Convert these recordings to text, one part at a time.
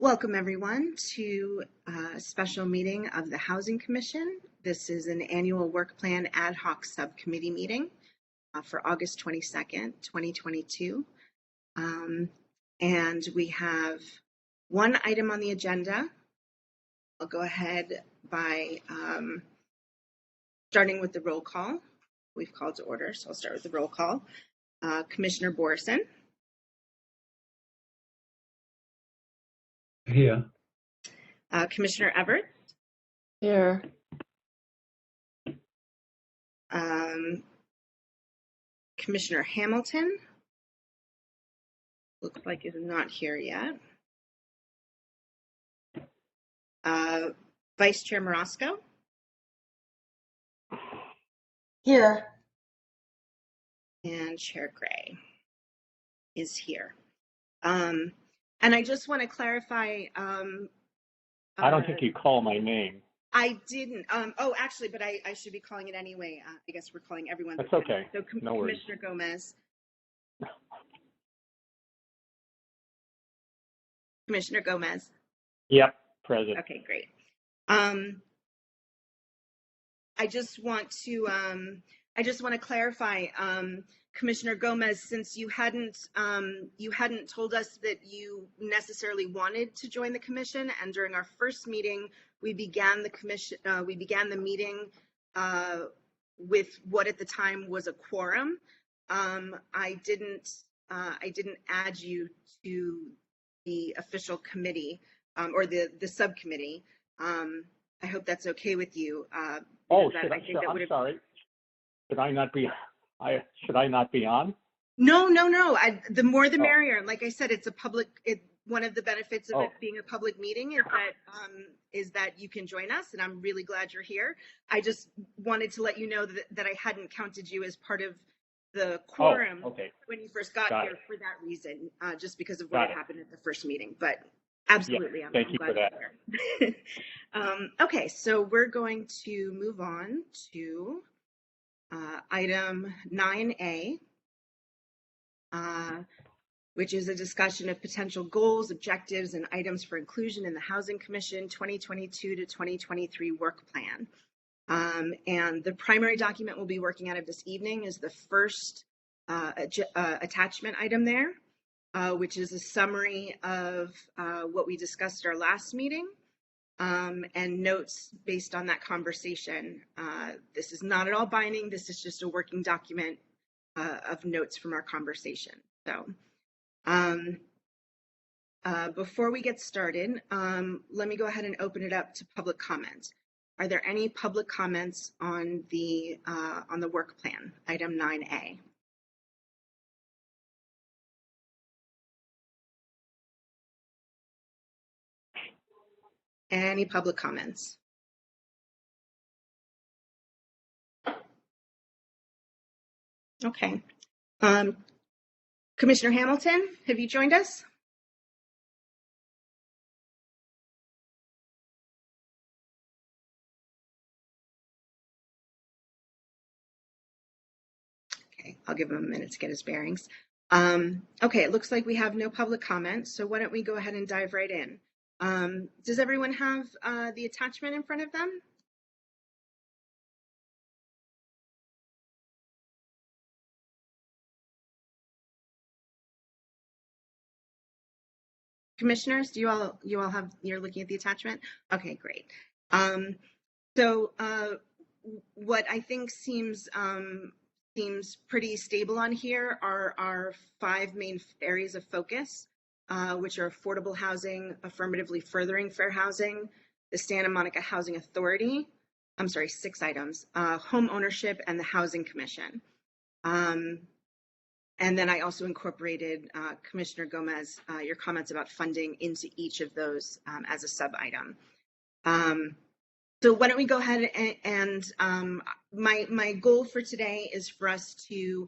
Welcome everyone to a special meeting of the Housing Commission. This is an annual work plan ad hoc subcommittee meeting for August 22nd, 2022. And we have one item on the agenda. I'll go ahead by starting with the roll call. We've called to order, so I'll start with the roll call. Commissioner Borison. Here. Commissioner Everett. Here. Commissioner Hamilton. Looks like is not here yet. Vice Chair Marasco. Here. And Chair Gray is here. And I just want to clarify. I don't think you call my name. I didn't. Oh, actually, but I should be calling it anyway. I guess we're calling everyone. That's okay. So no worries. Commissioner Gomez. Commissioner Gomez. Yep, present. Okay, great. I just want to clarify, Commissioner Gomez, since you hadn't told us that you necessarily wanted to join the commission, and during our first meeting we began the meeting with what at the time was a quorum. I didn't add you to the official committee or the subcommittee. I hope that's okay with you. I'm sorry. Should I not be on? No. The more the merrier. Like I said, it's a public. One of the benefits of it being a public meeting is that you can join us, and I'm really glad you're here. I just wanted to let you know that I hadn't counted you as part of the quorum when you first got here for that reason, just because of what happened at the first meeting. But absolutely, thank you for that. Okay, so we're going to move on to item 9A, which is a discussion of potential goals, objectives, and items for inclusion in the Housing Commission 2022 to 2023 work plan. And the primary document we'll be working out of this evening is the first attachment item there, which is a summary of what we discussed at our last meeting. And notes based on that conversation. This is not at all binding. This is just a working document of notes from our conversation. So before we get started, let me go ahead and open it up to public comment. Are there any public comments on the work plan, item 9A? Any public comments? Okay. Commissioner Hamilton, have you joined us? Okay, I'll give him a minute to get his bearings. Okay, it looks like we have no public comments, so why don't we go ahead and dive right in. Does everyone have the attachment in front of them? Commissioners, do you all have, you're looking at the attachment? Okay, great. So what I think seems pretty stable on here are our 5 main areas of focus. Which are affordable housing, affirmatively furthering fair housing, the Santa Monica Housing Authority, 6 items, home ownership, and the Housing Commission. And then I also incorporated, Commissioner Gomez, your comments about funding into each of those as a sub-item. So why don't we go ahead and my goal for today is for us to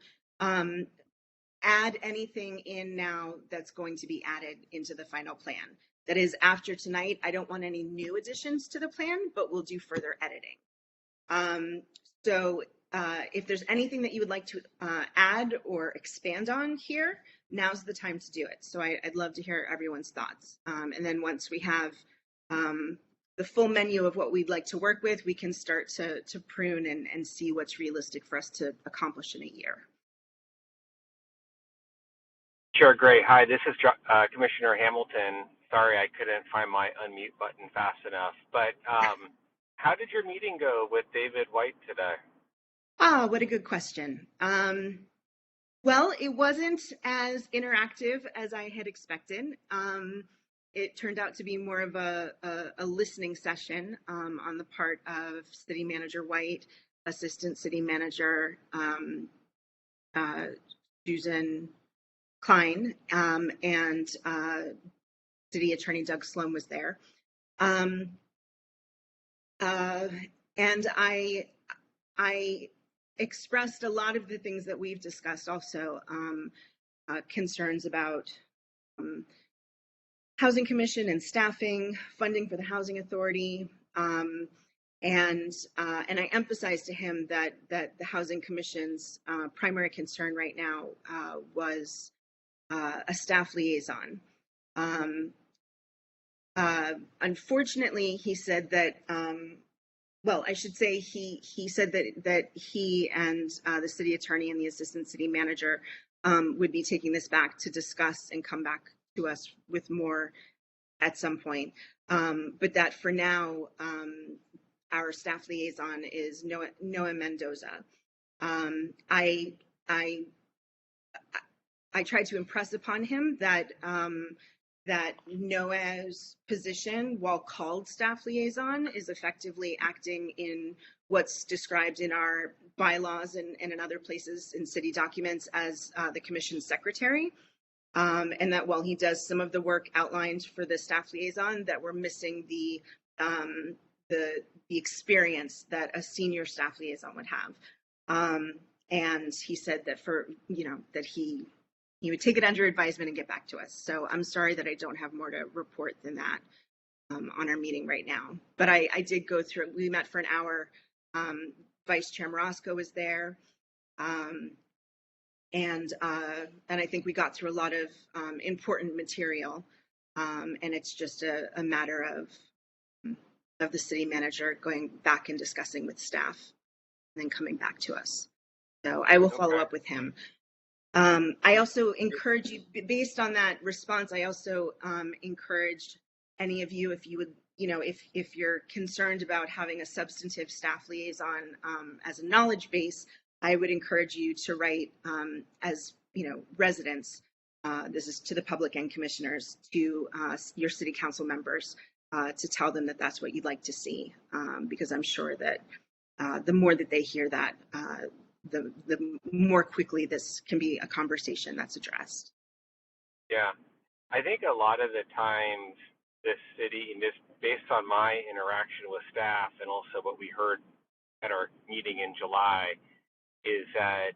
add anything in now that's going to be added into the final plan. That is, after tonight, I don't want any new additions to the plan, but we'll do further editing. So if there's anything that you would like to add or expand on here, now's the time to do it. So I'd love to hear everyone's thoughts. And then once we have the full menu of what we'd like to work with, we can start to prune and see what's realistic for us to accomplish in a year. Sure, great. Hi, this is Commissioner Hamilton. Sorry I couldn't find my unmute button fast enough. But how did your meeting go with David White today? Ah, what a good question. Well, it wasn't as interactive as I had expected. It turned out to be more of a listening session on the part of City Manager White, Assistant City Manager Susan Klein, and City Attorney Doug Sloan was there. And I expressed a lot of the things that we've discussed also, concerns about Housing Commission and staffing, funding for the Housing Authority, and I emphasized to him that the Housing Commission's primary concern right now was a staff liaison. Unfortunately, he said that, well, I should say he said that he and the city attorney and the assistant city manager would be taking this back to discuss and come back to us with more at some point. But that for now, our staff liaison is Noah Mendoza. I tried to impress upon him that that Noah's position, while called staff liaison, is effectively acting in what's described in our bylaws and in other places in city documents as the commission's secretary. And that while he does some of the work outlined for the staff liaison, that we're missing the experience that a senior staff liaison would have. And he said that that he would take it under advisement and get back to us. So I'm sorry that I don't have more to report than that on our meeting right now. But I did go through, we met for an hour. Vice Chair Marosco was there. And I think we got through a lot of important material. And it's just a matter of the city manager going back and discussing with staff and then coming back to us. So I will follow up with him. I also encourage you, based on that response, I also encouraged any of you, if you would, if you're concerned about having a substantive staff liaison as a knowledge base, I would encourage you to write as, residents, this is to the public and commissioners, to your city council members, to tell them that that's what you'd like to see, because I'm sure that the more that they hear that, the more quickly this can be a conversation that's addressed. Yeah, I think a lot of the times the city, and this based on my interaction with staff and also what we heard at our meeting in July, is that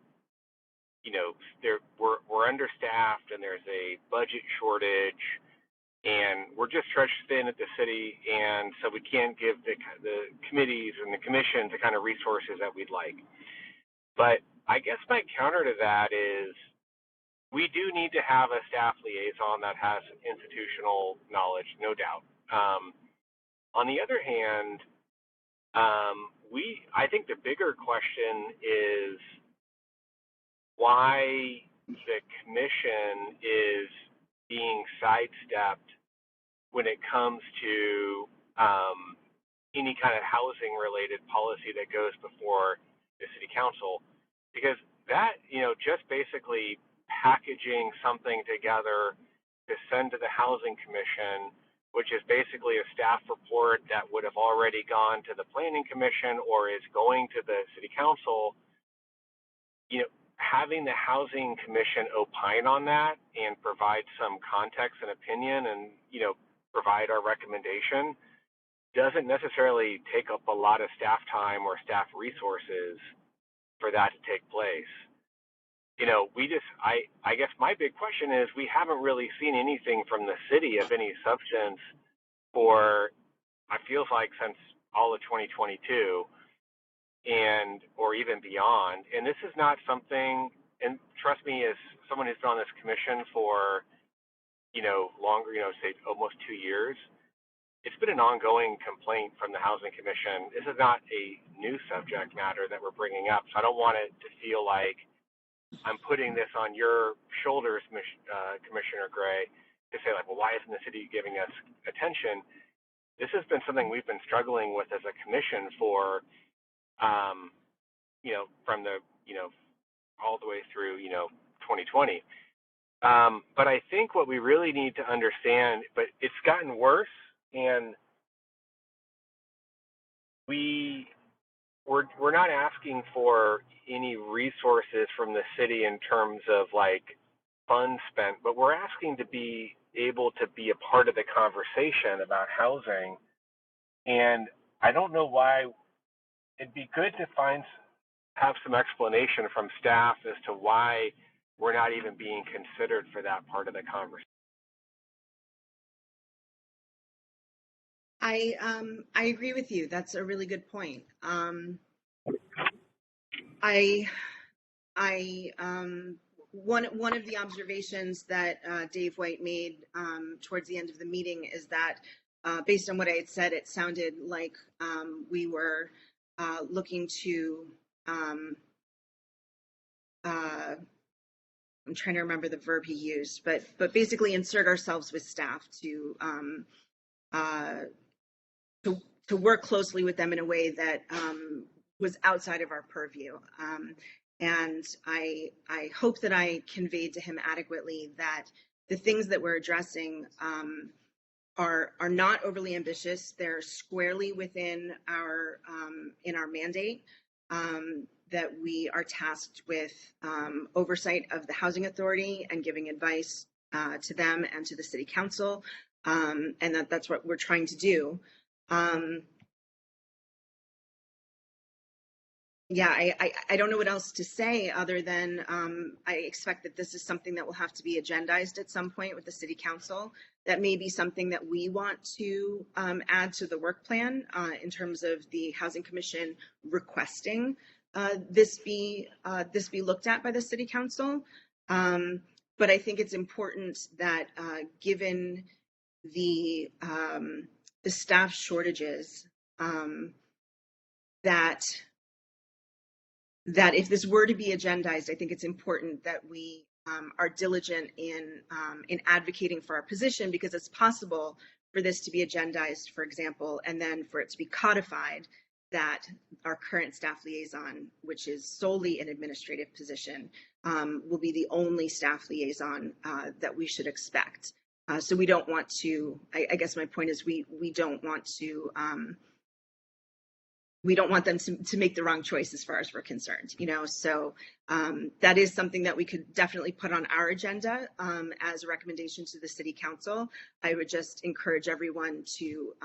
we're understaffed and there's a budget shortage and we're just stretched thin at the city, and so we can't give the committees and the commission the kind of resources that we'd like. But I guess my counter to that is we do need to have a staff liaison that has institutional knowledge, no doubt. On the other hand, I think the bigger question is why the commission is being sidestepped when it comes to any kind of housing related policy that goes before the city council, because that, just basically packaging something together to send to the housing commission, which is basically a staff report that would have already gone to the planning commission or is going to the city council, having the housing commission opine on that and provide some context and opinion and, provide our recommendation doesn't necessarily take up a lot of staff time or staff resources for that to take place. I guess my big question is we haven't really seen anything from the city of any substance for, I feels like, since all of 2022 or even beyond. And this is not something and trust me, as someone who's been on this commission for, longer, say almost 2 years, it's been an ongoing complaint from the Housing Commission. This is not a new subject matter that we're bringing up, so I don't want it to feel like I'm putting this on your shoulders, Commissioner Gray, to say like, well, why isn't the city giving us attention? This has been something we've been struggling with as a commission for, from the, all the way through, 2020. But I think what we really need to understand, but it's gotten worse, and we're not asking for any resources from the city in terms of like funds spent, but we're asking to be able to be a part of the conversation about housing. And I don't know why. It'd be good to have some explanation from staff as to why we're not even being considered for that part of the conversation. I agree with you. That's a really good point. One of the observations that Dave White made towards the end of the meeting is that based on what I had said, it sounded like we were looking to I'm trying to remember the verb he used, but basically insert ourselves with staff to work closely with them in a way that was outside of our purview. And I hope that I conveyed to him adequately that the things that we're addressing are not overly ambitious. They're squarely within our in our mandate, that we are tasked with oversight of the Housing Authority and giving advice to them and to the City Council, and that's what we're trying to do. Yeah, I don't know what else to say other than I expect that this is something that will have to be agendized at some point with the City Council. That may be something that we want to add to the work plan in terms of the Housing Commission requesting this be looked at by the City Council. But I think it's important that given the staff shortages, that if this were to be agendized, I think it's important that we are diligent in advocating for our position, because it's possible for this to be agendized, for example, and then for it to be codified that our current staff liaison, which is solely an administrative position, will be the only staff liaison that we should expect. So we don't want to, I guess my point is we don't want to, we don't want them to make the wrong choice as far as we're concerned, so that is something that we could definitely put on our agenda as a recommendation to the City Council. I would just encourage everyone to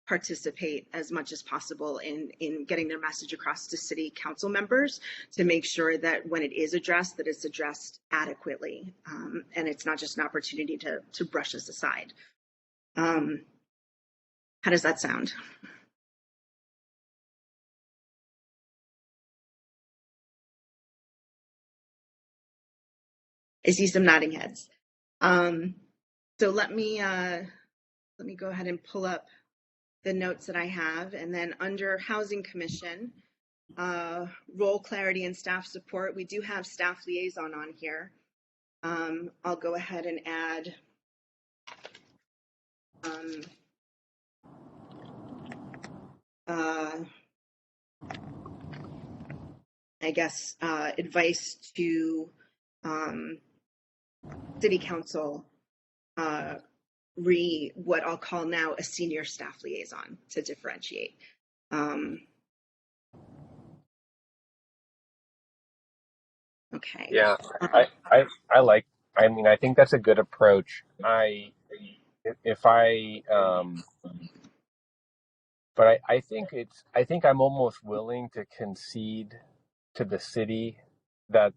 participate as much as possible in getting their message across to City Council members to make sure that when it is addressed, that it's addressed adequately, and it's not just an opportunity to brush us aside. How does that sound? I see some nodding heads. So let me go ahead and pull up the notes that I have, and then under Housing Commission, role clarity and staff support, we do have staff liaison on here. I'll go ahead and add I guess advice to City Council, what I'll call now a senior staff liaison to differentiate. Okay. Yeah, I think that's a good approach. I think I'm almost willing to concede to the city that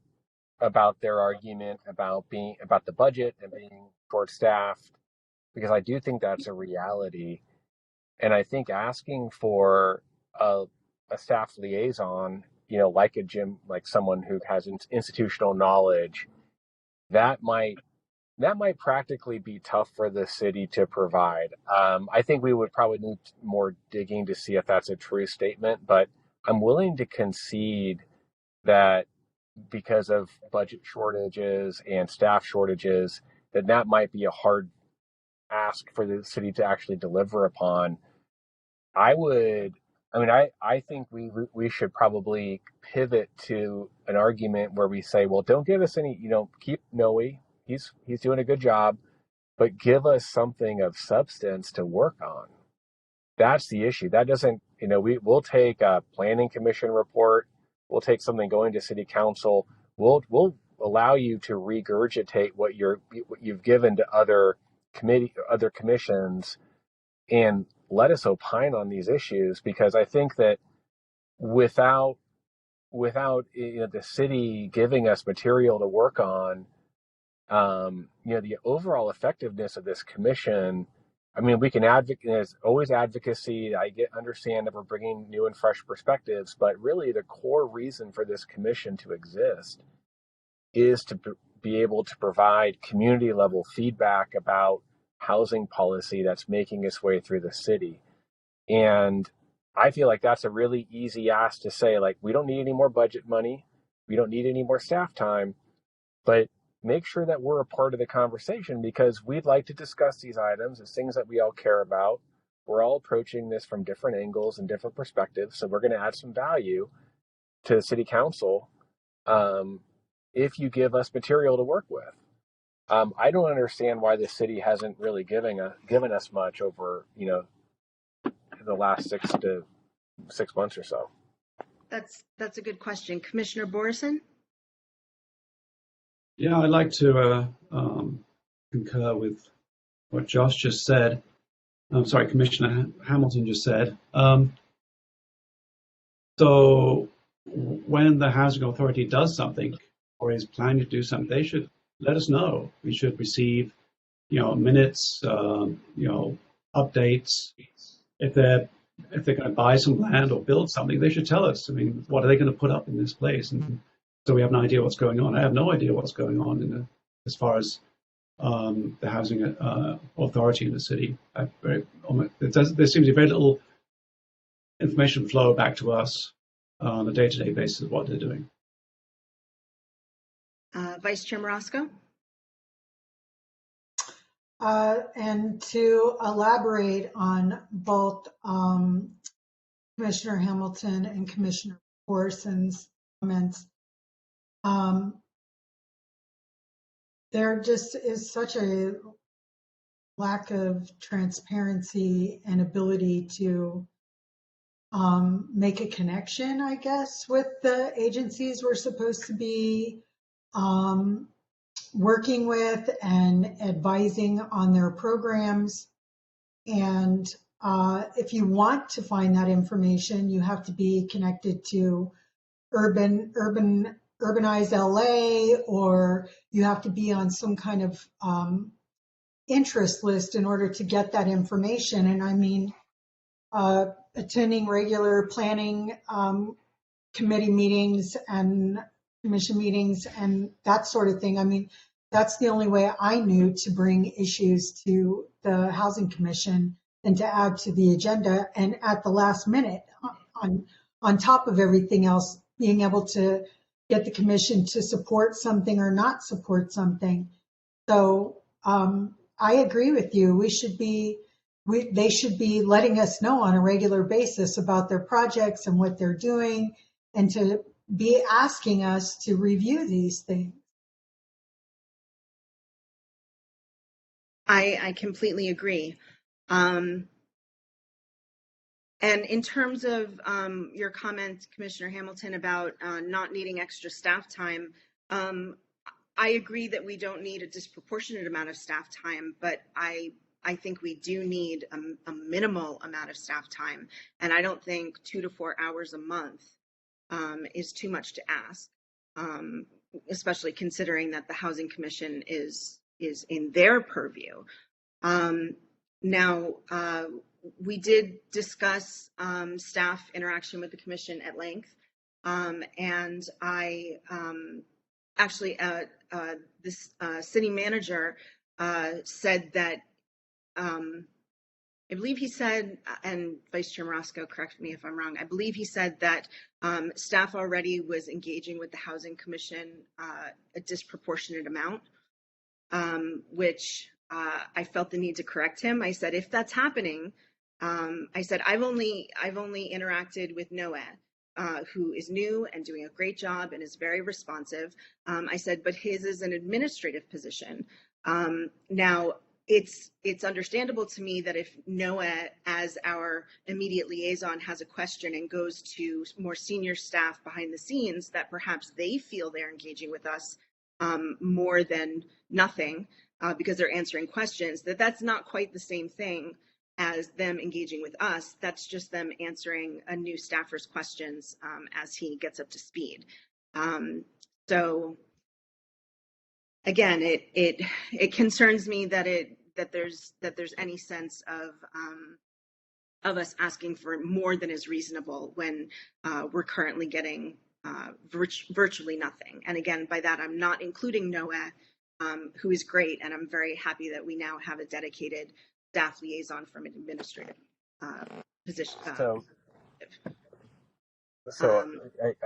about their argument about the budget and being short-staffed, because I do think that's a reality. And I think asking for a staff liaison like a Jim, like someone who has institutional knowledge, that might practically be tough for the city to provide. I think we would probably need more digging to see if that's a true statement, but I'm willing to concede that because of budget shortages and staff shortages, that might be a hard ask for the city to actually deliver upon. I think we should probably pivot to an argument where we say, well, don't give us any, keep Noe. He's doing a good job, but give us something of substance to work on. That's the issue. That doesn't, we'll take a planning commission report. We'll take something going to city council. We'll allow you to regurgitate what you've given to other commissions, and let us opine on these issues, because I think that without the city giving us material to work on, the overall effectiveness of this commission. I mean, we can advocate. There's always advocacy. Understand that we're bringing new and fresh perspectives, but really the core reason for this commission to exist is to be able to provide community level feedback about housing policy that's making its way through the city. And I feel like that's a really easy ask to say, like, we don't need any more budget money. We don't need any more staff time, but make sure that we're a part of the conversation, because we'd like to discuss these items as things that we all care about. We're all approaching this from different angles and different perspectives. So we're going to add some value to the city council if you give us material to work with. I don't understand why the city hasn't really given us much over, the last 6 months or so. That's a good question. Commissioner Borison? Yeah, I'd like to concur with what Josh just said. I'm sorry, Commissioner Hamilton just said. So when the Housing Authority does something or is planning to do something, they should let us know. We should receive, minutes, updates. If they're going to buy some land or build something, they should tell us. I mean, what are they going to put up in this place? And so we have an idea what's going on. I have no idea what's going on as far as the housing authority in the city. There seems to be very little information flow back to us on a day-to-day basis of what they're doing. Vice Chair Marosco? And to elaborate on both Commissioner Hamilton and Commissioner Borison's comments, there just is such a lack of transparency and ability to make a connection, I guess, with the agencies we're supposed to be working with and advising on their programs. And if you want to find that information, you have to be connected to Urbanized LA, or you have to be on some kind of interest list in order to get that information. And I mean, attending regular planning committee meetings and commission meetings and that sort of thing. I mean, that's the only way I knew to bring issues to the Housing Commission and to add to the agenda. And at the last minute, on top of everything else, being able to get the commission to support something or not support something. So I agree with you. They should be letting us know on a regular basis about their projects and what they're doing, and to be asking us to review these things. I completely agree. And in terms of your comment, Commissioner Hamilton, about not needing extra staff time, I agree that we don't need a disproportionate amount of staff time, but I think we do need a minimal amount of staff time. And I don't think 2 to 4 hours a month is too much to ask, especially considering that the Housing Commission is in their purview. Now, we did discuss staff interaction with the commission at length. And I actually, this city manager said that, I believe he said, and Vice Chair Morosco, correct me if I'm wrong, I believe he said that staff already was engaging with the Housing Commission a disproportionate amount, which I felt the need to correct him. I said, if that's happening, I said, I've only interacted with Noah, who is new and doing a great job and is very responsive. I said, but his is an administrative position. Now, it's understandable to me that if Noah, as our immediate liaison, has a question and goes to more senior staff behind the scenes, that perhaps they feel they're engaging with us more than nothing because they're answering questions, that's not quite the same thing as them engaging with us. That's just them answering a new staffer's questions as he gets up to speed. So again, it concerns me that there's any sense of us asking for more than is reasonable when we're currently getting virtually nothing. And again, by that, I'm not including Noah, who is great, and I'm very happy that we now have a dedicated staff liaison from an administrative position. I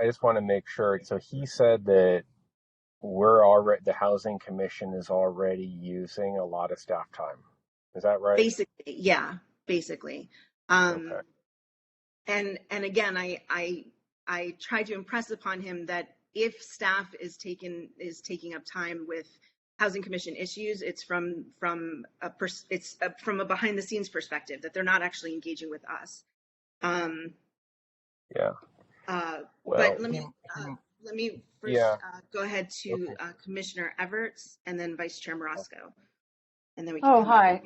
just want to make sure. So he said that the Housing Commission is already using a lot of staff time. Is that right? Basically, yeah, basically. Okay. And again, I try to impress upon him that if staff is taking up time with Housing Commission issues, it's from a behind the scenes perspective, that they're not actually engaging with us. Yeah. But let me first go ahead to Commissioner Everts and then Vice Chair Morosco, and then we can. Oh, hi.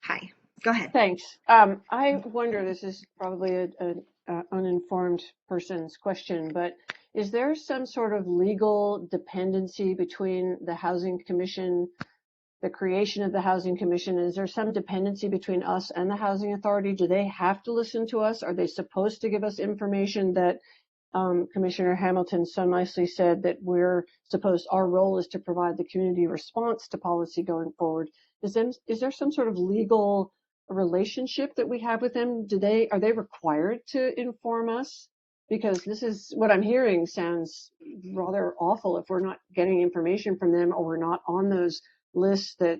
Hi. Go ahead. Thanks. I wonder, this is probably an uninformed person's question, but is there some sort of legal dependency between the Housing Commission, the creation of the Housing Commission? Is there some dependency between us and the Housing Authority? Do they have to listen to us? Are they supposed to give us information that Commissioner Hamilton so nicely said that our role is to provide the community response to policy going forward? Is there some sort of legal relationship that we have with them? Are they required to inform us? Because this is what I'm hearing sounds rather awful if we're not getting information from them, or we're not on those lists that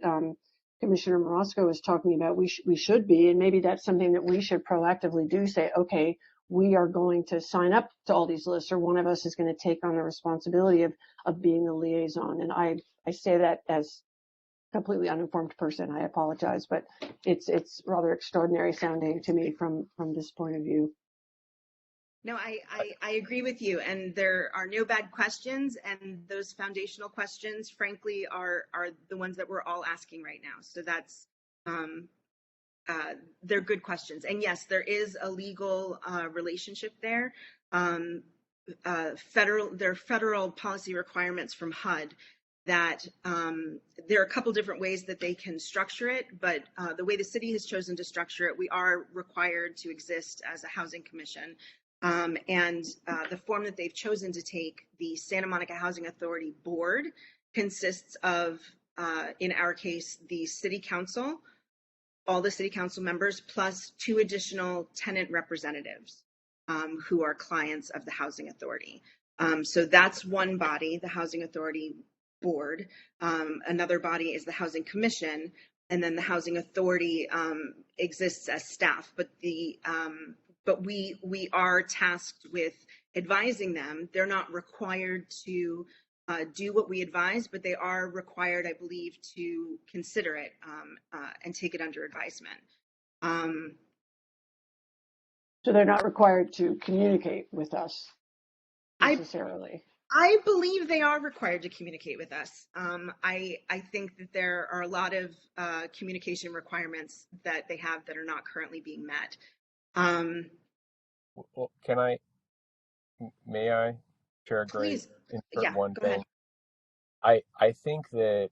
Commissioner Morosco was talking about. We should be, and maybe that's something that we should proactively do. Say, okay, we are going to sign up to all these lists, or one of us is going to take on the responsibility of being the liaison. And I say that as a completely uninformed person. I apologize, but it's rather extraordinary sounding to me from this point of view. No, I agree with you, and there are no bad questions, and those foundational questions, frankly, are the ones that we're all asking right now. So that's they're good questions, and yes, there is a legal relationship there. There are federal policy requirements from HUD that there are a couple different ways that they can structure it, but the way the city has chosen to structure it, we are required to exist as a housing commission. And the form that they've chosen to take, the Santa Monica Housing Authority Board, consists of, in our case, the city council, all the city council members, plus 2 additional tenant representatives who are clients of the Housing Authority. So that's one body, the Housing Authority Board. Another body is the Housing Commission, and then the Housing Authority exists as staff, but we are tasked with advising them. They're not required to do what we advise, but they are required, I believe, to consider it and take it under advisement. So they're not required to communicate with us necessarily. I believe they are required to communicate with us. I think that there are a lot of communication requirements that they have that are not currently being met. Well, may I, Chair Gray, insert one thing? I think that,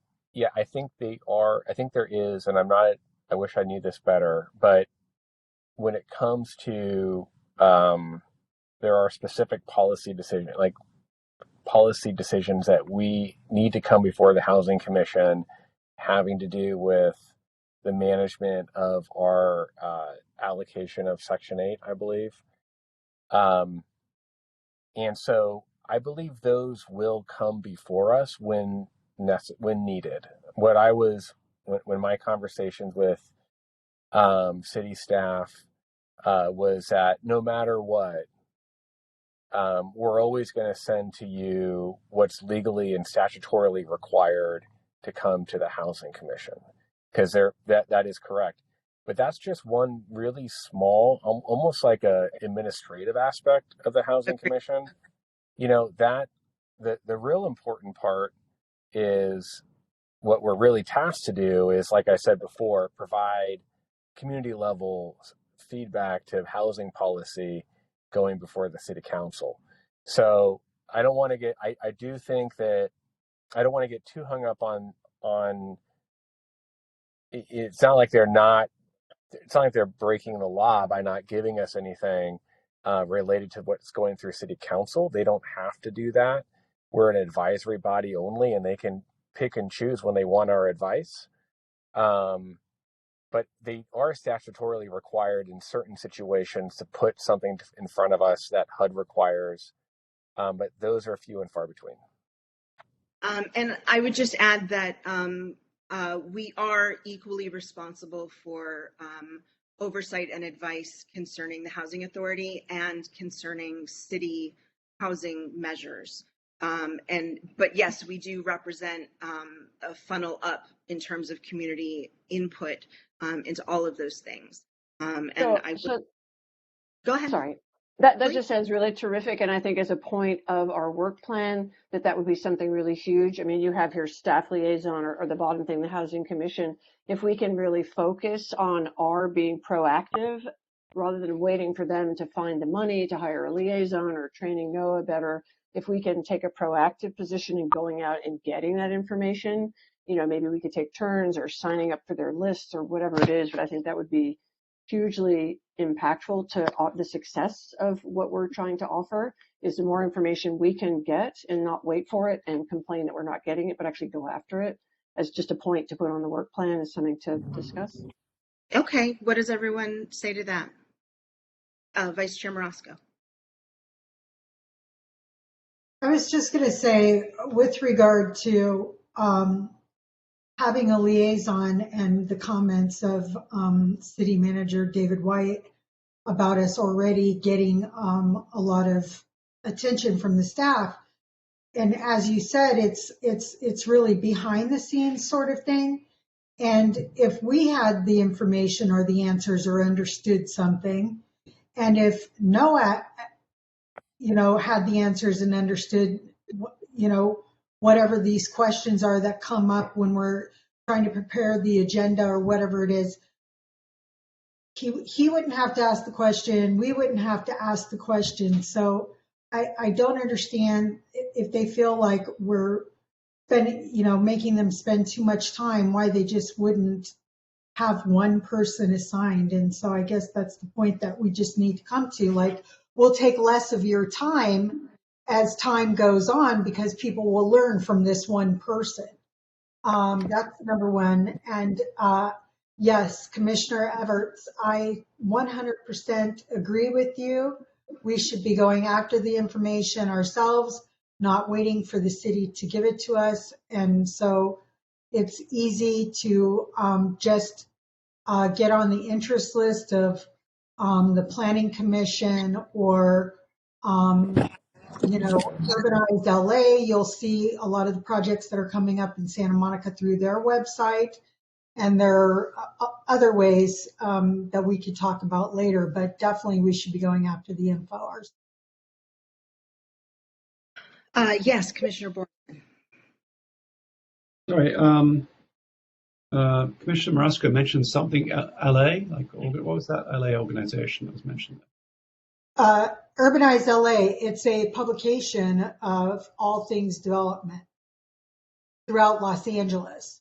I think there is, and I wish I knew this better, but when it comes to there are specific policy decisions that we need to come before the Housing Commission, having to do with the management of our allocation of Section 8, I believe. And so I believe those will come before us when needed. When my conversations with city staff was that no matter what, we're always going to send to you what's legally and statutorily required to come to the Housing Commission, because that is correct. But that's just one really small, almost like a administrative aspect of the Housing Commission. That the real important part is what we're really tasked to do is, like I said before, provide community level feedback to housing policy going before the city council. So I don't want to get, I do think that I don't want to get too hung up on it's not like they're breaking the law by not giving us anything related to what's going through city council. They don't have to do that. We're an advisory body only, and they can pick and choose when they want our advice. But they are statutorily required in certain situations to put something in front of us that HUD requires. But those are few and far between. And I would just add that we are equally responsible for oversight and advice concerning the Housing Authority and concerning city housing measures. But yes, we do represent a funnel up in terms of community input into all of those things. Go ahead. Sorry. That just sounds really terrific, and I think as a point of our work plan, that would be something really huge. I mean, you have here staff liaison or the bottom thing, the Housing Commission. If we can really focus on our being proactive rather than waiting for them to find the money to hire a liaison or training NOAA better, if we can take a proactive position in going out and getting that information, maybe we could take turns or signing up for their lists or whatever it is, but I think that would be hugely impactful to the success of what we're trying to offer. Is the more information we can get and not wait for it and complain that we're not getting it, but actually go after it as just a point to put on the work plan is something to discuss. Okay, what does everyone say to that? Vice Chair Marasco. I was just going to say, with regard to having a liaison and the comments of City Manager David White about us already getting a lot of attention from the staff. And as you said, it's really behind the scenes sort of thing. And if we had the information or the answers or understood something, and if NOAA, had the answers and understood, whatever these questions are that come up when we're trying to prepare the agenda or whatever it is, he wouldn't have to ask the question. We wouldn't have to ask the question. So I don't understand if they feel like we're spending, making them spend too much time, why they just wouldn't have one person assigned. And so I guess that's the point that we just need to come to. Like, we'll take less of your time as time goes on because people will learn from this one person. That's number one. And yes, Commissioner Everts, I 100% agree with you. We should be going after the information ourselves, not waiting for the city to give it to us. And so it's easy to just get on the interest list of the Planning Commission or Urbanized LA. You'll see a lot of the projects that are coming up in Santa Monica through their website. And there are other ways that we could talk about later, but definitely we should be going after the info ours. Yes, Commissioner Borman. Sorry, Commissioner Marasco mentioned something LA, like what was that LA organization that was mentioned? Urbanized LA, it's a publication of all things development throughout Los Angeles.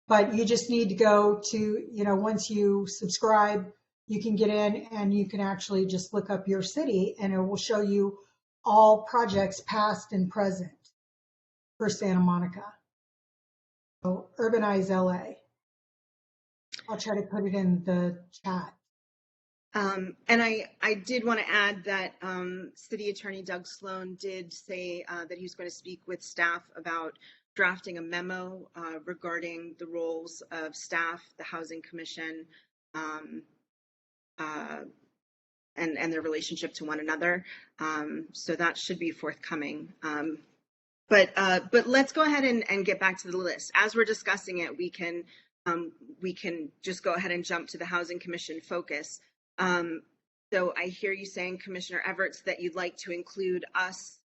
But you just need to go to, once you subscribe, you can get in and you can actually just look up your city and it will show you all projects past and present for Santa Monica. So Urbanize LA. I'll try to put it in the chat. And I did want to add that City Attorney Doug Sloan did say that he was going to speak with staff about drafting a memo regarding the roles of staff, the Housing Commission, and their relationship to one another. So that should be forthcoming. But let's go ahead and get back to the list. As we're discussing it, we can just go ahead and jump to the Housing Commission focus. So I hear you saying, Commissioner Everts, that you'd like to include us,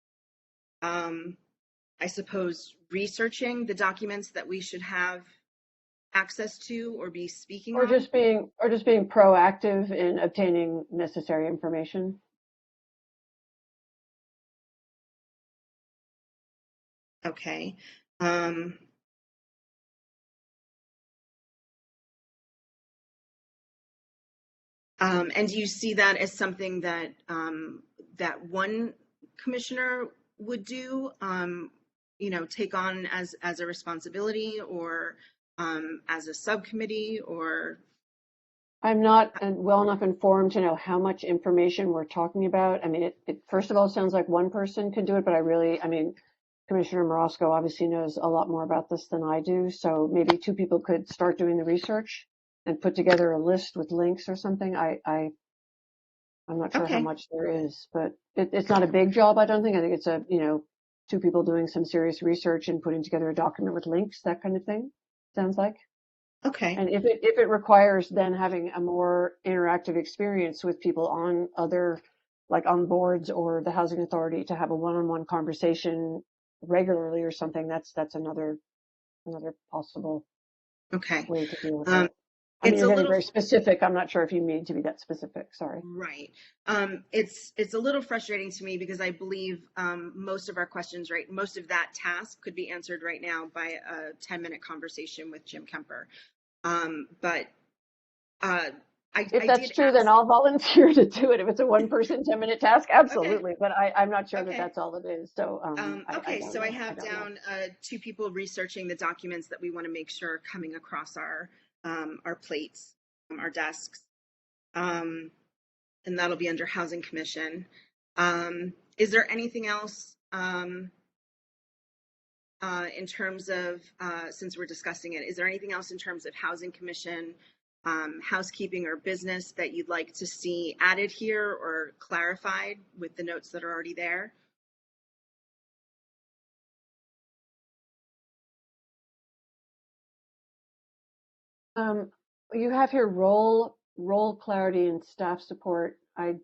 I suppose, researching the documents that we should have access to or be speaking or on? just being proactive in obtaining necessary information. Okay. And do you see that as something that that one commissioner would do, take on as a responsibility, or as a subcommittee, or? I'm not well enough informed to know how much information we're talking about. I mean, it first of all sounds like one person could do it, but Commissioner Morosco obviously knows a lot more about this than I do. So maybe two people could start doing the research and put together a list with links or something. I'm not sure how much there is, but it's not a big job, I don't think. I think it's two people doing some serious research and putting together a document with links, that kind of thing, sounds like. Okay. And if it requires then having a more interactive experience with people on other, like on boards or the housing authority, to have a one-on-one conversation regularly or something, that's another possible way to deal with it. You're getting very specific. I'm not sure if you need to be that specific. Sorry. Right. It's a little frustrating to me because I believe most of our questions, most of that task could be answered right now by a 10-minute conversation with Jim Kemper. But if that's true, then I'll volunteer to do it. If it's a one-person 10-minute task, absolutely. Okay. But I'm not sure that that's all it is. So I have down two people researching the documents that we want to make sure are coming across our plates, our desks, and that'll be under Housing Commission. Is there anything else in terms of, since we're discussing it, is there anything else in terms of Housing Commission, housekeeping, or business that you'd like to see added here or clarified with the notes that are already there? You have here role clarity and staff support. I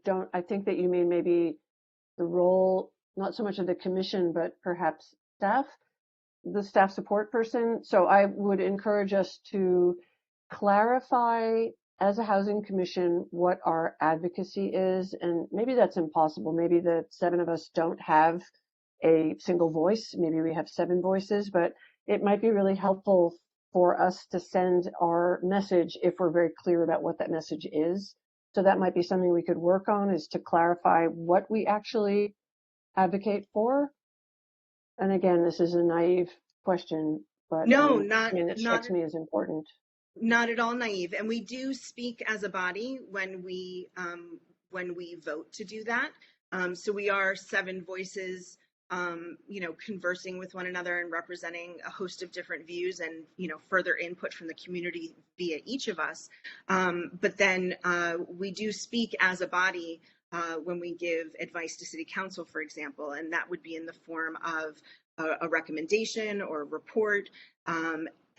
think that you mean maybe the role, not so much of the commission, but perhaps the staff support person. So I would encourage us to clarify as a housing commission what our advocacy is. And maybe that's impossible. Maybe the 7 of us don't have a single voice. Maybe we have 7 voices, but it might be really helpful for us to send our message if we're very clear about what that message is. So that might be something we could work on, is to clarify what we actually advocate for. And again, this is a naive question, but it strikes me as important. Not at all naive. And we do speak as a body when we vote to do that. So we are 7 voices, conversing with one another and representing a host of different views and, further input from the community via each of us. But then we do speak as a body when we give advice to City Council, for example, and that would be in the form of a recommendation or a report.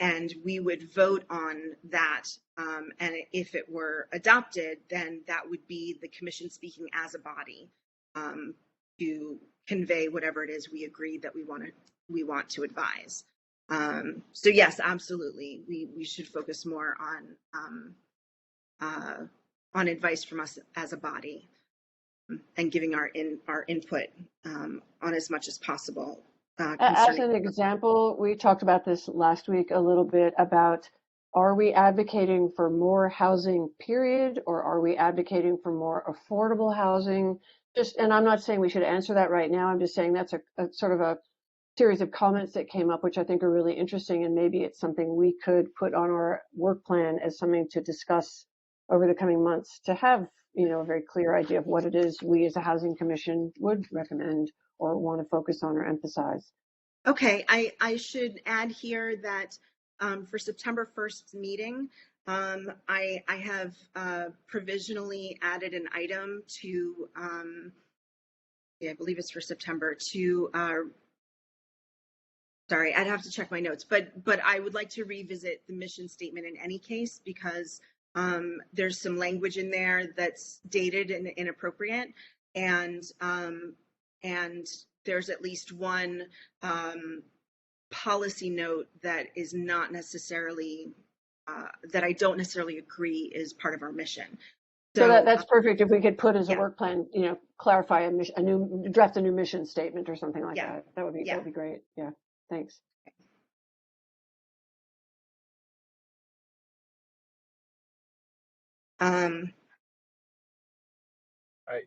And we would vote on that. And if it were adopted, then that would be the commission speaking as a body to convey whatever it is we agree that we want to advise. So yes, absolutely, we should focus more on advice from us as a body and giving our input on as much as possible. As an example, we talked about this last week a little bit about are we advocating for more housing, period, or are we advocating for more affordable housing? And I'm not saying we should answer that right now. I'm just saying that's a sort of a series of comments that came up, which I think are really interesting, and maybe it's something we could put on our work plan as something to discuss over the coming months to have, a very clear idea of what it is we as a housing commission would recommend or want to focus on or emphasize. Okay, I should add here that for September 1st meeting, I have provisionally added an item to, I believe it's for September, to, sorry, I'd have to check my notes, but I would like to revisit the mission statement in any case, because there's some language in there that's dated and inappropriate, and there's at least one policy note that is not necessarily, that I don't necessarily agree is part of our mission. So that's perfect. If we could put as a work plan, clarify draft a new mission statement or something like that. That would be great. Yeah. Thanks.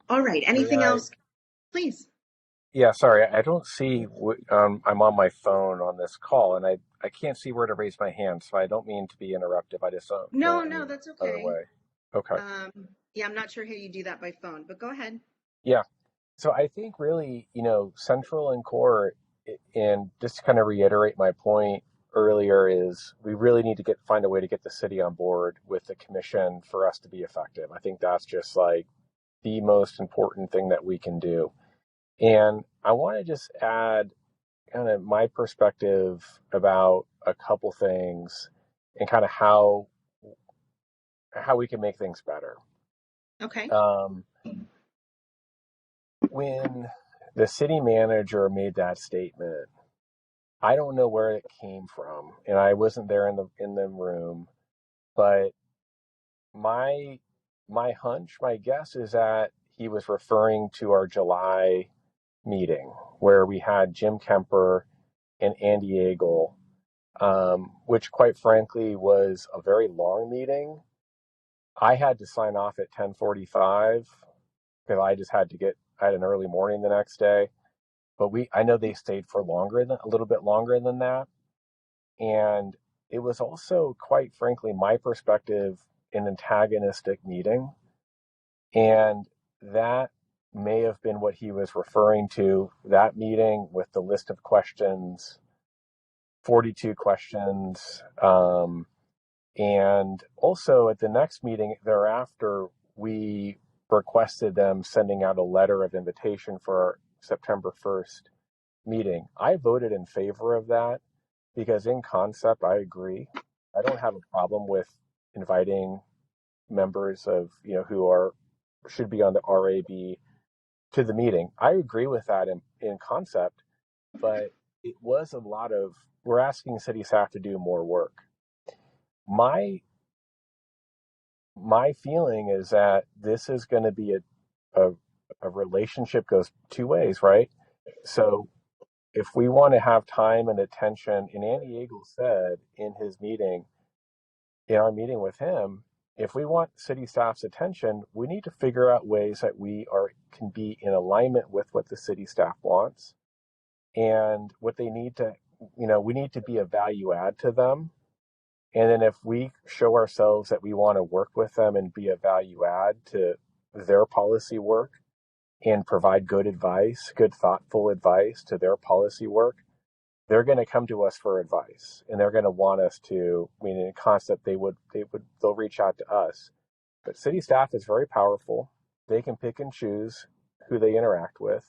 All right. Anything else? Please. Yeah, sorry, I don't see, I'm on my phone on this call, and I can't see where to raise my hand, so I don't mean to be interruptive. I just don't. No, that's okay. Other way. Okay. Yeah, I'm not sure how you do that by phone, but go ahead. Yeah. So I think really, central and core, and just to kind of reiterate my point earlier, is we really need to find a way to get the city on board with the commission for us to be effective. I think that's just like the most important thing that we can do. And I want to just add kind of my perspective about a couple things and kind of how we can make things better. Okay. When the city manager made that statement, I don't know where it came from, and I wasn't there in the room, but my hunch, my guess is that he was referring to our July meeting where we had Jim Kemper and Andy Agel, which quite frankly was a very long meeting. I had to sign off at 10:45 because I had an early morning the next day, but I know they stayed for a little bit longer than that. And it was also, quite frankly, my perspective, an antagonistic meeting. And that may have been what he was referring to, that meeting with the list of questions, 42 questions. And also at the next meeting thereafter, we requested them sending out a letter of invitation for our September 1st meeting. I voted in favor of that because in concept, I agree. I don't have a problem with inviting members of, who should be on the RAB to the meeting. I agree with that in concept, but it was a lot of, we're asking city staff to do more work. My feeling is that this is going to be a relationship goes two ways, right? So if we want to have time and attention, and Andy Agel said in our meeting with him, if we want city staff's attention, we need to figure out ways that we can be in alignment with what the city staff wants and what they need to, we need to be a value add to them. And then if we show ourselves that we want to work with them and be a value add to their policy work and provide good advice, good thoughtful advice to their policy work, they're going to come to us for advice, and they're going to want us to, in concept, they'll reach out to us. But city staff is very powerful. They can pick and choose who they interact with.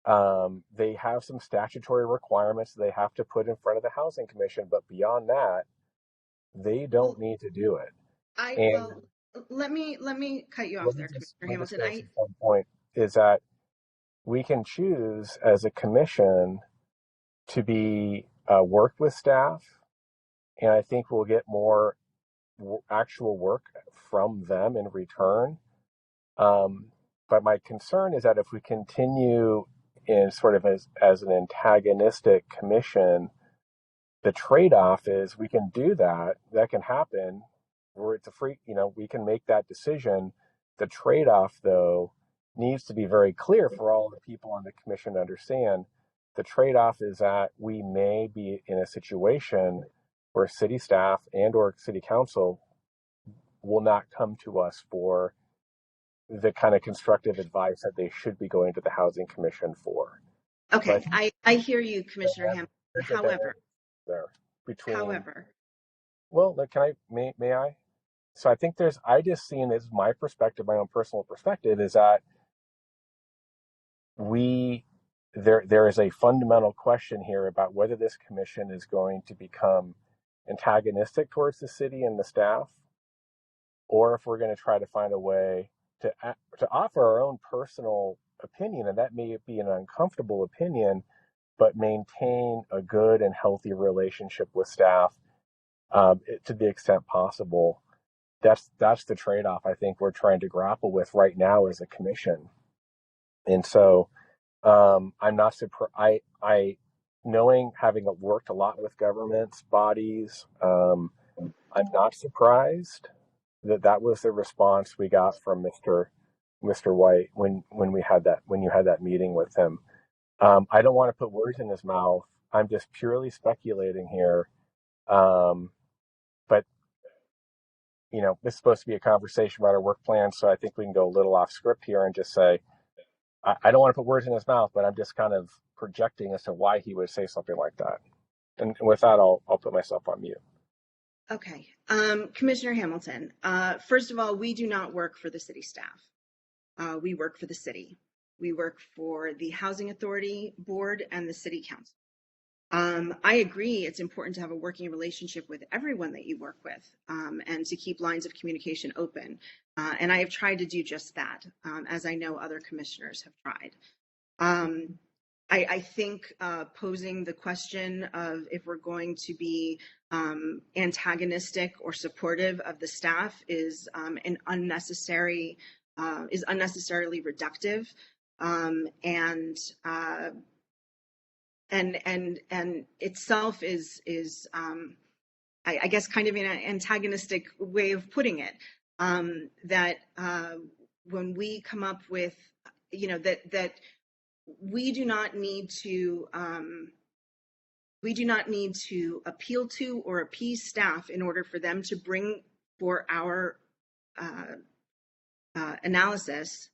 They have some statutory requirements they have to put in front of the Housing Commission, but beyond that, they don't need to do it. Let me cut you off there, Commissioner Hamilton. One point is that we can choose as a commission to be work with staff, and I think we'll get more actual work from them in return. But my concern is that if we continue in sort of as an antagonistic commission, The trade-off is we can do that. That can happen where it's a free, we can make that decision. The trade-off, though, needs to be very clear for all the people on the commission to understand. The trade-off is that we may be in a situation where city staff and or city council will not come to us for the kind of constructive advice that they should be going to the Housing Commission for. Okay, I hear you, Commissioner Hamilton. However, there between. However, well, may I? So I think I just seen as my perspective, my own personal perspective, is that there is a fundamental question here about whether this commission is going to become antagonistic towards the city and the staff, or if we're going to try to find a way to offer our own personal opinion, and that may be an uncomfortable opinion, but maintain a good and healthy relationship with staff to the extent possible. That's the trade-off I think we're trying to grapple with right now as a commission. And so I'm not surprised. Having worked a lot with governments, bodies, I'm not surprised that was the response we got from Mr. White when you had that meeting with him. I don't want to put words in his mouth. I'm just purely speculating here. But this is supposed to be a conversation about our work plan, so I think we can go a little off script here and just say, I don't want to put words in his mouth, but I'm just kind of projecting as to why he would say something like that. And with that, I'll put myself on mute. Okay. Commissioner Hamilton, first of all, we do not work for the city staff. We work for the city. We work for the Housing Authority Board and the City Council. I agree it's important to have a working relationship with everyone that you work with and to keep lines of communication open. And I have tried to do just that, as I know other commissioners have tried. I think posing the question of if we're going to be antagonistic or supportive of the staff is unnecessarily reductive, and itself is I guess kind of an antagonistic way of putting it. That when we come up with that we do not need to appeal to or appease staff in order for them to bring for our analysis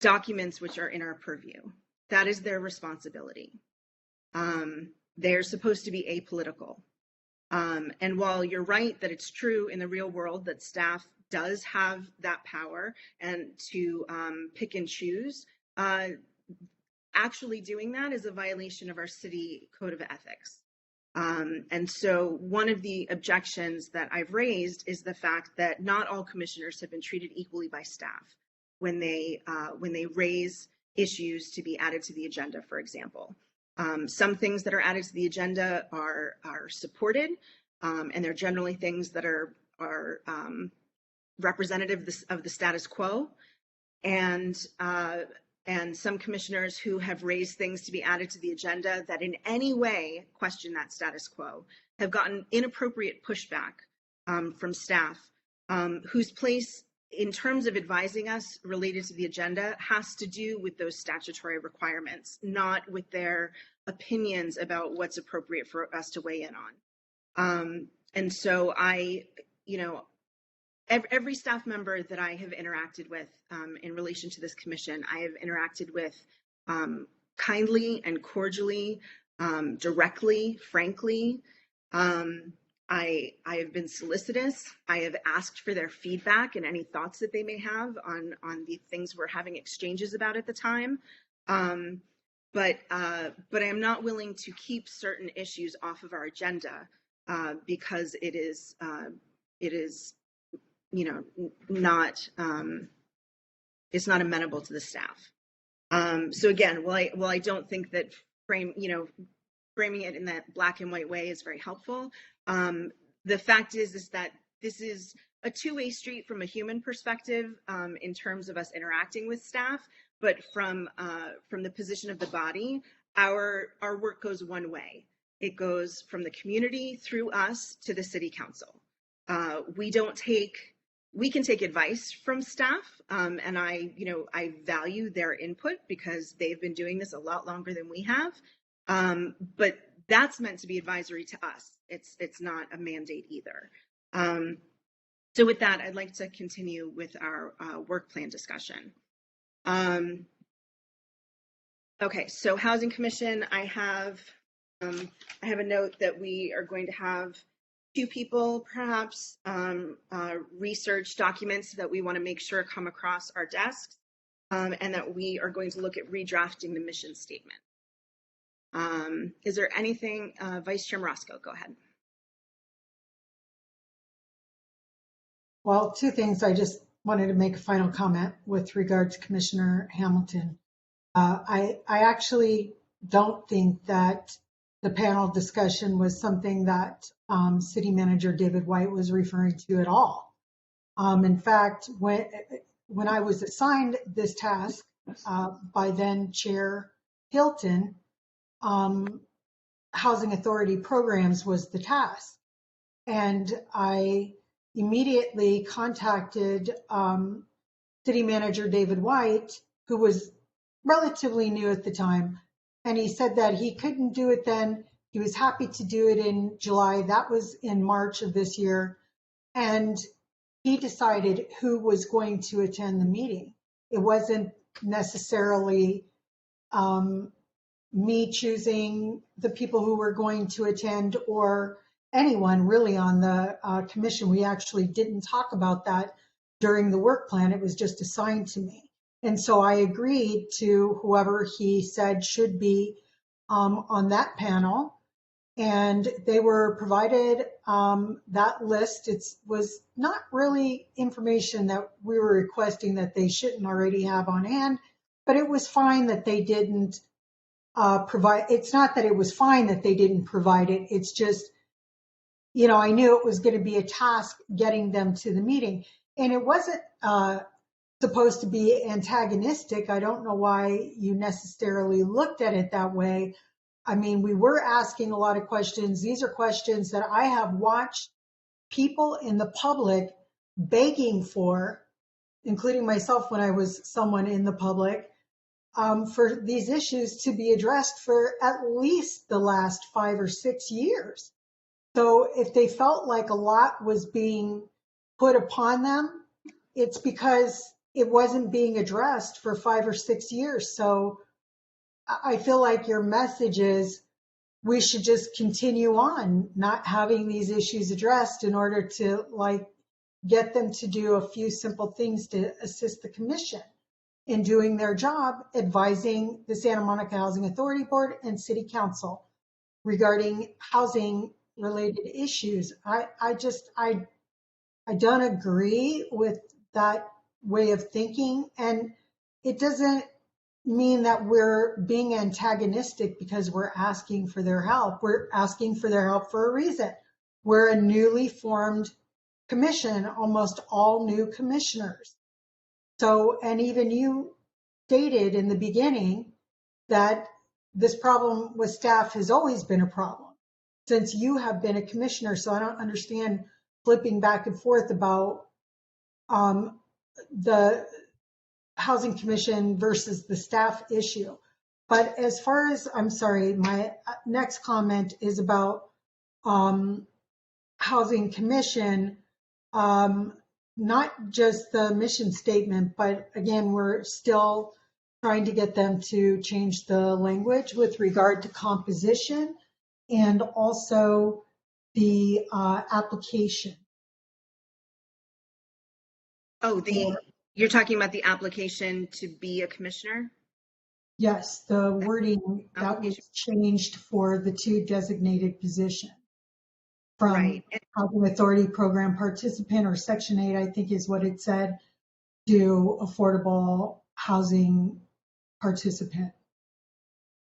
documents which are in our purview. That is their responsibility. They're supposed to be apolitical. And while you're right that it's true in the real world that staff does have that power and to pick and choose, actually doing that is a violation of our city code of ethics. And so one of the objections that I've raised is the fact that not all commissioners have been treated equally by staff when they raise issues to be added to the agenda, for example. Some things that are added to the agenda are supported, and they're generally things that are representative of the status quo. And some commissioners who have raised things to be added to the agenda that in any way question that status quo have gotten inappropriate pushback from staff whose place in terms of advising us related to the agenda has to do with those statutory requirements, not with their opinions about what's appropriate for us to weigh in on. And so every staff member that I have interacted with in relation to this commission, I have interacted with kindly and cordially, directly, frankly. I have been solicitous. I have asked for their feedback and any thoughts that they may have on the things we're having exchanges about at the time. But I am not willing to keep certain issues off of our agenda because it is not it's not amenable to the staff. So again, while I don't think that framing it in that black and white way is very helpful, the fact is that this is a two-way street from a human perspective in terms of us interacting with staff, but from the position of the body, our work goes one way. It goes from the community through us to the city council. We can take advice from staff, and I value their input because they've been doing this a lot longer than we have. But that's meant to be advisory to us. It's not a mandate either. So with that, I'd like to continue with our work plan discussion. Okay, so Housing Commission, I have a note that we are going to have 2 people perhaps research documents that we want to make sure come across our desks, and that we are going to look at redrafting the mission statement. Is there anything, Vice Chair Roscoe, go ahead. Well, 2 things. I just wanted to make a final comment with regard to Commissioner Hamilton. I actually don't think that the panel discussion was something that City Manager David White was referring to at all. In fact, when I was assigned this task by then Chair Hilton, Housing Authority Programs was the task. And I immediately contacted City Manager David White, who was relatively new at the time, and he said that he couldn't do it then. He was happy to do it in July. That was in March of this year. And he decided who was going to attend the meeting. It wasn't necessarily me choosing the people who were going to attend or anyone really on the commission. We actually didn't talk about that during the work plan. It was just assigned to me. And so I agreed to whoever he said should be on that panel. And they were provided that list. It was not really information that we were requesting that they shouldn't already have on hand, but it was fine that they didn't provide. It's not that it was fine that they didn't provide it. It's just, I knew it was going to be a task getting them to the meeting. And it wasn't supposed to be antagonistic. I don't know why you necessarily looked at it that way. I mean, we were asking a lot of questions. These are questions that I have watched people in the public begging for, including myself when I was someone in the public, for these issues to be addressed for at least the last 5 or 6 years. So if they felt like a lot was being put upon them, it's because it wasn't being addressed for 5 or 6 years. So I feel like your message is we should just continue on not having these issues addressed in order to get them to do a few simple things to assist the commission in doing their job, advising the Santa Monica Housing Authority Board and City Council regarding housing related issues. I don't agree with that way of thinking, and it doesn't mean that we're being antagonistic because we're asking for their help. We're asking for their help for a reason. We're a newly formed commission, almost all new commissioners. So, and even you stated in the beginning that this problem with staff has always been a problem since you have been a commissioner. So I don't understand flipping back and forth about the Housing Commission versus the staff issue. But as far as, I'm sorry, my next comment is about Housing Commission, not just the mission statement, but again, we're still trying to get them to change the language with regard to composition and also the application. Oh, you're talking about the application to be a commissioner? Yes, the wording that was changed for the 2 designated positions. From right. Housing Authority Program participant, or Section 8, I think is what it said, to affordable housing participant.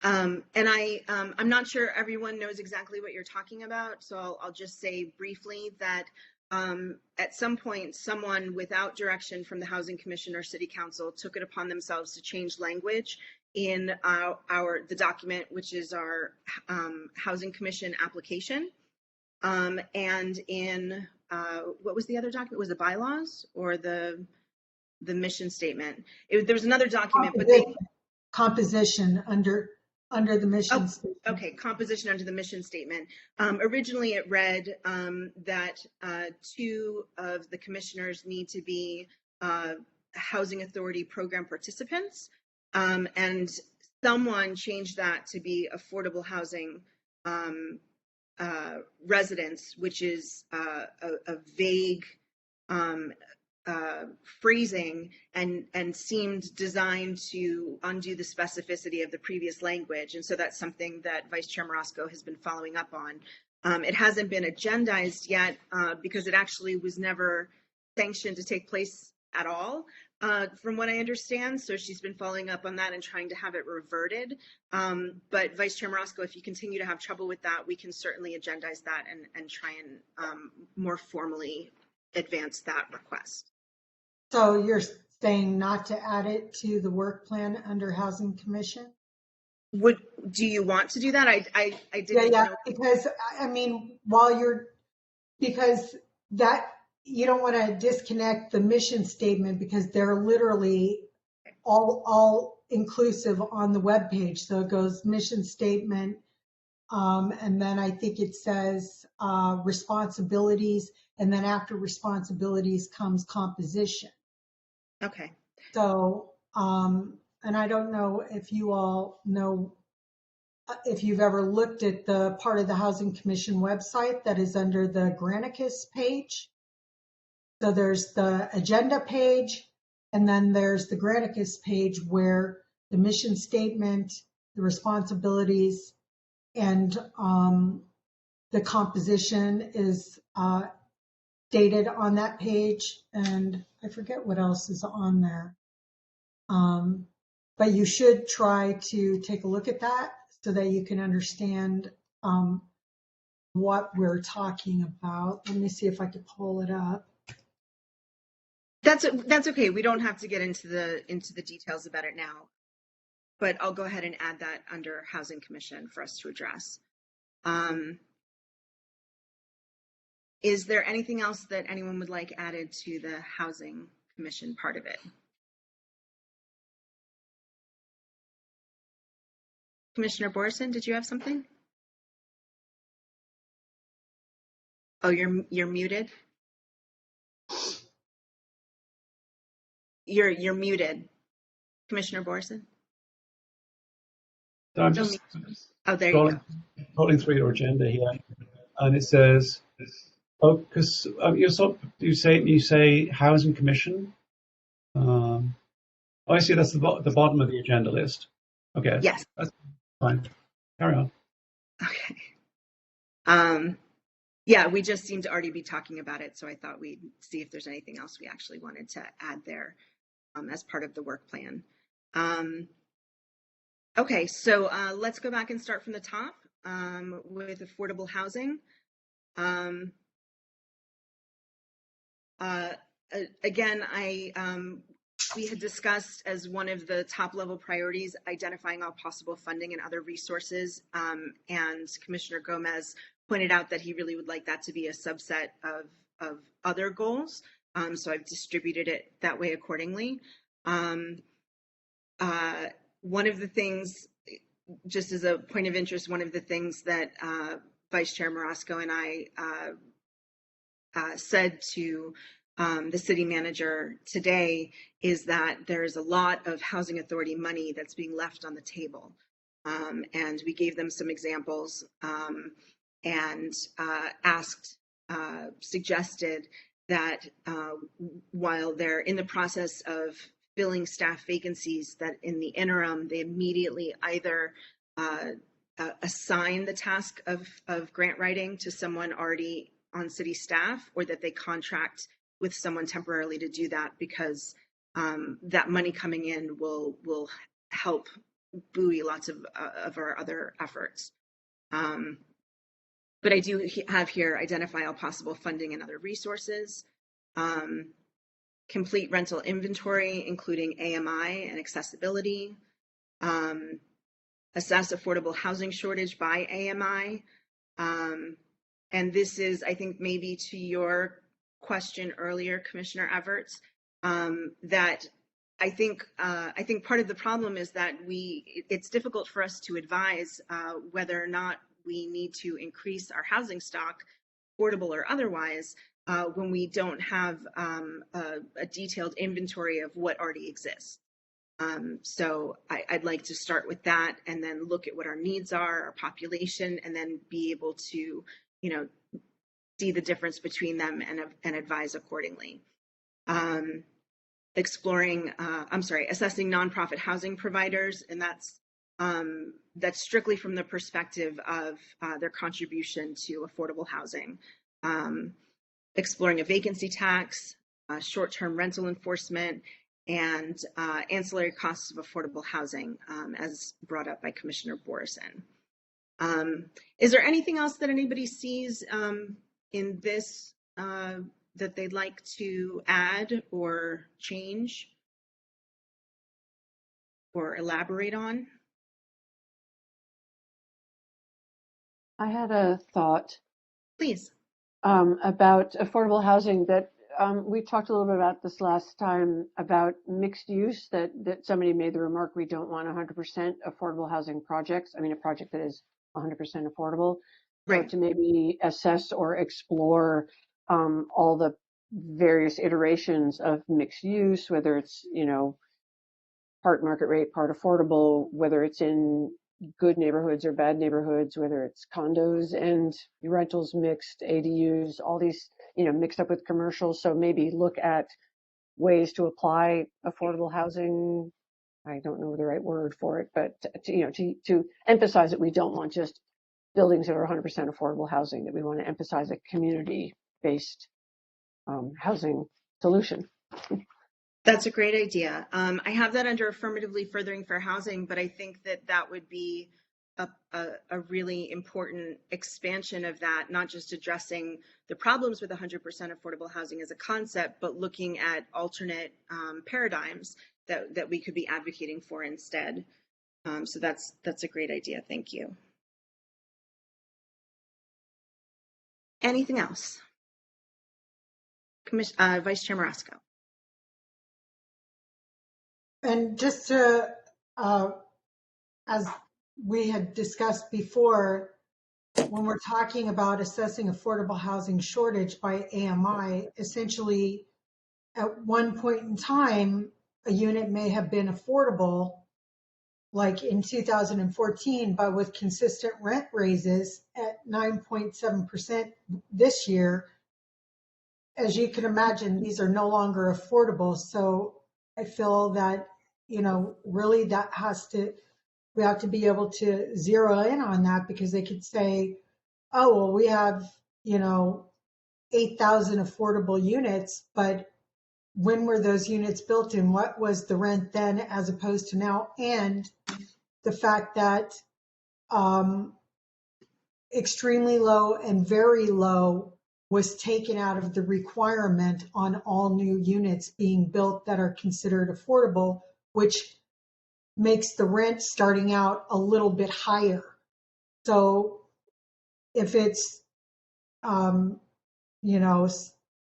And I'm not sure everyone knows exactly what you're talking about, so I'll just say briefly that at some point, someone without direction from the Housing Commission or City Council took it upon themselves to change language in the document, which is our Housing Commission application, and in what was the other document? Was the bylaws or the mission statement? There was another document, but they composition under the mission statement. Okay, composition under the mission statement. Originally, it read that 2 of the commissioners need to be Housing Authority program participants, and someone changed that to be affordable housing residents, which is a vague phrasing and seemed designed to undo the specificity of the previous language. And so that's something that Vice Chair Marasco has been following up on. It hasn't been agendized yet because it actually was never sanctioned to take place at all, from what I understand. So she's been following up on that and trying to have it reverted. But Vice Chair Marasco, if you continue to have trouble with that, we can certainly agendize that and try and more formally advance that request. So you're saying not to add it to the work plan under Housing Commission? Do you want to do that? I didn't know. Because I mean, because that, you don't want to disconnect the mission statement because they're literally all inclusive on the webpage. So it goes mission statement, and then I think it says responsibilities, and then after responsibilities comes composition. Okay. So, and I don't know if you all know, if you've ever looked at the part of the Housing Commission website that is under the Granicus page. So there's the agenda page, and then there's the Granicus page where the mission statement, the responsibilities, and the composition is dated on that page, and I forget what else is on there. But you should try to take a look at that so that you can understand what we're talking about. Let me see if I could pull it up. That's okay. We don't have to get into the details about it now, but I'll go ahead and add that under Housing Commission for us to address. Is there anything else that anyone would like added to the Housing Commission part of it? Commissioner Borison, did you have something? Oh, you're muted. You're muted, Commissioner Borison. So I'm just there you go. Scrolling through your agenda here, and it says focus. You say Housing Commission. I see that's the bottom of the agenda list. Okay. Yes. That's fine. Carry on. Okay. Yeah, we just seem to already be talking about it, so I thought we'd see if there's anything else we actually wanted to add there as part of the work plan. Okay, so let's go back and start from the top with affordable housing. Again, we had discussed as one of the top level priorities identifying all possible funding and other resources, and Commissioner Gomez pointed out that he really would like that to be a subset of other goals. So I've distributed it that way accordingly. One of the things, just as a point of interest, one of the things that Vice Chair Marasco and I said to the city manager today is that there's a lot of housing authority money that's being left on the table. And we gave them some examples and suggested that while they're in the process of filling staff vacancies, that in the interim, they immediately either assign the task of grant writing to someone already on city staff, or that they contract with someone temporarily to do that, because that money coming in will help buoy lots of our other efforts. But I do have here identify all possible funding and other resources, complete rental inventory, including AMI and accessibility, assess affordable housing shortage by AMI. And this is, I think, maybe to your question earlier, Commissioner Everts, that I think part of the problem is that it's difficult for us to advise whether or not we need to increase our housing stock, affordable or otherwise, when we don't have a detailed inventory of what already exists. So I'd like to start with that and then look at what our needs are, our population, and then be able to, see the difference between them and advise accordingly. Assessing nonprofit housing providers, and that's strictly from the perspective of their contribution to affordable housing. Exploring a vacancy tax, short-term rental enforcement, and ancillary costs of affordable housing, as brought up by Commissioner Borison. Is there anything else that anybody sees in this that they'd like to add or change or elaborate on? I had a thought. Please. About affordable housing that we talked a little bit about this last time about mixed use, that somebody made the remark, we don't want 100% affordable housing projects. I mean, a project that is 100% affordable. Right. So to maybe assess or explore all the various iterations of mixed use, whether it's, part market rate, part affordable, whether it's in good neighborhoods or bad neighborhoods, whether it's condos and rentals mixed, ADUs, all these, mixed up with commercials. So maybe look at ways to apply affordable housing. I don't know the right word for it, but to emphasize that we don't want just buildings that are 100% affordable housing, that we want to emphasize a community-based housing solution. That's a great idea. I have that under affirmatively furthering fair housing, but I think that would be a really important expansion of that, not just addressing the problems with 100% affordable housing as a concept, but looking at alternate paradigms that we could be advocating for instead. So that's a great idea. Thank you. Anything else? Vice Chair Marasco. And just to, as we had discussed before, when we're talking about assessing affordable housing shortage by AMI, essentially at one point in time, a unit may have been affordable, like in 2014, but with consistent rent raises at 9.7% this year. As you can imagine, these are no longer affordable. So I feel that, really we have to be able to zero in on that, because they could say, oh, well, we have, 8,000 affordable units, but when were those units built and what was the rent then as opposed to now? And the fact that extremely low and very low was taken out of the requirement on all new units being built that are considered affordable, which makes the rent starting out a little bit higher. So if it's,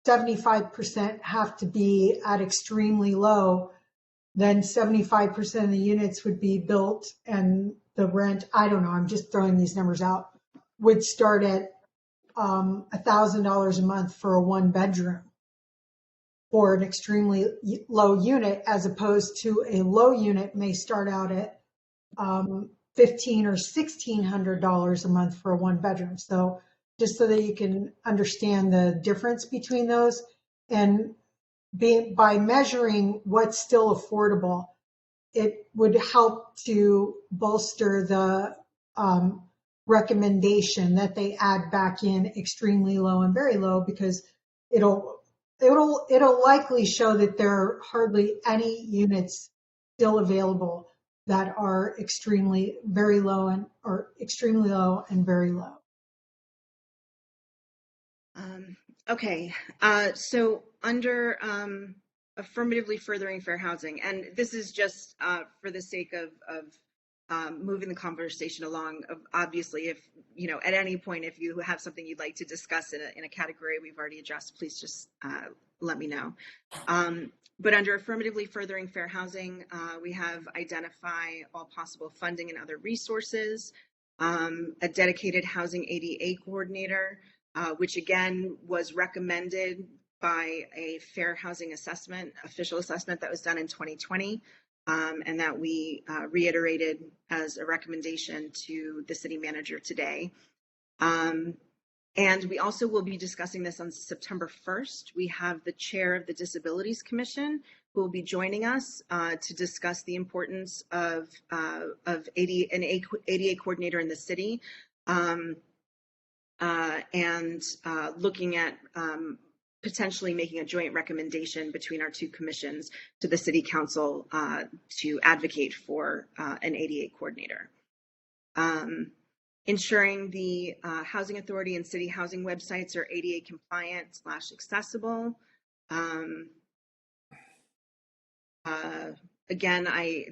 75% have to be at extremely low, then 75% of the units would be built and the rent, I don't know, I'm just throwing these numbers out, would start at $1,000 a month for a 1-bedroom for an extremely low unit, as opposed to a low unit may start out at $1,500 or $1,600 a month for a 1-bedroom. So just so that you can understand the difference between those, and by measuring what's still affordable, it would help to bolster the recommendation that they add back in extremely low and very low, because it'll likely show that there are hardly any units still available that are extremely very low or extremely low and very low. Okay, so under affirmatively furthering fair housing. And this is just for the sake of moving the conversation along. Obviously, if, you know, at any point, if you have something you'd like to discuss in a category we've already addressed, please just let me know. But under affirmatively furthering fair housing, we have identify all possible funding and other resources, a dedicated housing ADA coordinator, which again was recommended by a fair housing assessment, official assessment that was done in 2020, and that we reiterated as a recommendation to the city manager today. And we also will be discussing this on September 1st. We have the chair of the Disabilities Commission who will be joining us to discuss the importance of an ADA coordinator in the city, and looking at potentially making a joint recommendation between our two commissions to the city council to advocate for an ADA coordinator. Ensuring the Housing Authority and city housing websites are ADA compliant / accessible. Again,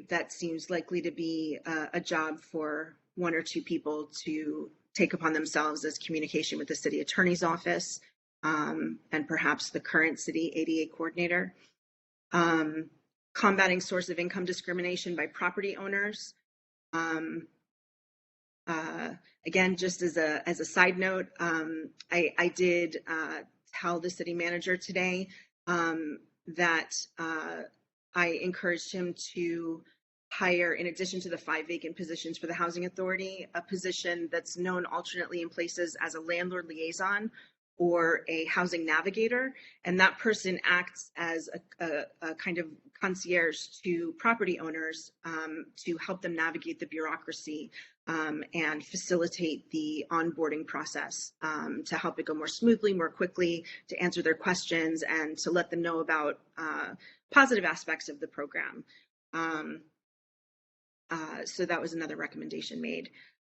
that seems likely to be a job for one or two people to take upon themselves as communication with the city attorney's office, and perhaps the current city ADA coordinator. Combating source of income discrimination by property owners. Again, just as a side note, I did tell the city manager today that I encouraged him to hire, in addition to the 5 vacant positions for the Housing Authority, a position that's known alternately in places as a landlord liaison or a housing navigator, and that person acts as a kind of concierge to property owners to help them navigate the bureaucracy and facilitate the onboarding process, to help it go more smoothly, more quickly, to answer their questions, and to let them know about positive aspects of the program. So that was another recommendation made.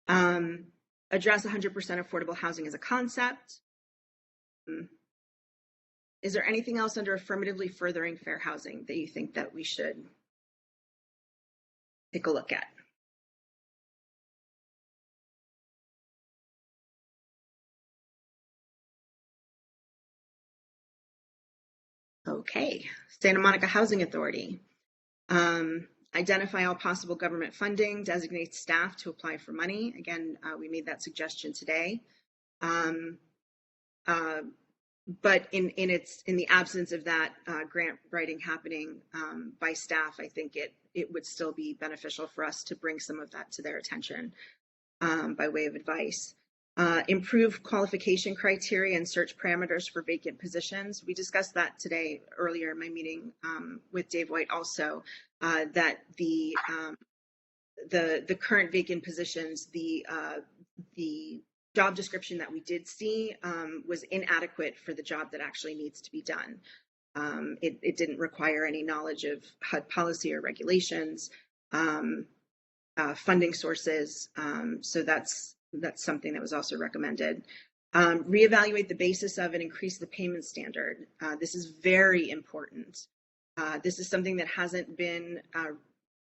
Address 100% affordable housing as a concept. Is there anything else under affirmatively furthering fair housing that you think that we should take a look at? Okay, Santa Monica Housing Authority. Identify all possible government funding, designate staff to apply for money. Again, we made that suggestion today. But in the absence of that grant writing happening by staff, I think it would still be beneficial for us to bring some of that to their attention by way of advice. Improve qualification criteria and search parameters for vacant positions. We discussed that today earlier in my meeting with Dave White also, that the current vacant positions, the job description that we did see was inadequate for the job that actually needs to be done. It didn't require any knowledge of HUD policy or regulations, funding sources. So that's something that was also recommended. Reevaluate the basis of and increase the payment standard. This is very important. This is something that hasn't been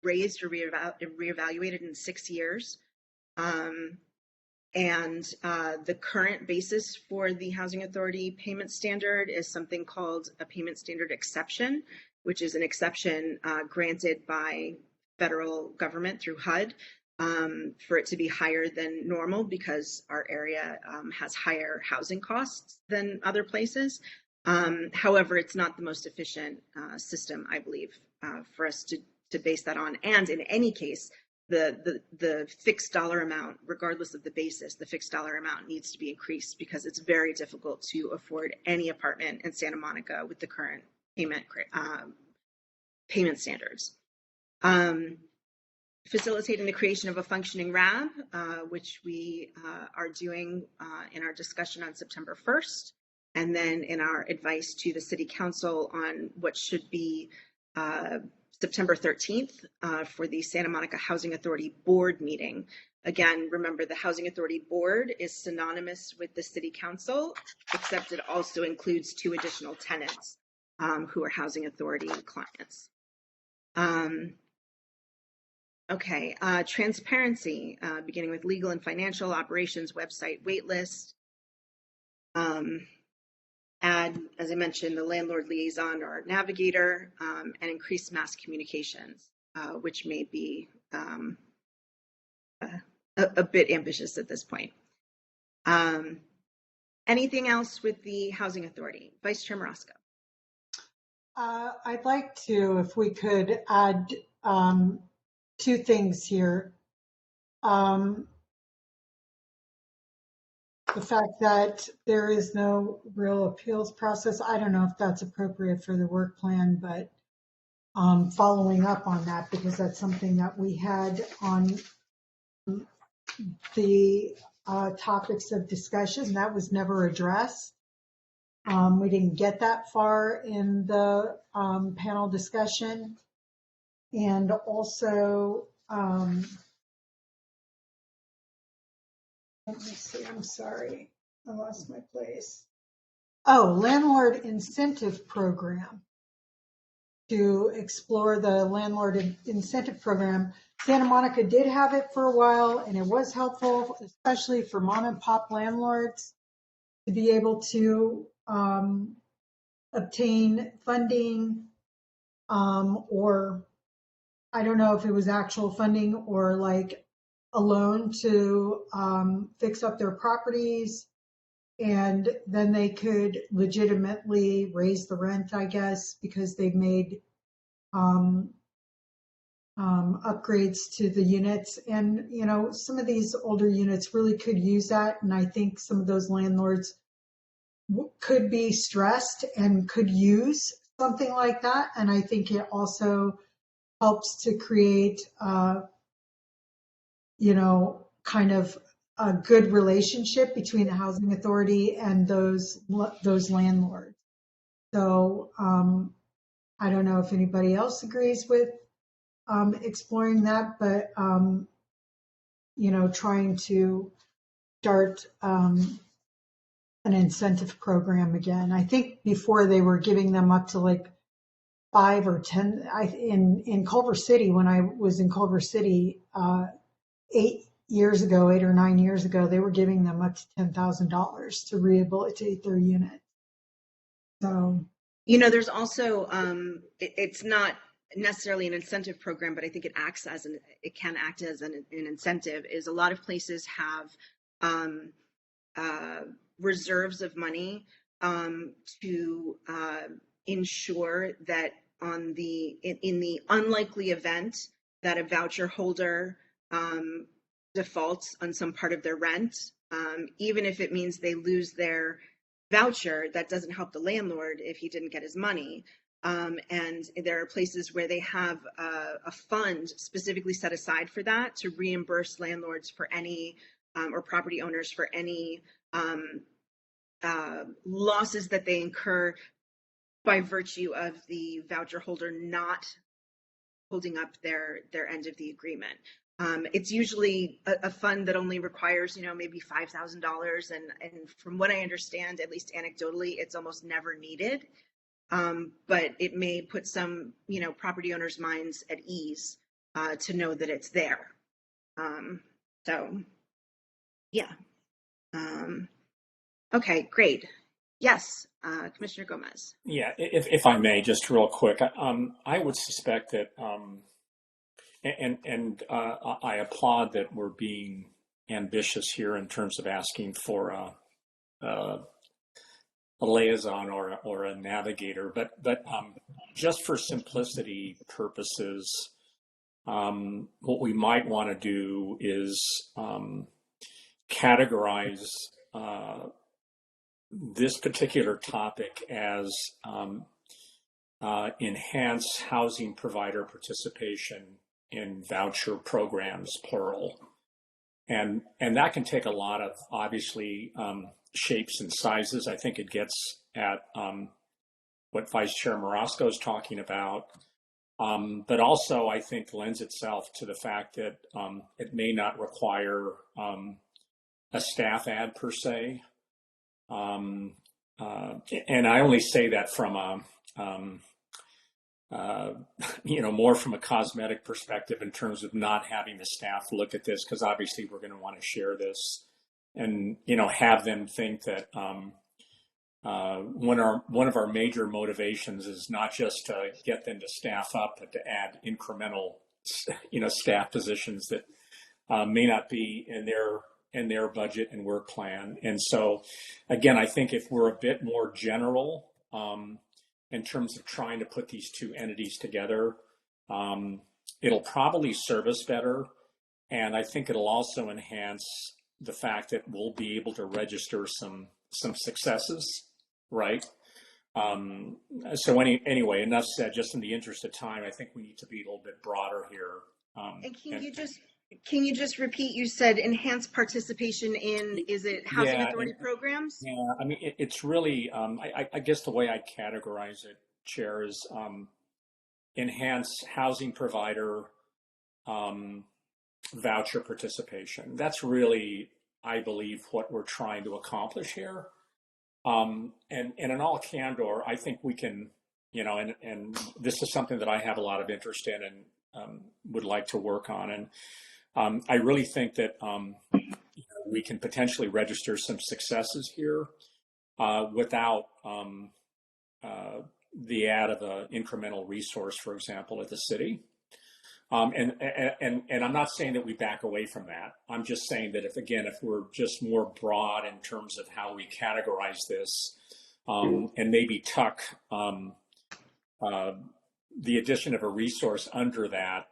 raised or reevaluated in 6 years. And the current basis for the Housing Authority payment standard is something called a payment standard exception, which is an exception granted by federal government through HUD for it to be higher than normal because our area has higher housing costs than other places. However, it's not the most efficient system, I believe, for us to base that on. And in any case, the fixed dollar amount, regardless of the basis, the fixed dollar amount needs to be increased because it's very difficult to afford any apartment in Santa Monica with the current payment standards. Facilitating the creation of a functioning RAB, which we are doing in our discussion on September 1st, and then in our advice to the City Council on what should be September 13th for the Santa Monica Housing Authority Board meeting. Again, remember the Housing Authority Board is synonymous with the City Council, except it also includes 2 additional tenants. who are housing authority clients. Okay, transparency, beginning with legal and financial operations, website, wait list. Add, as I mentioned, the landlord liaison or navigator, and increase mass communications, which may be a bit ambitious at this point. Anything else with the housing authority? Vice Chair Marasco. I'd like to, if we could, add two things here. The fact that there is no real appeals process, I don't know if that's appropriate for the work plan, but following up on that, because that's something that we had on the topics of discussion that was never addressed. We didn't get that far in the panel discussion. And also, let me see, I'm sorry, I lost my place. Oh, landlord incentive program. To explore the landlord incentive program. Santa Monica did have it for a while, and it was helpful, especially for mom and pop landlords, to be able to obtain funding, or I don't know if it was actual funding or like a loan to fix up their properties, and then they could legitimately raise the rent, I guess, because they've made upgrades to the units. And, you know, some of these older units really could use that. And I think some of those landlords could be stressed and could use something like that. And I think it also helps to create, you know, kind of a good relationship between the housing authority and those landlords. So I don't know if anybody else agrees with exploring that, but you know, trying to start an incentive program again. I think before they were giving them up to like 5 or 10. In Culver City, when I was in Culver City 8 or 9 years ago, they were giving them up to $10,000 to rehabilitate their unit. So, you know, there's also it's not necessarily an incentive program, but I think it can act as an incentive. Is a lot of places have reserves of money to ensure that in the unlikely event that a voucher holder defaults on some part of their rent, even if it means they lose their voucher, that doesn't help the landlord if he didn't get his money. And there are places where they have a fund specifically set aside for that to reimburse landlords for any or property owners for any losses that they incur by virtue of the voucher holder not holding up their end of the agreement. It's usually a fund that only requires, you know, maybe $5,000, and from what I understand, at least anecdotally, it's almost never needed. But it may put some, you know, property owners' minds at ease to know that it's there. So, yeah. Okay, great. Yes, Commissioner Gomez. Yeah, if I may, just real quick, I would suspect that, I applaud that we're being ambitious here in terms of asking for a liaison or a navigator, but just for simplicity purposes, what we might want to do is categorize this particular topic as enhance housing provider participation in voucher programs, plural. And that can take a lot of, obviously, shapes and sizes. I think it gets at what Vice Chair Marasco is talking about, but also I think lends itself to the fact that it may not require a staff ad per se. And I only say that from um, more from a cosmetic perspective in terms of not having the staff look at this, because obviously we're going to want to share this and, have them think that one of our major motivations is not just to get them to staff up, but to add incremental, staff positions that may not be in their budget and work plan. And so, again, I think if we're a bit more general in terms of trying to put these two entities together, it'll probably serve us better. And I think it'll also enhance the fact that we'll be able to register some successes, right? So anyway, enough said. Just in the interest of time, I think we need to be a little bit broader here. And can you just repeat? You said enhanced participation in, is it housing authority programs? Yeah, I mean, it's really, I guess the way I categorize it, Chair, is enhanced housing provider voucher participation. That's really, I believe, what we're trying to accomplish here. And in all candor, I think we can, and this is something that I have a lot of interest in and would like to work on. And I really think that we can potentially register some successes here without the add of an incremental resource, for example, at the city. And I'm not saying that we back away from that. I'm just saying that if we're just more broad in terms of how we categorize this, and maybe tuck the addition of a resource under that,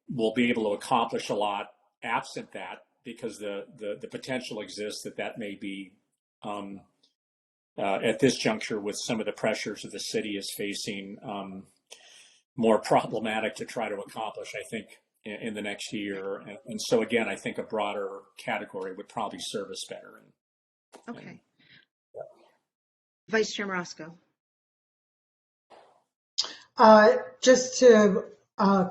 we'll be able to accomplish a lot absent that, because the potential exists that may be at this juncture, with some of the pressures that the city is facing, more problematic to try to accomplish, I think, in the next year. And so, again, I think a broader category would probably serve us better. Okay. Vice Chair Marasco. Just to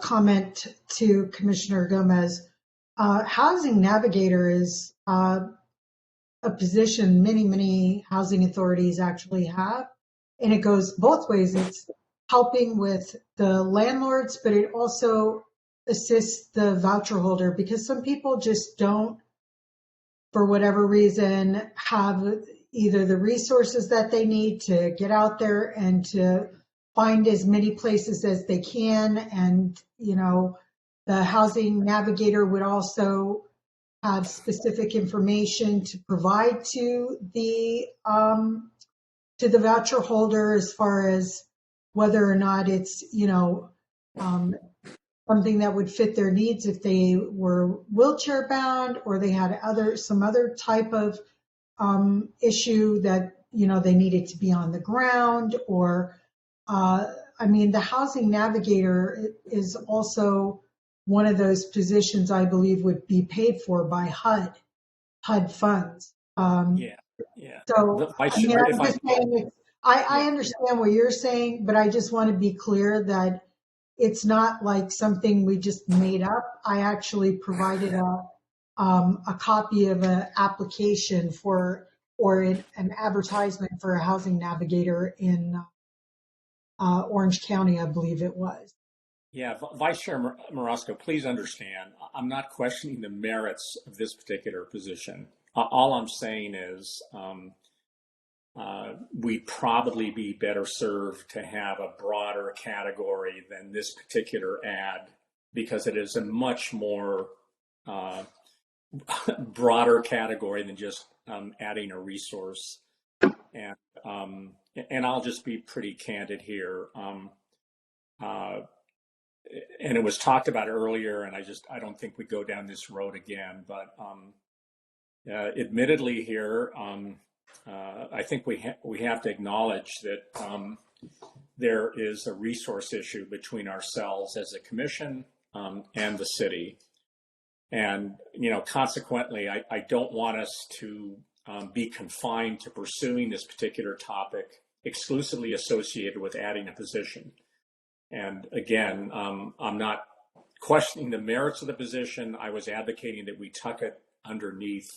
comment to Commissioner Gomez, Housing Navigator is a position many housing authorities actually have, and it goes both ways. It's helping with the landlords, but it also assists the voucher holder, because some people just don't, for whatever reason, have either the resources that they need to get out there and to find as many places as they can. And, the Housing Navigator would also have specific information to provide to the voucher holder as far as whether or not it's, something that would fit their needs if they were wheelchair bound, or they had some other type of issue that, they needed to be on the ground, or, the Housing Navigator is also one of those positions I believe would be paid for by HUD funds. So, I'm just saying, I understand what you're saying, but I just want to be clear that it's not like something we just made up. I actually provided a copy of an application or an advertisement for a Housing Navigator in Orange County, I believe it was. Yeah, Vice Chair Marasco, please understand, I'm not questioning the merits of this particular position. All I'm saying is we'd probably be better served to have a broader category than this particular ad, because it is a much more broader category than just adding a resource. And I'll just be pretty candid here. And it was talked about earlier, and I don't think we go down this road again. But admittedly, here, I think we have to acknowledge that there is a resource issue between ourselves as a commission and the city, and consequently, I don't want us to be confined to pursuing this particular topic exclusively associated with adding a position. And again, I'm not questioning the merits of the position. I was advocating that we tuck it underneath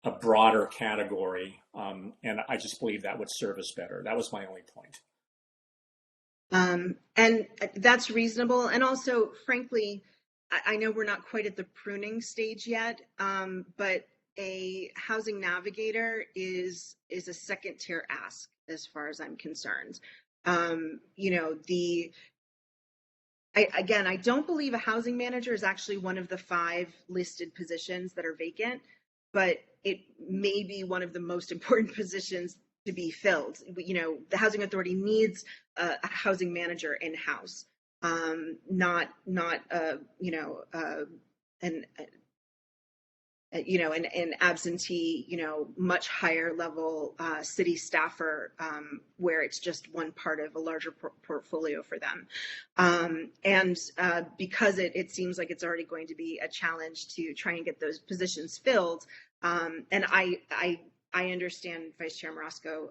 a broader category, and I just believe that would serve us better. That was my only point. And that's reasonable. And also, frankly, I know we're not quite at the pruning stage yet, but a housing navigator is a second tier ask as far as I'm concerned. You know, again, I don't believe a housing manager is actually one of the 5 listed positions that are vacant, but it may be one of the most important positions to be filled. You know, the housing authority needs a housing manager in-house, not you know, an absentee, you know, much higher level city staffer, where it's just one part of a larger portfolio for them. And because it seems like it's already going to be a challenge to try and get those positions filled. And I understand, Vice Chair Marasco,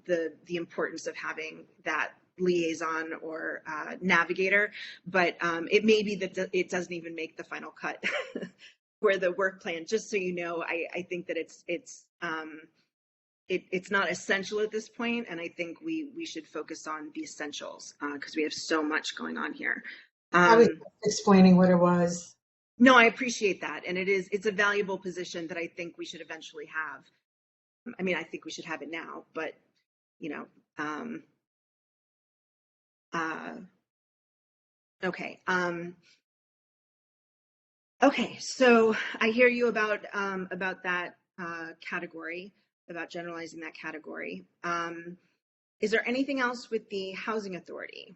the importance of having that liaison or navigator, but it may be that it doesn't even make the final cut for the work plan. Just so you know, I think that it's not essential at this point, and I think we should focus on the essentials because we have so much going on here. I was explaining what it was. No, I appreciate that, and it's a valuable position that I think we should eventually have. I mean, I think we should have it now, but you know, okay. Okay, so I hear you about that category, about generalizing that category. Is there anything else with the housing authority?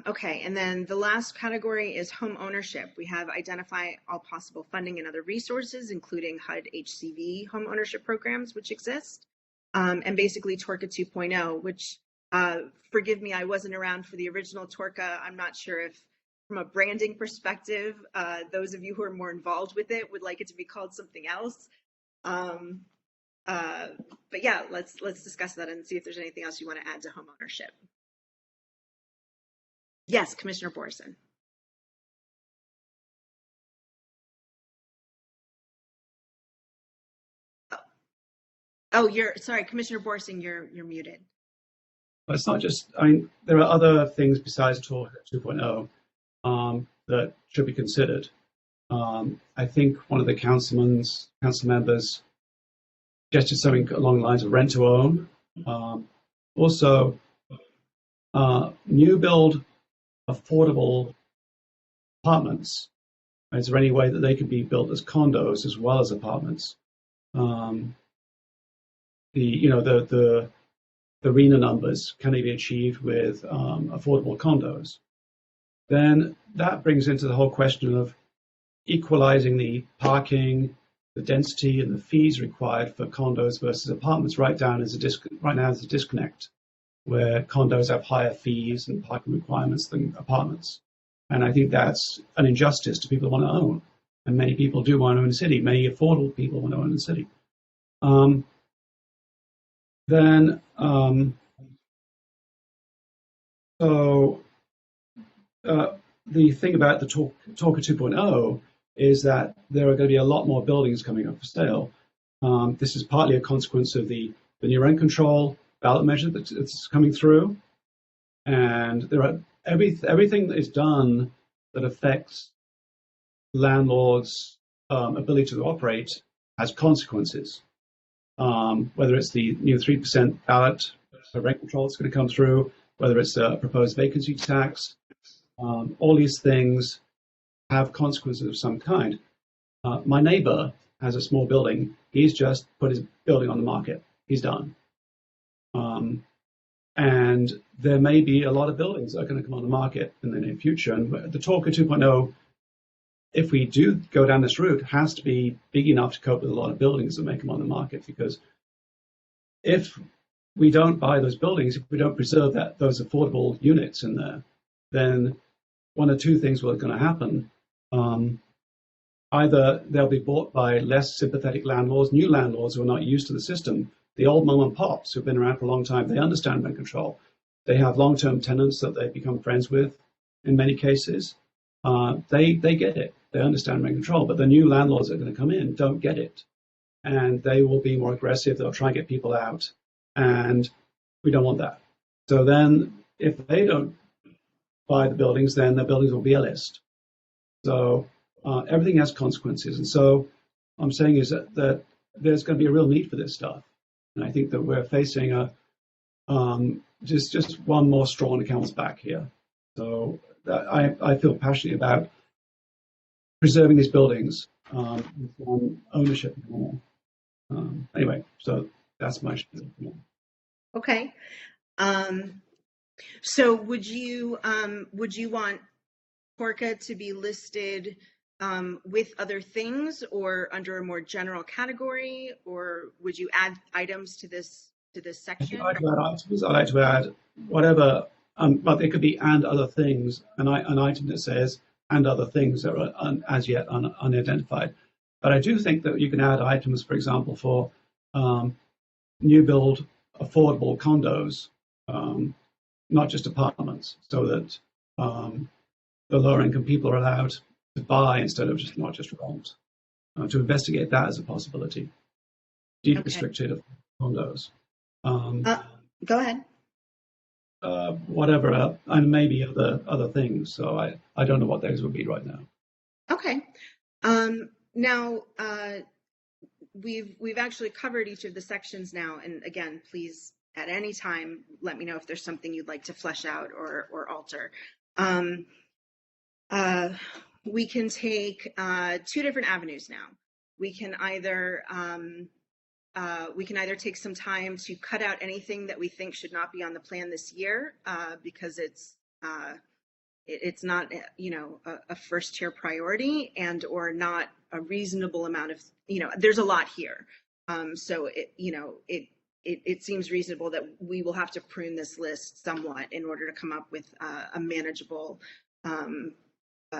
Okay, and then the last category is home ownership. We have identify all possible funding and other resources, including HUD HCV home ownership programs, which exist, and basically TORCA 2.0, which, forgive me, I wasn't around for the original TORCA. I'm not sure if, from a branding perspective, those of you who are more involved with it would like it to be called something else. But yeah, let's discuss that and see if there's anything else you want to add to home ownership. Yes, Commissioner Borison. Oh, sorry, Commissioner Borison, you're muted. But it's not just, I mean, there are other things besides TORCA 2.0 that should be considered. I think one of the council members suggested something along the lines of rent to own. Also, new build affordable apartments. Is there any way that they could be built as condos as well as apartments? The RENA numbers, can they be achieved with affordable condos? Then that brings into the whole question of equalizing the parking, the density, and the fees required for condos versus apartments. Right now there's a disconnect where condos have higher fees and parking requirements than apartments. And I think that's an injustice to people who want to own. And many people do want to own a city. Many affordable people want to own a city. The thing about the TORCA 2.0 is that there are going to be a lot more buildings coming up for sale. This is partly a consequence of the new rent control ballot measure that's coming through, and there are everything that is done that affects landlords' ability to operate has consequences. Whether it's the new 3% ballot for rent control that's going to come through, whether it's a proposed vacancy tax, all these things have consequences of some kind. My neighbor has a small building. He's just put his building on the market. He's done. And there may be a lot of buildings that are going to come on the market in the near future. And the TORCA 2.0, if we do go down this route, has to be big enough to cope with a lot of buildings that may come on the market. Because if we don't buy those buildings, if we don't preserve those affordable units in there, then one or two things are going to happen. Either they'll be bought by less sympathetic landlords, new landlords who are not used to the system. The old mom and pops who've been around for a long time, they understand rent control. They have long-term tenants that they've become friends with in many cases. they get it. They understand rent control, but the new landlords that are going to come in don't get it, and they will be more aggressive. They'll try and get people out, and we don't want that. So then, if they don't buy the buildings, then the buildings will be a list. So everything has consequences, and so I'm saying is that there's going to be a real need for this stuff, and I think that we're facing a just one more straw on the camel's back here. So I feel passionate about preserving these buildings on ownership. Anyway, so that's my spiel. Okay. So would you want Porca to be listed with other things or under a more general category, or would you add items to this section? I'd like to add items. I'd like to add whatever, but it could be and other things, an item that says and other things that are as yet unidentified. But I do think that you can add items, for example, for new build affordable condos, not just apartments, so that the lower income people are allowed to buy instead of not just rent. To investigate that as a possibility. Deed restricted condos. Go ahead. Whatever, and maybe other things. So I don't know what those would be right now. Okay. Now we've actually covered each of the sections now, and again, please at any time let me know if there's something you'd like to flesh out or alter. We can take two different avenues now. We can either take some time to cut out anything that we think should not be on the plan this year because it's not a first tier priority and or not a reasonable amount of there's a lot here, so it seems reasonable that we will have to prune this list somewhat in order to come up with a manageable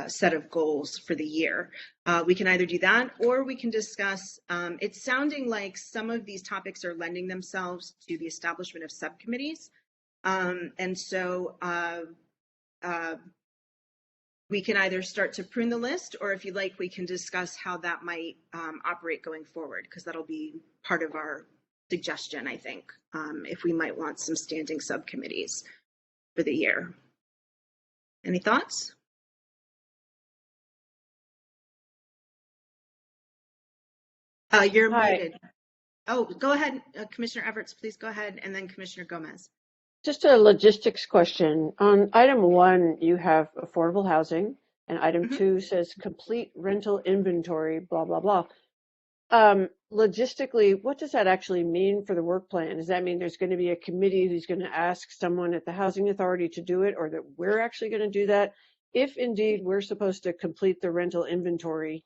set of goals for the year. We can either do that or we can discuss, it's sounding like some of these topics are lending themselves to the establishment of subcommittees. And so we can either start to prune the list, or if you like, we can discuss how that might operate going forward, because that'll be part of our suggestion, I think, if we might want some standing subcommittees for the year. Any thoughts? You're muted. Oh, go ahead, Commissioner Everts, please go ahead, and then Commissioner Gomez. Just a logistics question. On item 1, you have affordable housing, and item 2 says complete rental inventory, blah, blah, blah. Logistically, what does that actually mean for the work plan? Does that mean there's going to be a committee who's going to ask someone at the Housing Authority to do it, or that we're actually going to do that? If indeed we're supposed to complete the rental inventory,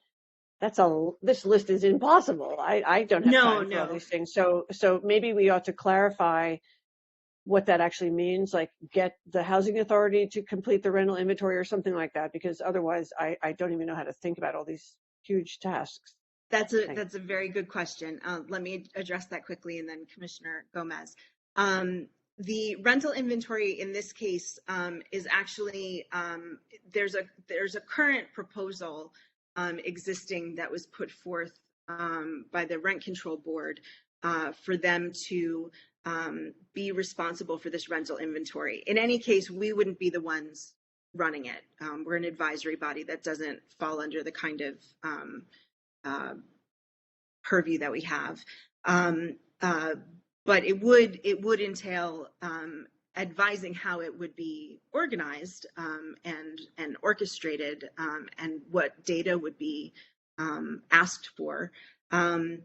this list is impossible. I don't have time for all these things. So maybe we ought to clarify what that actually means, like get the Housing Authority to complete the rental inventory or something like that, because otherwise I don't even know how to think about all these huge tasks. That's a very good question. Let me address that quickly, and then Commissioner Gomez. The rental inventory in this case is actually there's a current proposal existing that was put forth by the Rent Control Board for them to be responsible for this rental inventory. In any case, we wouldn't be the ones running it. We're an advisory body that doesn't fall under the kind of purview that we have. But it would entail advising how it would be organized and orchestrated, and what data would be asked for. So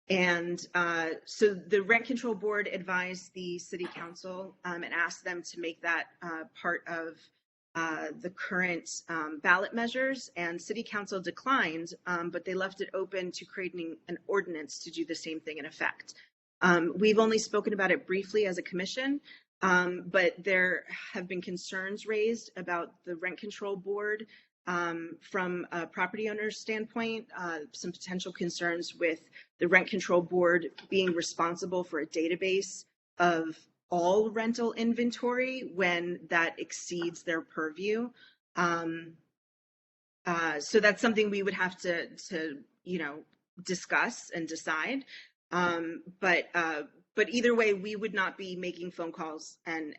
the Rent Control Board advised the City Council and asked them to make that part of the current ballot measures, and City Council declined, but they left it open to creating an ordinance to do the same thing in effect. We've only spoken about it briefly as a commission, but there have been concerns raised about the Rent Control Board from a property owner's standpoint, some potential concerns with the Rent Control Board being responsible for a database of all rental inventory when that exceeds their purview. So that's something we would have to discuss and decide. But either way, we would not be making phone calls and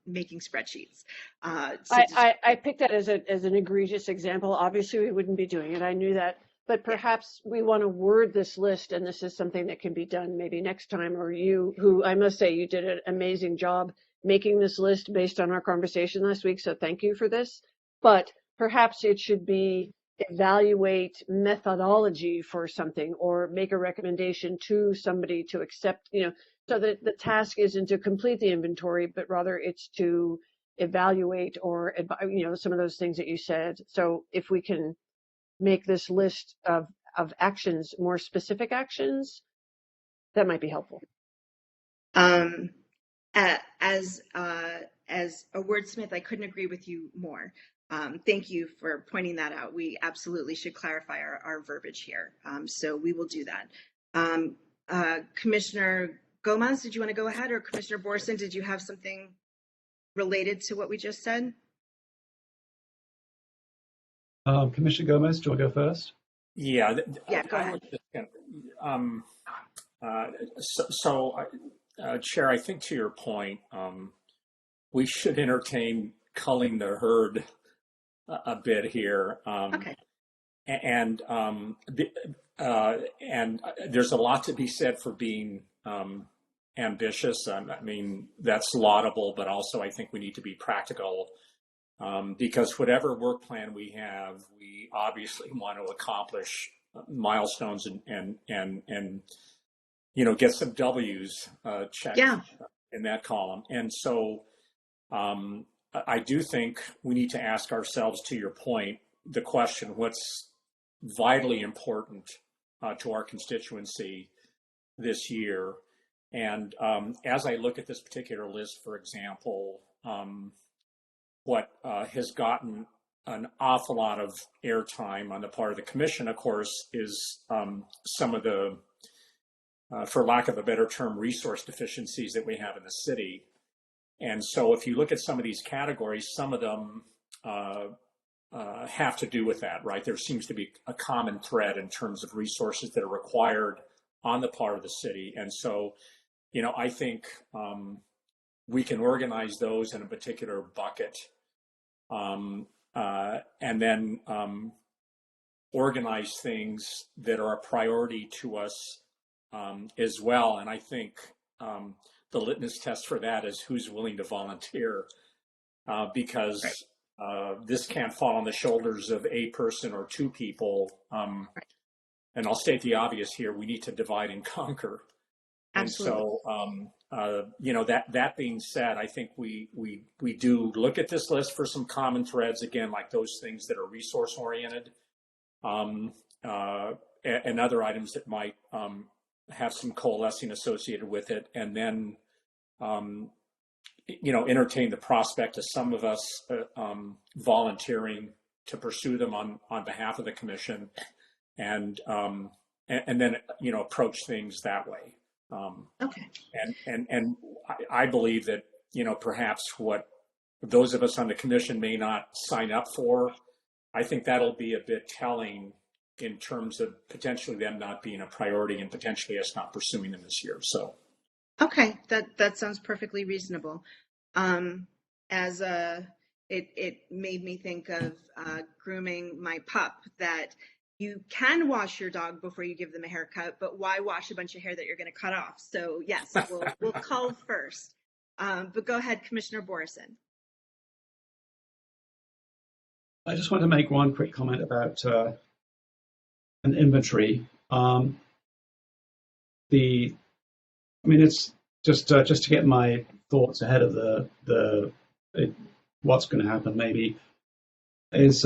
making spreadsheets. I picked that as an egregious example. Obviously, we wouldn't be doing it. I knew that. But perhaps we want to word this list, and this is something that can be done maybe next time, or you, who I must say, you did an amazing job making this list based on our conversation last week. So thank you for this. But perhaps it should be evaluate methodology for something, or make a recommendation to somebody to accept, so that the task isn't to complete the inventory, but rather it's to evaluate or, some of those things that you said. So if we can make this list of actions more specific actions, that might be helpful. As a wordsmith, I couldn't agree with you more. Thank you for pointing that out. We absolutely should clarify our verbiage here. So we will do that. Commissioner Gomez, did you want to go ahead, or Commissioner Borson, did you have something related to what we just said? Commissioner Gomez, do you want to go first? Yeah. Go ahead. Chair, I think to your point, we should entertain culling the herd a bit here. Okay. And there's a lot to be said for being ambitious. I mean, that's laudable, but also I think we need to be practical, because whatever work plan we have, we obviously want to accomplish milestones and get some W's checked in that column. And so I do think we need to ask ourselves, to your point, the question: what's vitally important to our constituency this year? And as I look at this particular list, for example, what has gotten an awful lot of airtime on the part of the commission, of course, is some of the, for lack of a better term, resource deficiencies that we have in the city. And so if you look at some of these categories, some of them have to do with that, right? There seems to be a common thread in terms of resources that are required on the part of the city. And so, I think we can organize those in a particular bucket, and then organize things that are a priority to us as well. And I think the litmus test for that is who's willing to volunteer, because this can't fall on the shoulders of a person or two people. And I'll state the obvious here: we need to divide and conquer. Absolutely. And so, that being said, I think we do look at this list for some common threads, again, like those things that are resource oriented, and other items that might have some coalescing associated with it, and then entertain the prospect of some of us volunteering to pursue them on behalf of the commission, and then approach things that way. Okay. And I believe that perhaps what those of us on the commission may not sign up for, I think that'll be a bit telling in terms of potentially them not being a priority and potentially us not pursuing them this year. So, okay, that sounds perfectly reasonable. It made me think of grooming my pup, that you can wash your dog before you give them a haircut, but why wash a bunch of hair that you're going to cut off? So yes, we'll cull first. But go ahead, Commissioner Borison. I just want to make one quick comment about an inventory. It's just to get my thoughts ahead of what's going to happen. Maybe is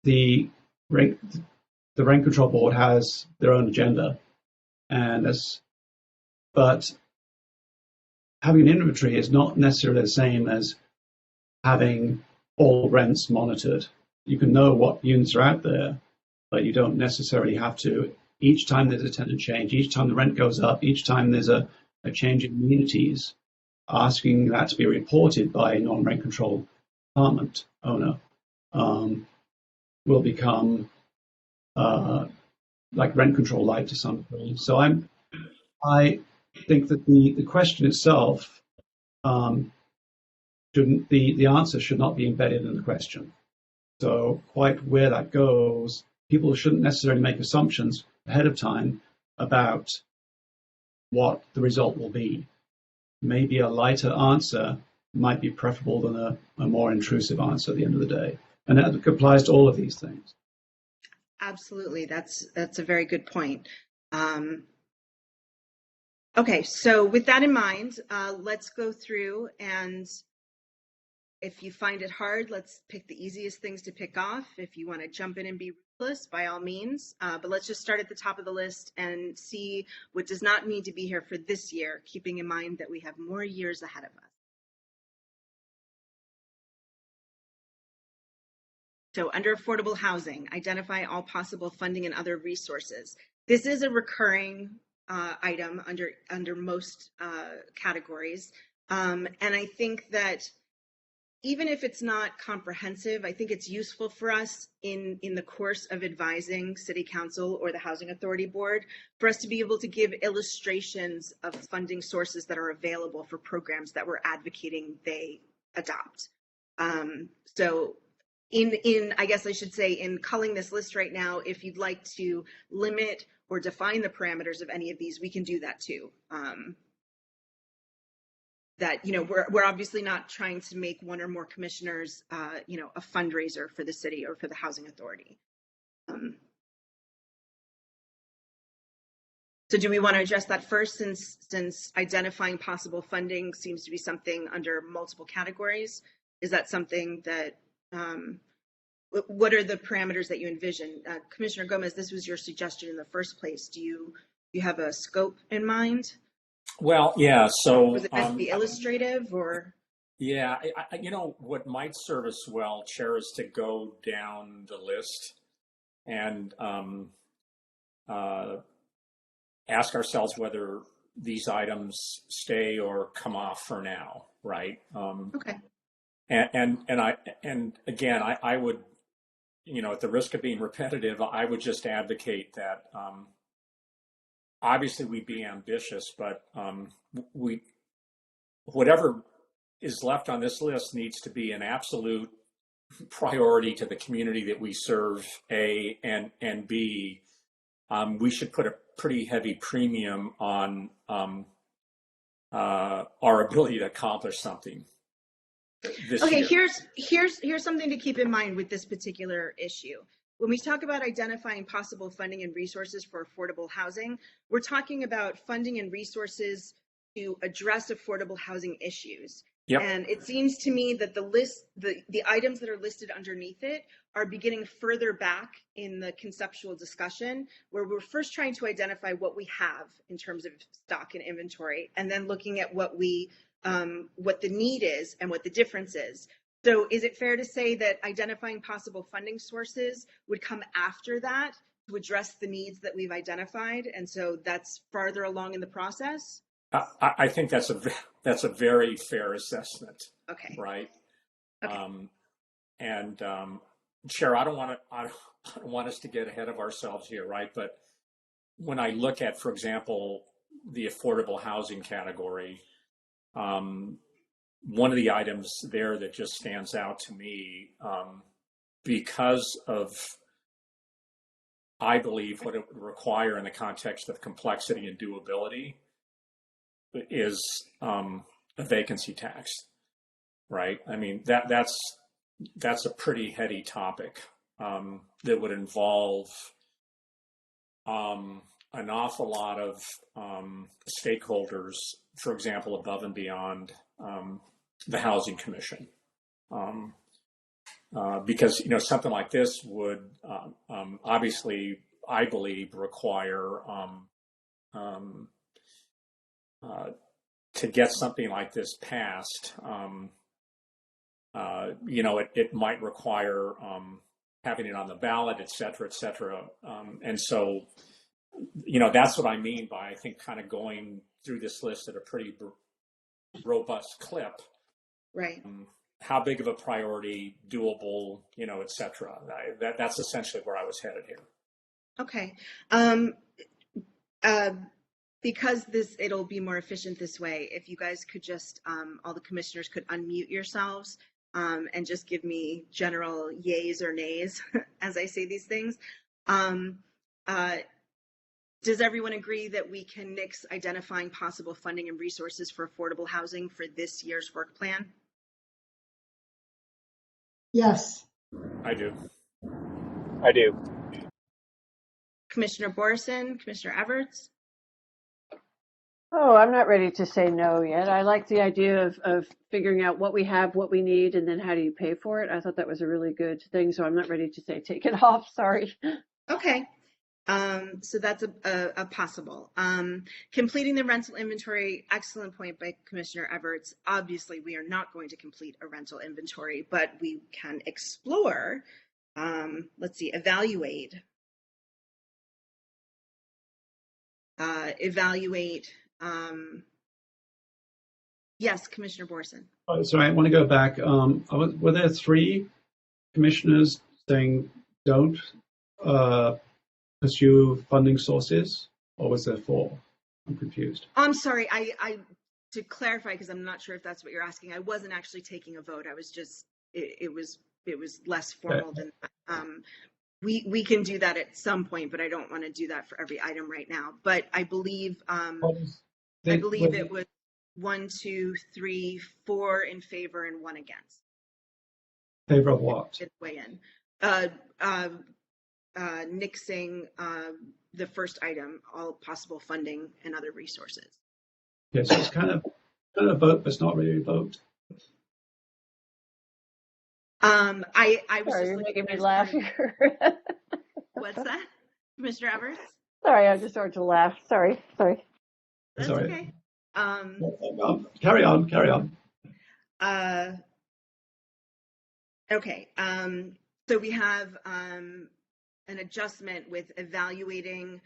the rent control board has their own agenda, but having an inventory is not necessarily the same as having all rents monitored. You can know what units are out there, but you don't necessarily have to. Each time there's a tenant change, each time the rent goes up, each time there's a change in amenities, asking that to be reported by a non-rent control apartment owner will become like rent control light to some degree. So I think that the question itself shouldn't the answer should not be embedded in the question. So quite where that goes, people shouldn't necessarily make assumptions ahead of time about what the result will be. Maybe a lighter answer might be preferable than a more intrusive answer at the end of the day. And that applies to all of these things. Absolutely. That's a very good point. Okay, so with that in mind, let's go through, and if you find it hard, let's pick the easiest things to pick off. If you want to jump in and be ruthless, by all means. But let's just start at the top of the list and see what does not need to be here for this year, keeping in mind that we have more years ahead of us. So under affordable housing, identify all possible funding and other resources. This is a recurring item under most categories. And I think that even if it's not comprehensive, I think it's useful for us in the course of advising City Council or the Housing Authority Board for us to be able to give illustrations of funding sources that are available for programs that we're advocating they adopt. So I guess I should say, in culling this list right now, if you'd like to limit or define the parameters of any of these, we can do that too. That, you know, we're obviously not trying to make one or more commissioners, you know, a fundraiser for the city or for the housing authority. So do we want to address that first, since identifying possible funding seems to be something under multiple categories? Is that something that, what are the parameters that you envision? Commissioner Gomez, this was your suggestion in the first place. Do you have a scope in mind? Well, yeah, so Was it meant to be illustrative, or? yeah, you know, what might serve us well, Chair, is to go down the list and ask ourselves whether these items stay or come off for now, right? Okay. And again, I would, you know, at the risk of being repetitive, I would just advocate that obviously we'd be ambitious, but whatever is left on this list needs to be an absolute priority to the community that we serve, A, and B. We should put a pretty heavy premium on our ability to accomplish something. Okay, year. here's something to keep in mind with this particular issue. When we talk about identifying possible funding and resources for affordable housing, we're talking about funding and resources to address affordable housing issues. Yep. And it seems to me that the items that are listed underneath it are beginning further back in the conceptual discussion, where we're first trying to identify what we have in terms of stock and inventory, and then looking at what the need is and what the difference is. So is it fair to say that identifying possible funding sources would come after that to address the needs that we've identified? And so that's farther along in the process? I think that's a very fair assessment. Okay. Right. Okay. Chair, I don't want us to get ahead of ourselves here, right? But when I look at, for example, the affordable housing category, one of the items there that just stands out to me, because of, I believe, what it would require in the context of complexity and doability, is a vacancy tax, right? I mean, that's a pretty heady topic that would involve an awful lot of stakeholders, for example, above and beyond the Housing Commission, because, you know, something like this would obviously, I believe, require to get something like this passed. You know, it might require having it on the ballot, et cetera, et cetera. And so, you know, that's what I mean by, I think, kind of going through this list at a pretty robust clip. Right. how big of a priority, doable, et cetera. That's essentially where I was headed here. Okay. Because it'll be more efficient this way, if you guys could just, all the commissioners could unmute yourselves and just give me general yays or nays as I say these things. Does everyone agree that we can nix identifying possible funding and resources for affordable housing for this year's work plan? Yes. I do. I do. Commissioner Borison, Commissioner Everts? Oh, I'm not ready to say no yet. I like the idea of figuring out what we have, what we need, and then how do you pay for it. I thought that was a really good thing, so I'm not ready to say take it off. Sorry. Okay. So that's a possible. Completing the rental inventory, excellent point by Commissioner Everts. Obviously, we are not going to complete a rental inventory, but we can explore, let's see, evaluate, yes, Commissioner Borison. Oh, sorry, I want to go back. Were there 3 commissioners saying don't pursue funding sources, or was there 4? I'm confused. I'm sorry, I to clarify, because I'm not sure if that's what you're asking, I wasn't actually taking a vote. I was just, it was less formal than that. We can do that at some point, but I don't want to do that for every item right now. But I believe it was 1, 2, 3, 4 in favor and 1 against. Favor of what? Way in. Nixing the first item, all possible funding and other resources. Yeah, so it's kind of a vote, but it's not really a vote. I was Sorry, just you're looking making me laugh here. What's that, Commissioner Everts? Sorry, I just started to laugh. Sorry. That's Sorry. okay. Carry on. Okay. So we have an adjustment with evaluating.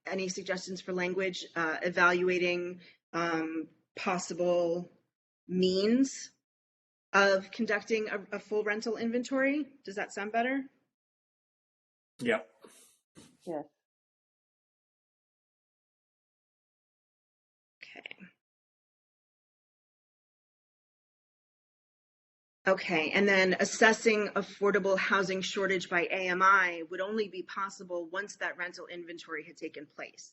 Any suggestions for language? Evaluating possible means of conducting a full rental inventory. Does that sound better? Yep. Yes. Okay, and then assessing affordable housing shortage by AMI would only be possible once that rental inventory had taken place.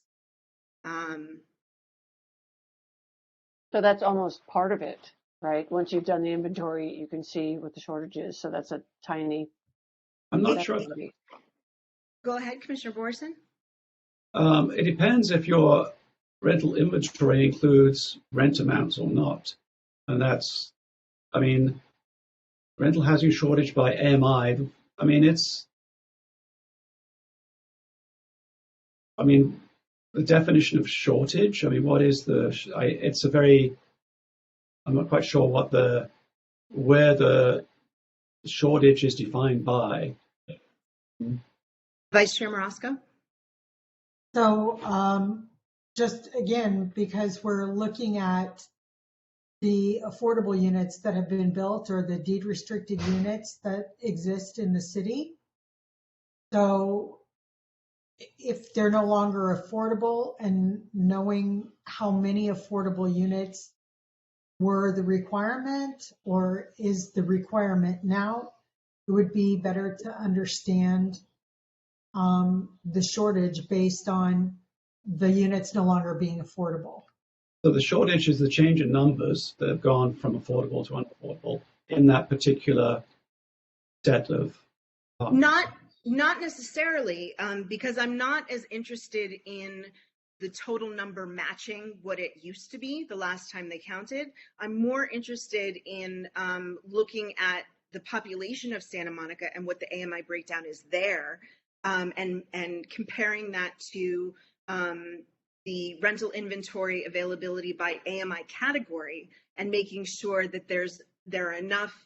So that's almost part of it, right? Once you've done the inventory, you can see what the shortage is. So that's a tiny. I'm not sure. Go ahead, Commissioner Borison. It depends if your rental inventory includes rent amounts or not. And that's, rental housing shortage by AMI. The definition of shortage, what is I'm not quite sure where the shortage is defined by. Vice Chair Marosco. So just again, because we're looking at the affordable units that have been built or the deed restricted units that exist in the city. So if they're no longer affordable, and knowing how many affordable units were the requirement or is the requirement now, it would be better to understand the shortage based on the units no longer being affordable. So the shortage is the change in numbers that have gone from affordable to unaffordable in that particular set of. Not necessarily, because I'm not as interested in the total number matching what it used to be the last time they counted. I'm more interested in looking at the population of Santa Monica and what the AMI breakdown is there, and comparing that to the rental inventory availability by AMI category, and making sure that there are enough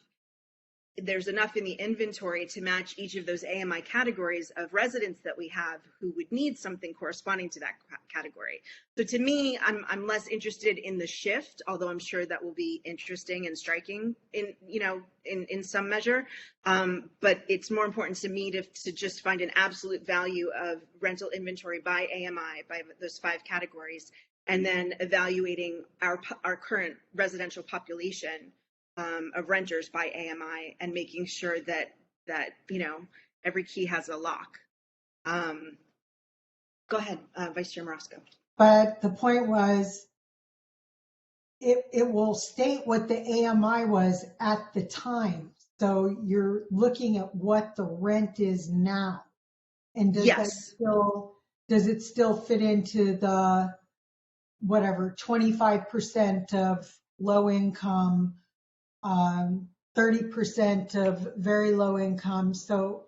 there's enough in the inventory to match each of those AMI categories of residents that we have who would need something corresponding to that category. So to me, I'm less interested in the shift, although I'm sure that will be interesting and striking in, you know, in some measure. But it's more important to me to just find an absolute value of rental inventory by AMI, by those 5 categories, and then evaluating our current residential population of renters by AMI and making sure that you know, every key has a lock. Go ahead, Vice Chair Marosco. But the point was, it will state what the AMI was at the time. So you're looking at what the rent is now. And does it still fit into the whatever 25% of low income, 30% of very low income? So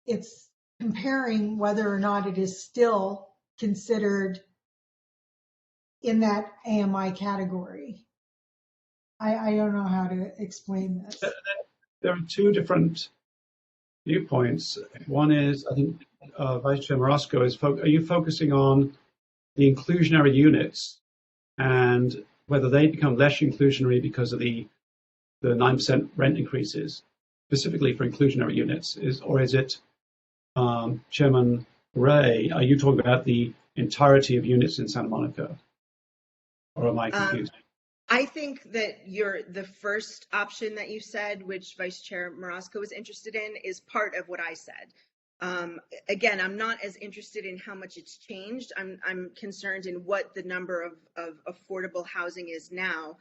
it's comparing whether or not it is still considered in that AMI category. I don't know how to explain this. There are 2 different viewpoints. One is, I think, Vice Chair Marosco, are you focusing on the inclusionary units and whether they become less inclusionary because of the 9% rent increases, specifically for inclusionary units, or is it, Chairman Ray, are you talking about the entirety of units in Santa Monica? Or am I confused? I think that the first option that you said, which Vice Chair Marosco was interested in, is part of what I said. Again, I'm not as interested in how much it's changed. I'm concerned in what the number of affordable housing is now,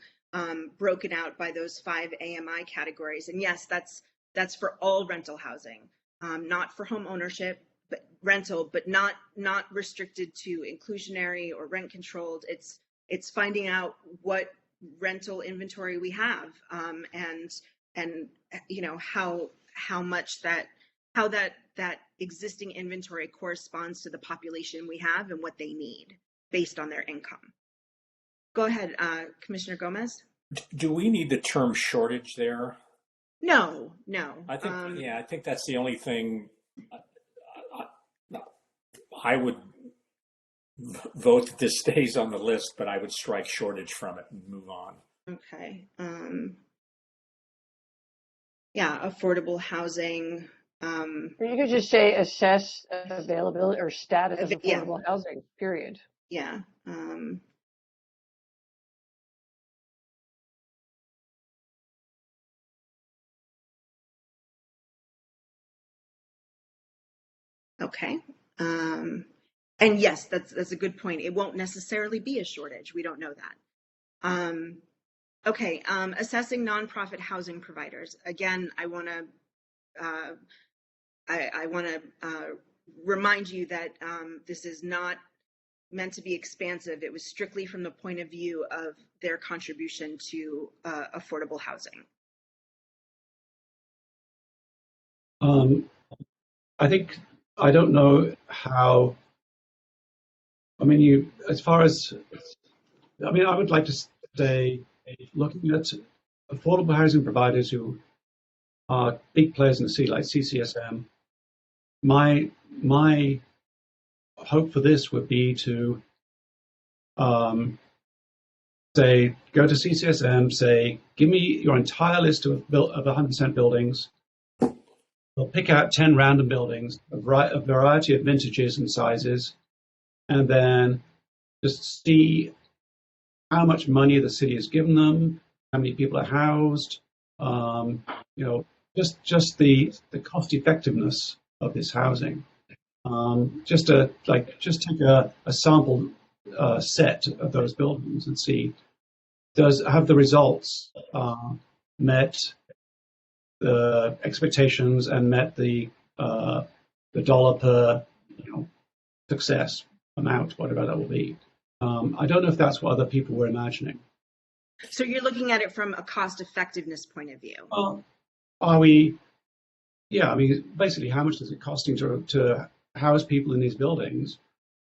broken out by those 5 AMI categories. And yes, that's for all rental housing, not for home ownership, but rental, but not restricted to inclusionary or rent controlled. It's finding out what rental inventory we have, and you know, how much that existing inventory corresponds to the population we have and what they need based on their income. Go ahead, Commissioner Gomez. Do we need the term shortage there? No. I think, I think that's the only thing I would vote that this stays on the list, but I would strike shortage from it and move on. Okay. Yeah, affordable housing. You could just say assess availability or status of affordable housing, period. Yeah. Okay. And yes, that's a good point. It won't necessarily be a shortage. We don't know that. Okay. Assessing nonprofit housing providers. Again, I want to remind you that this is not meant to be expansive. It was strictly from the point of view of their contribution to affordable housing. I think, I don't know how, I mean, I would like to say, looking at affordable housing providers who are big players in the city, like CCSM, my hope for this would be to say, go to CCSM, say, give me your entire list of 100% buildings. We'll pick out 10 random buildings, a variety of vintages and sizes, and then just see how much money the city has given them, how many people are housed, just the cost effectiveness of this housing. Just take a sample set of those buildings and see, have the results met the expectations and met the dollar per success amount, whatever that will be. I don't know if that's what other people were imagining. So you're looking at it from a cost effectiveness point of view. Are we? Yeah, I mean, basically, how much is it costing to house people in these buildings?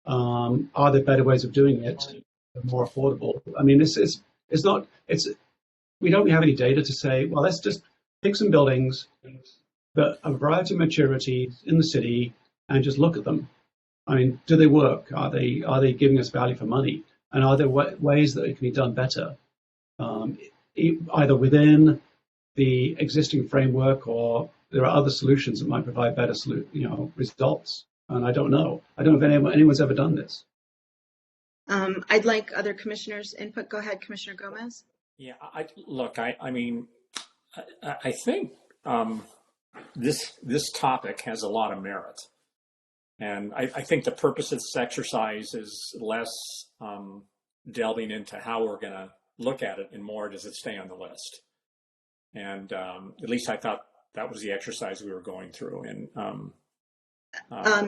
Are there better ways of doing it, more affordable? I mean, we don't have any data to say, well, let's just pick some buildings that have a variety of maturities in the city and just look at them. I mean, do they work? Are they giving us value for money? And are there ways that it can be done better, either within the existing framework, or there are other solutions that might provide better results? And I don't know. I don't know if anyone's ever done this. I'd like other commissioners' input. Go ahead, Commissioner Gomez. Yeah, I mean, I think this topic has a lot of merit. And I think the purpose of this exercise is less delving into how we're going to look at it and more, does it stay on the list? And at least I thought that was the exercise we were going through. And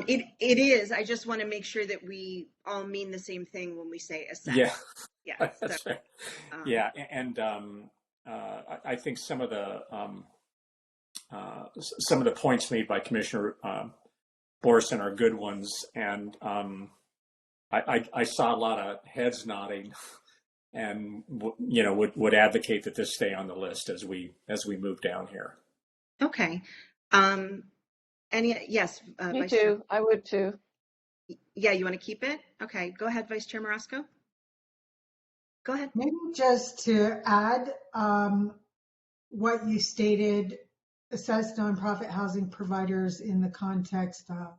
it is. I just want to make sure that we all mean the same thing when we say assess. Yeah, Yeah. that's right. Yeah, and I think some of the points made by Commissioner Borison are good ones, and I saw a lot of heads nodding, and would advocate that this stay on the list as we move down here. Okay. Yes. Me Vice too. Chair. I would too. Yeah, you want to keep it? Okay. Go ahead, Vice Chair Marasco. Go ahead. Maybe just to add what you stated, assess nonprofit housing providers in the context of,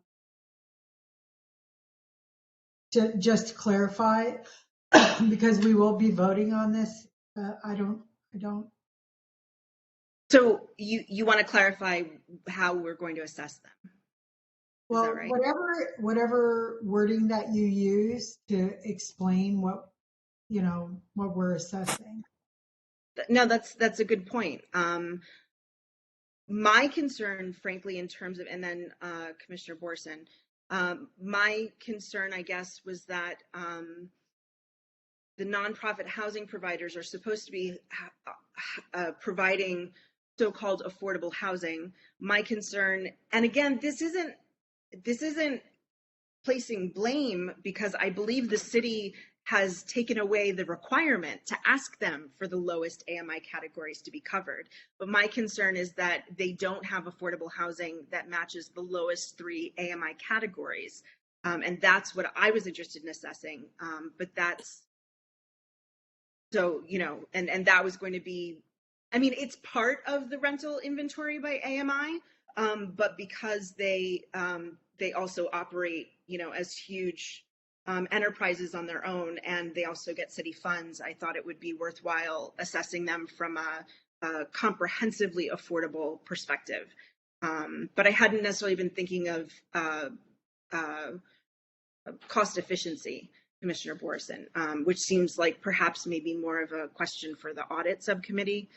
just to clarify, because we will be voting on this. I don't. So you want to clarify how we're going to assess them? Well, right? whatever wording that you use to explain what we're assessing. No, that's a good point. My concern, frankly, in terms of, and then Commissioner Borison, my concern, I guess, was that the nonprofit housing providers are supposed to be providing so-called affordable housing. My concern, and again, this isn't placing blame, because I believe the city has taken away the requirement to ask them for the lowest AMI categories to be covered. But my concern is that they don't have affordable housing that matches the lowest 3 AMI categories. And that's what I was interested in assessing. But that's, so, and that was going to be, I mean, it's part of the rental inventory by AMI, but because they also operate, as huge enterprises on their own, and they also get city funds, I thought it would be worthwhile assessing them from a comprehensively affordable perspective. But I hadn't necessarily been thinking of cost efficiency, Commissioner Borison, which seems like perhaps maybe more of a question for the audit subcommittee,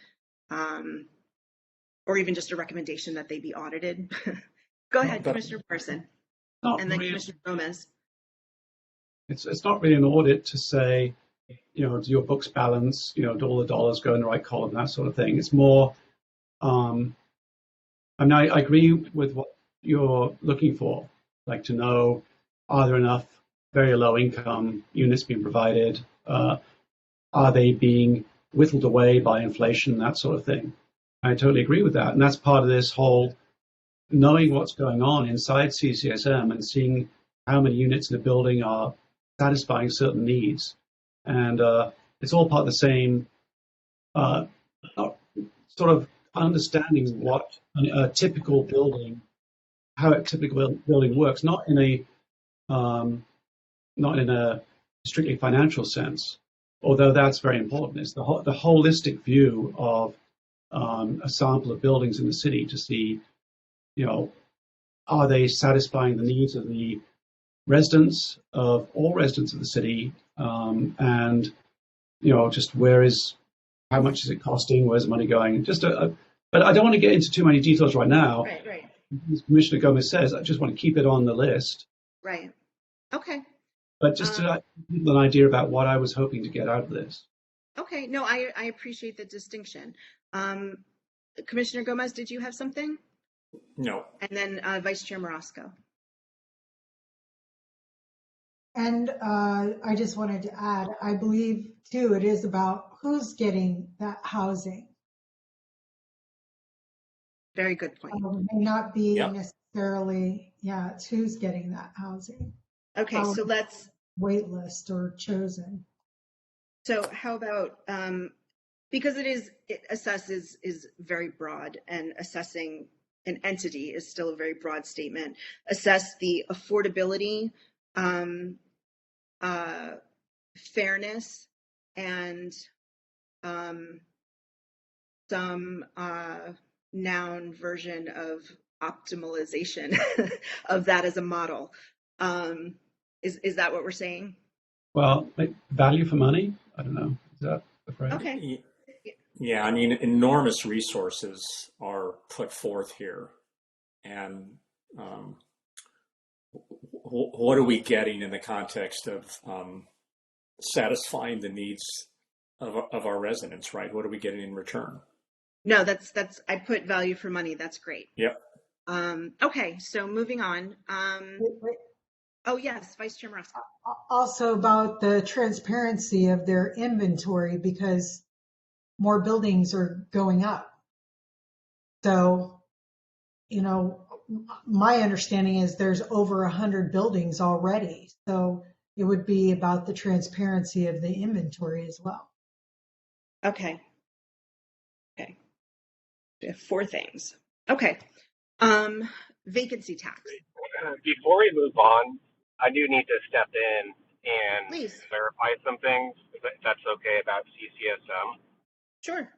or even just a recommendation that they be audited. Go ahead, Commissioner Borison, and then Commissioner Gomez. It's not really an audit to say, do your books balance, do all the dollars go in the right column, that sort of thing. It's more, I agree with what you're looking for, like to know, are there enough very low income units being provided? Are they being whittled away by inflation, that sort of thing? I totally agree with that. And that's part of this whole knowing what's going on inside CCSM and seeing how many units in the building are satisfying certain needs. And it's all part of the same sort of understanding what a typical building, how a typical building works, not in a strictly financial sense, although that's very important. It's the holistic view of a sample of buildings in the city to see, are they satisfying the needs of the residents, of all residents of the city, and just how much is it costing, where's the money going? But I don't want to get into too many details right now. Right. As Commissioner Gomez says, I just want to keep it on the list. Right. Okay. But just to give people an idea about what I was hoping to get out of this. Okay. No, I appreciate the distinction. Commissioner Gomez, did you have something? No. And then Vice Chair Marasco. And I just wanted to add, I believe too, it is about who's getting that housing. Very good point. May not be Yep. necessarily, yeah, it's who's getting that housing, Okay, how so it's let's, wait list or chosen. so how about, because assess is very broad, and assessing an entity is still a very broad statement. Assess the affordability, um, fairness, and some noun version of optimalization of that as a model. Is that what we're saying? Well, like value for money. I don't know. Is that the phrase? Okay. Yeah, I mean, enormous resources are put forth here, and what are we getting in the context of satisfying the needs of our residents, right? What are we getting in return? No, that's I put value for money. That's great. Yep. Okay, so moving on. Oh yes, Vice Chair Marowska. Also about the transparency of their inventory, because more buildings are going up. So, you know, my understanding is there's over 100 buildings already. So it would be about the transparency of the inventory as well. Okay. We have 4 things. Okay. Vacancy tax. Before we move on, I do need to step in and Please. clarify some things, if that's okay, about CCSM. Sure.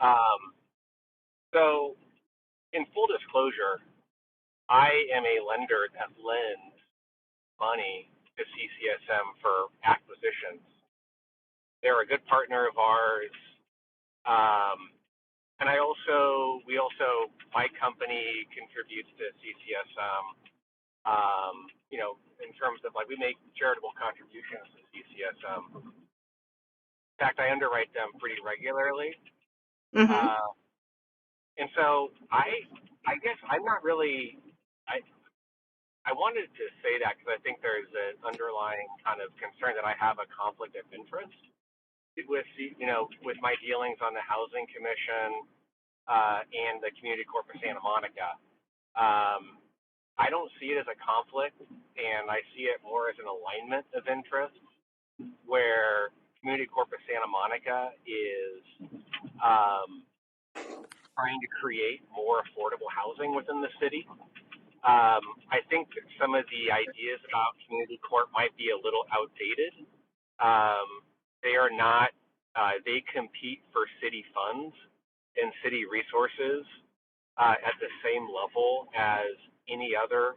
So, in full disclosure, I am a lender that lends money to CCSM for acquisitions. They're a good partner of ours. And my company contributes to CCSM, in terms of we make charitable contributions to CCSM. In fact, I underwrite them pretty regularly. Mm-hmm. And so I guess I'm not really, I wanted to say that because I think there's an underlying kind of concern that I have a conflict of interest with my dealings on the Housing Commission and the Community Corp of Santa Monica. I don't see it as a conflict, and I see it more as an alignment of interest, where Community Corp of Santa Monica is trying to create more affordable housing within the city. I think that some of the ideas about Community Corp might be a little outdated. They are not, they compete for city funds and city resources at the same level as any other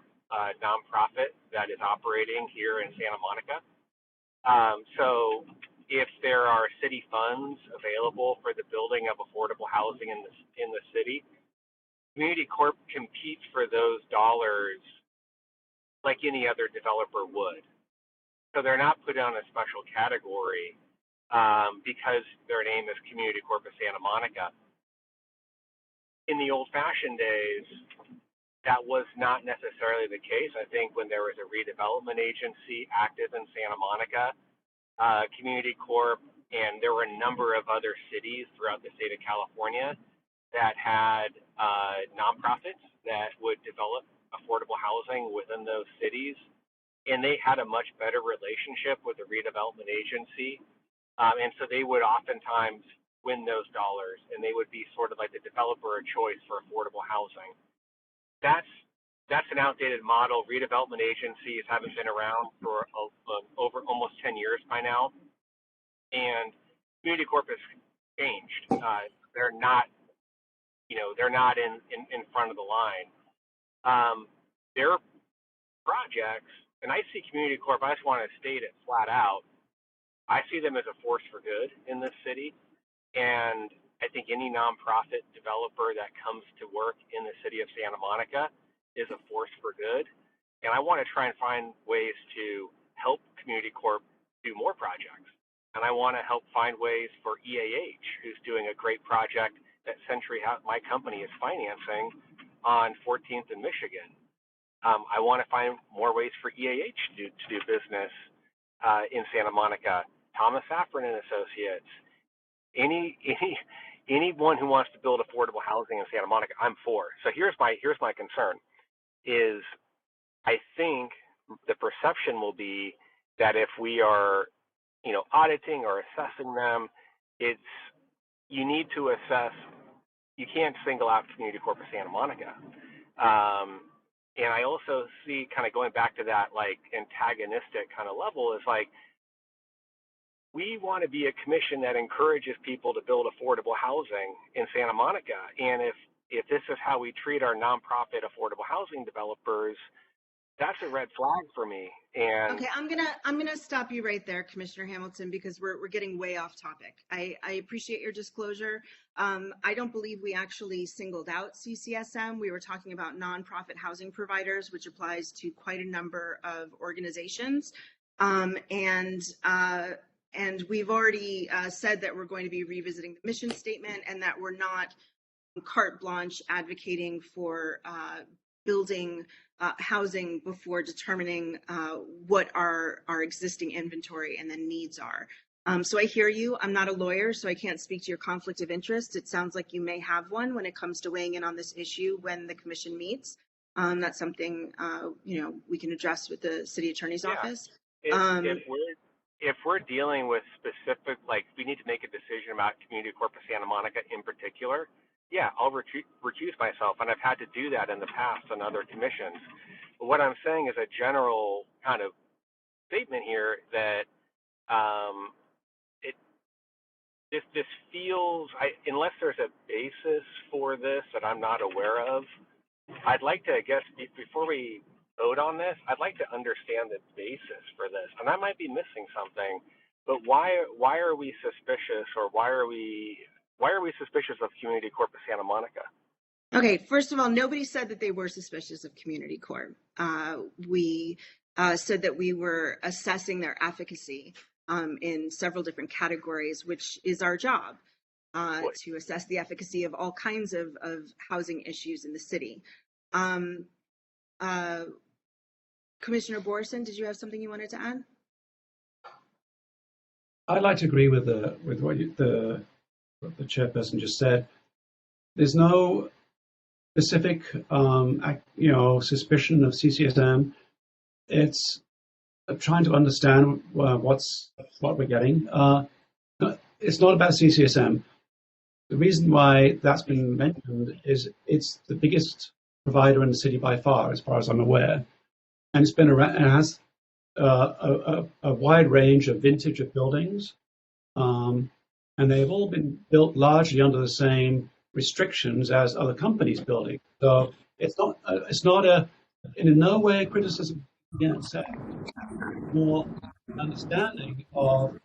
nonprofit that is operating here in Santa Monica. So if there are city funds available for the building of affordable housing in the city, Community Corp competes for those dollars like any other developer would. So they're not put on a special category because their name is Community Corp of Santa Monica. In the old-fashioned days, that was not necessarily the case. I think when there was a redevelopment agency active in Santa Monica, Community Corp, and there were a number of other cities throughout the state of California that had nonprofits that would develop affordable housing within those cities, and they had a much better relationship with the redevelopment agency, and so they would oftentimes win those dollars, and they would be sort of like the developer of choice for affordable housing. That's an outdated model. Redevelopment agencies haven't been around for over almost 10 years by now, and Community Corp has changed. They're not, they're not in front of the line. Their projects, and I see Community Corp, I just want to state it flat out, I see them as a force for good in this city, and I think any nonprofit developer that comes to work in the city of Santa Monica is a force for good. And I want to try and find ways to help Community Corp do more projects. And I want to help find ways for EAH, who's doing a great project that Century, my company, is financing on 14th and Michigan. I want to find more ways for EAH to do business in Santa Monica. Thomas Safran and Associates. anyone who wants to build affordable housing in Santa Monica, I'm for. So here's my concern is I think the perception will be that if we are, auditing or assessing them, you need to assess. You can't single out Community Corp of Santa Monica. And I also see, kind of going back to that like antagonistic kind of level, is like, we want to be a commission that encourages people to build affordable housing in Santa Monica. And if this is how we treat our nonprofit affordable housing developers, that's a red flag for me. And Okay, I'm gonna stop you right there, Commissioner Hamilton, because we're getting way off topic. I appreciate your disclosure. I don't believe we actually singled out CCSM. We were talking about nonprofit housing providers, which applies to quite a number of organizations. And we've already said that we're going to be revisiting the mission statement, and that we're not carte blanche advocating for building housing before determining what our existing inventory and then needs are. So I hear you. I'm not a lawyer, so I can't speak to your conflict of interest. It sounds like you may have one when it comes to weighing in on this issue when the commission meets. That's something we can address with the city attorney's office. If we're dealing with specific, like, we need to make a decision about Community Corp of Santa Monica in particular, yeah, I'll recuse myself, and I've had to do that in the past on other commissions. But what I'm saying is a general kind of statement here that this feels, unless there's a basis for this that I'm not aware of, I'd like to, I guess, before we vote on this, I'd like to understand the basis for this. And I might be missing something, but why are we suspicious, or why are we suspicious of Community Corp of Santa Monica? Okay, first of all, nobody said that they were suspicious of Community Corp. We said that we were assessing their efficacy in several different categories, which is our job, to assess the efficacy of all kinds of housing issues in the city. Commissioner Borison, did you have something you wanted to add? I'd like to agree with what the chairperson just said. There's no specific, suspicion of CCSM. It's trying to understand what we're getting. It's not about CCSM. The reason why that's been mentioned is it's the biggest provider in the city by far as I'm aware, and it's been around. It has a wide range of vintage of buildings, and they've all been built largely under the same restrictions as other companies' building. So it's not in no way a criticism against it. More understanding of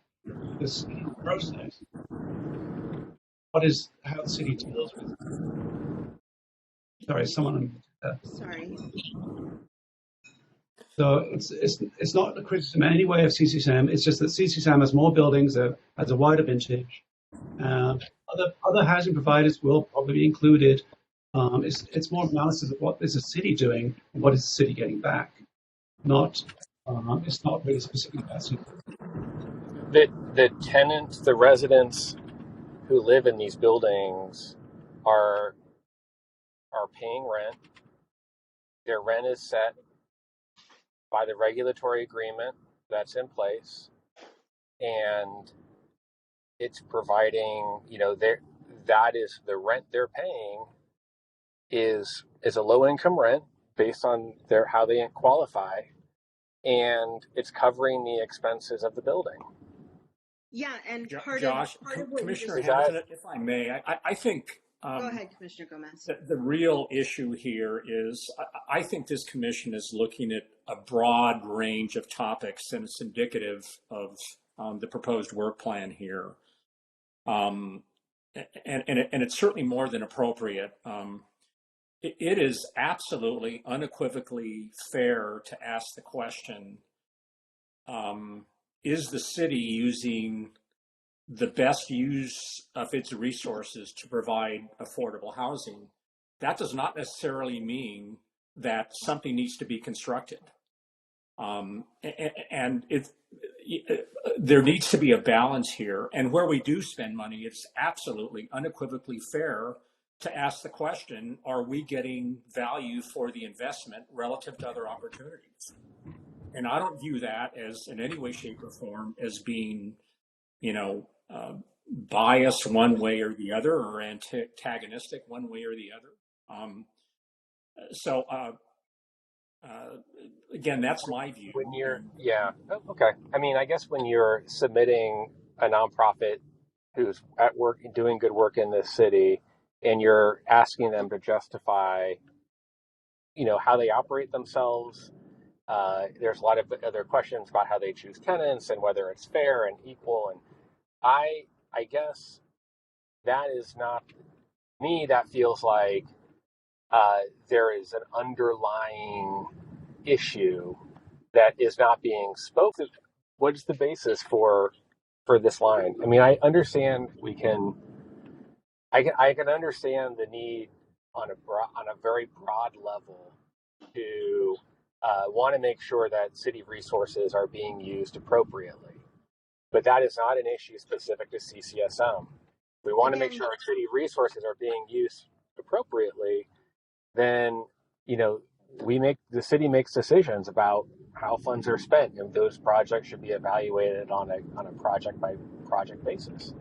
this process. How the city deals with it. Sorry, someone. Sorry. So it's not a criticism in any way of CCSM. It's just that CCSM has more buildings, has a wider vintage. Other housing providers will probably be included. It's more analysis of what is the city doing and what is the city getting back. It's not really specific about CCSM. The tenants, the residents who live in these buildings are paying rent. Their rent is set by the regulatory agreement that's in place, and it's providing, that is the rent they're paying is a low income rent based on how they qualify, and it's covering the expenses of the building. Yeah, and part Josh, of what Commissioner you just Hamilton, if I may, I think go ahead, Commissioner Gomez. the real issue here is I think this commission is looking at a broad range of topics, and it's indicative of the proposed work plan here. And it's certainly more than appropriate. It is absolutely unequivocally fair to ask the question, is the city using the best use of its resources to provide affordable housing? That does not necessarily mean that something needs to be constructed. And there needs to be a balance here. And where we do spend money, it's absolutely unequivocally fair to ask the question, are we getting value for the investment relative to other opportunities? And I don't view that as in any way, shape, or form as being, biased one way or the other, or antagonistic one way or the other. So again, that's my view. When you're, yeah, okay. I mean, I guess when you're submitting a nonprofit who's at work, doing good work in this city, and you're asking them to justify, how they operate themselves, there's a lot of other questions about how they choose tenants and whether it's fair and equal. And I guess that is not me. That feels like there is an underlying issue that is not being spoken. What is the basis for this line? I mean, I understand I can understand the need on a very broad level to want to make sure that city resources are being used appropriately, but that is not an issue specific to CCSM. We want to make sure our city resources are being used appropriately. Then, the city makes decisions about how funds are spent, and those projects should be evaluated on a project by project basis.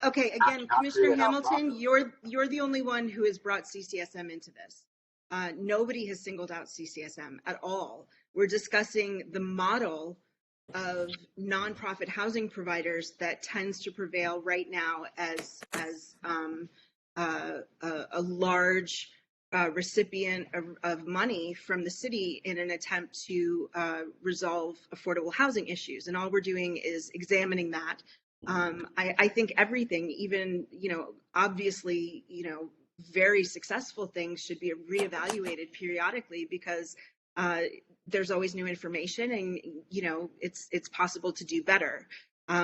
Okay, again, Commissioner Hamilton, you're the only one who has brought CCSM into this. Nobody has singled out CCSM at all. We're discussing the model of nonprofit housing providers that tends to prevail right now as a large recipient of money from the city in an attempt to resolve affordable housing issues. And all we're doing is examining that. I think everything, even, obviously, very successful things should be reevaluated periodically because there's always new information and, it's possible to do better.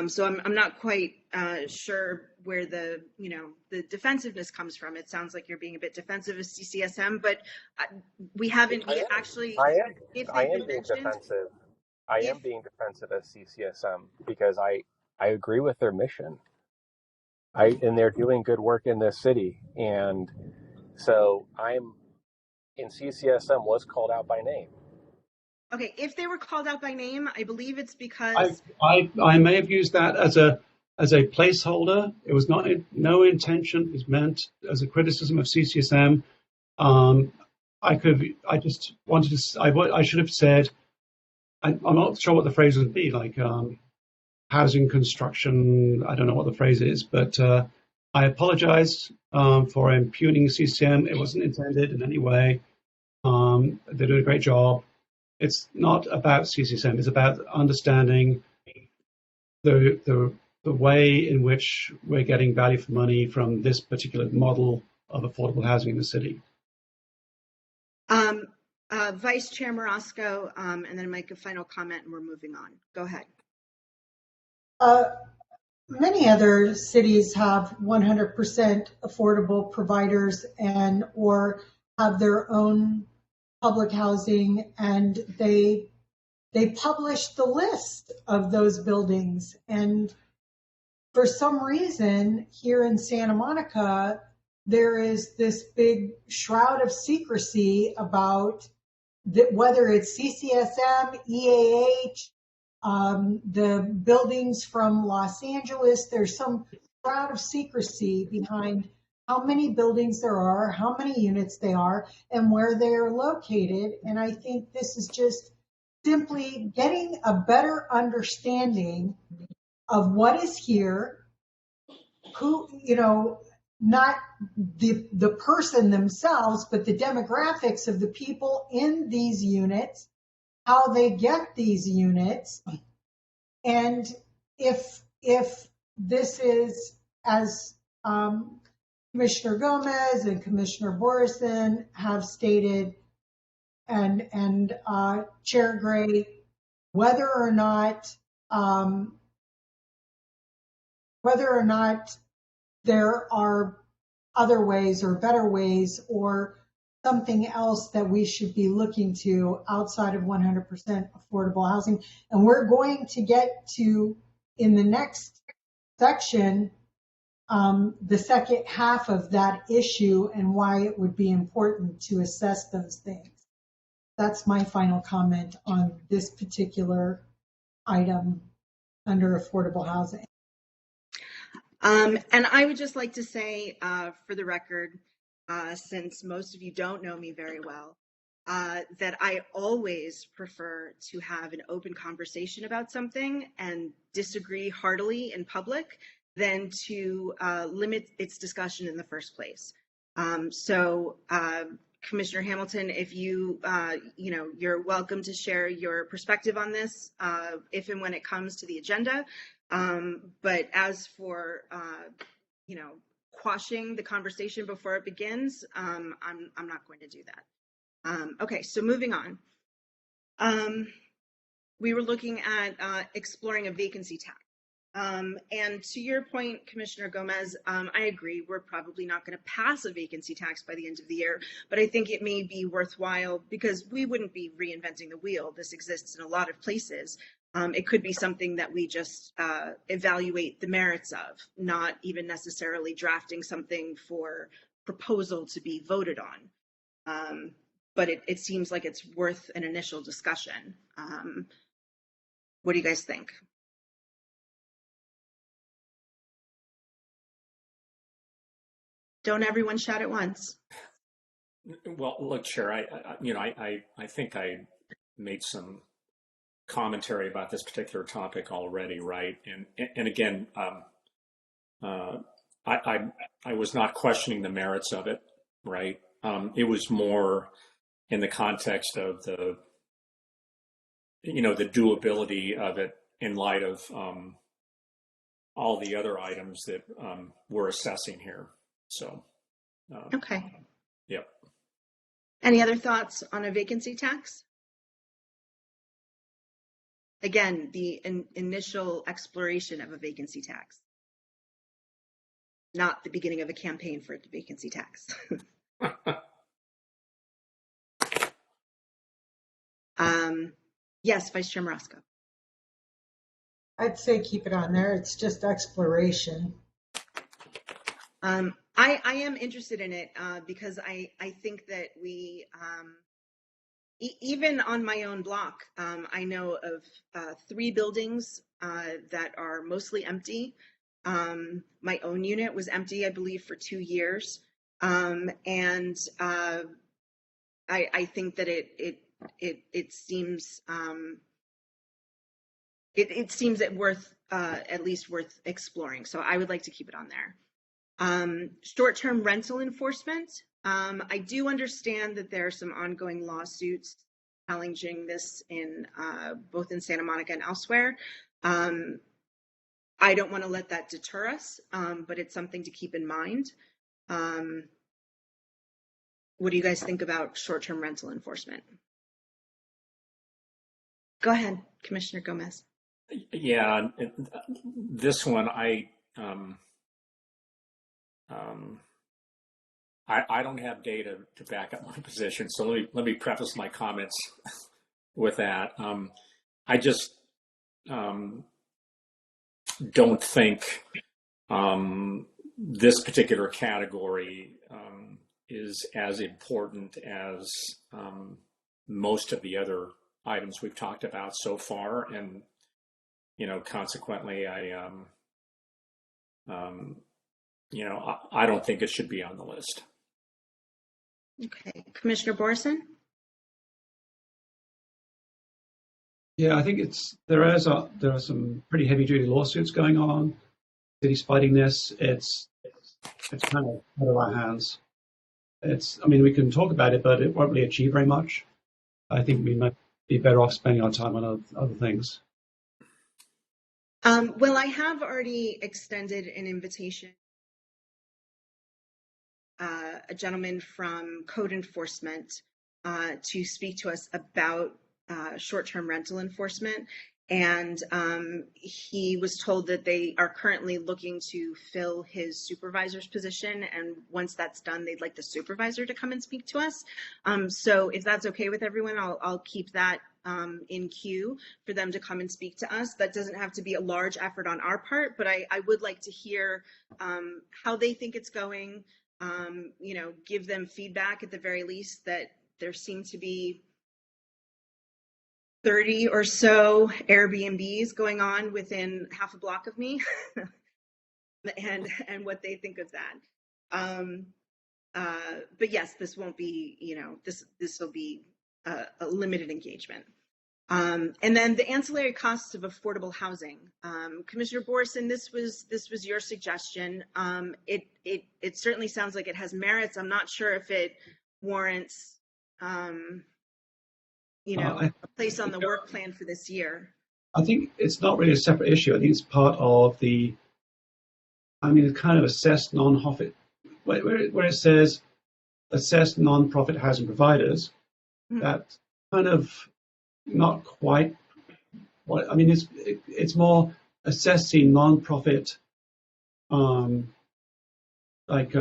So I'm not quite sure where the defensiveness comes from. It sounds like you're being a bit defensive of CCSM, but we haven't yet actually. I am being defensive. I am being defensive of CCSM because I agree with their mission. And they're doing good work in this city, and so CCSM was called out by name. Okay, if they were called out by name, I believe it's because I may have used that as a placeholder. It was no intention. It was meant as a criticism of CCSM. I should have said. I'm not sure what the phrase would be, like housing construction. I don't know what the phrase is, but I apologize for impugning CCSM. It wasn't intended in any way. They did a great job. It's not about CCSM. It's about understanding the way in which we're getting value for money from this particular model of affordable housing in the city. Vice Chair Marasco, and then make a final comment, and we're moving on. Go ahead. Many other cities have 100% affordable providers or have their own public housing, and they publish the list of those buildings. And for some reason here in Santa Monica, there is this big shroud of secrecy about whether it's CCSM, EAH, the buildings from Los Angeles. There's some shroud of secrecy behind how many buildings there are, how many units they are, and where they're located. And I think this is just simply getting a better understanding of what is here, who, not the person themselves, but the demographics of the people in these units, how they get these units. And if this is, as Commissioner Gomez and Commissioner Borison have stated, and Chair Gray, whether or not there are other ways or better ways, or something else that we should be looking to outside of 100% affordable housing. And we're going to get to, in the next section, the second half of that issue and why it would be important to assess those things. That's my final comment on this particular item under affordable housing. And I would just like to say, for the record, since most of you don't know me very well, that I always prefer to have an open conversation about something and disagree heartily in public than to limit its discussion in the first place. Commissioner Hamilton, if you, you're welcome to share your perspective on this if and when it comes to the agenda. But as for, quashing the conversation before it begins, I'm not going to do that. Okay, so moving on. We were looking at exploring a vacancy tax. And to your point, Commissioner Gomez, I agree, we're probably not going to pass a vacancy tax by the end of the year, but I think it may be worthwhile because we wouldn't be reinventing the wheel. This exists in a lot of places. It could be something that we just evaluate the merits of, not even necessarily drafting something for proposal to be voted on. But it seems like it's worth an initial discussion. What do you guys think? Don't everyone shout at once. Well, look, Chair, I think I made some commentary about this particular topic already, right? And again, I was not questioning the merits of it, right? It was more in the context of the doability of it in light of all the other items that we're assessing here. So, okay. Yep. Any other thoughts on a vacancy tax? Again, the initial exploration of a vacancy tax, not the beginning of a campaign for a vacancy tax. Yes, Vice Chair Marasco. I'd say keep it on there. It's just exploration. I am interested in it because I think that we, even on my own block, I know of 3 buildings that are mostly empty. My own unit was empty, I believe, for 2 years. And I think that it seems it seems at least worth exploring. So I would like to keep it on there. Short-term rental enforcement. I do understand that there are some ongoing lawsuits challenging this in both in Santa Monica and elsewhere. I don't want to let that deter us, but it's something to keep in mind. What do you guys think about short-term rental enforcement? Go ahead, Commissioner Gomez. Yeah, this one I don't have data to back up my position, so let me preface my comments with that. I just don't think this particular category is as important as most of the other items we've talked about so far, and consequently, I don't think it should be on the list. Okay, Commissioner Borison? Yeah, I think there are some pretty heavy duty lawsuits going on. City's fighting this. It's kind of out of our hands. We can talk about it, but it won't really achieve very much. I think we might be better off spending our time on other things. Well, I have already extended an invitation. A gentleman from Code Enforcement to speak to us about short-term rental enforcement. and he was told that they are currently looking to fill his supervisor's position, and once that's done, they'd like the supervisor to come and speak to us. So if that's okay with everyone, I'll keep that in queue for them to come and speak to us. That doesn't have to be a large effort on our part, but I would like to hear how they think it's going, you know, give them feedback at the very least that there seem to be 30 or so Airbnbs going on within half a block of me and what they think of that. But yes, this won't be, you know, this will be a limited engagement. And then the ancillary costs of affordable housing. Commissioner Borison, this was your suggestion. It certainly sounds like it has merits. I'm not sure if it warrants, you know, a place on the work plan for this year. I think it's not really a separate issue. I think it's part of the, I mean, it's kind of assessed non-profit, where it says assessed non-profit housing providers, that kind of not quite what, I mean, it's more assessing non-profit like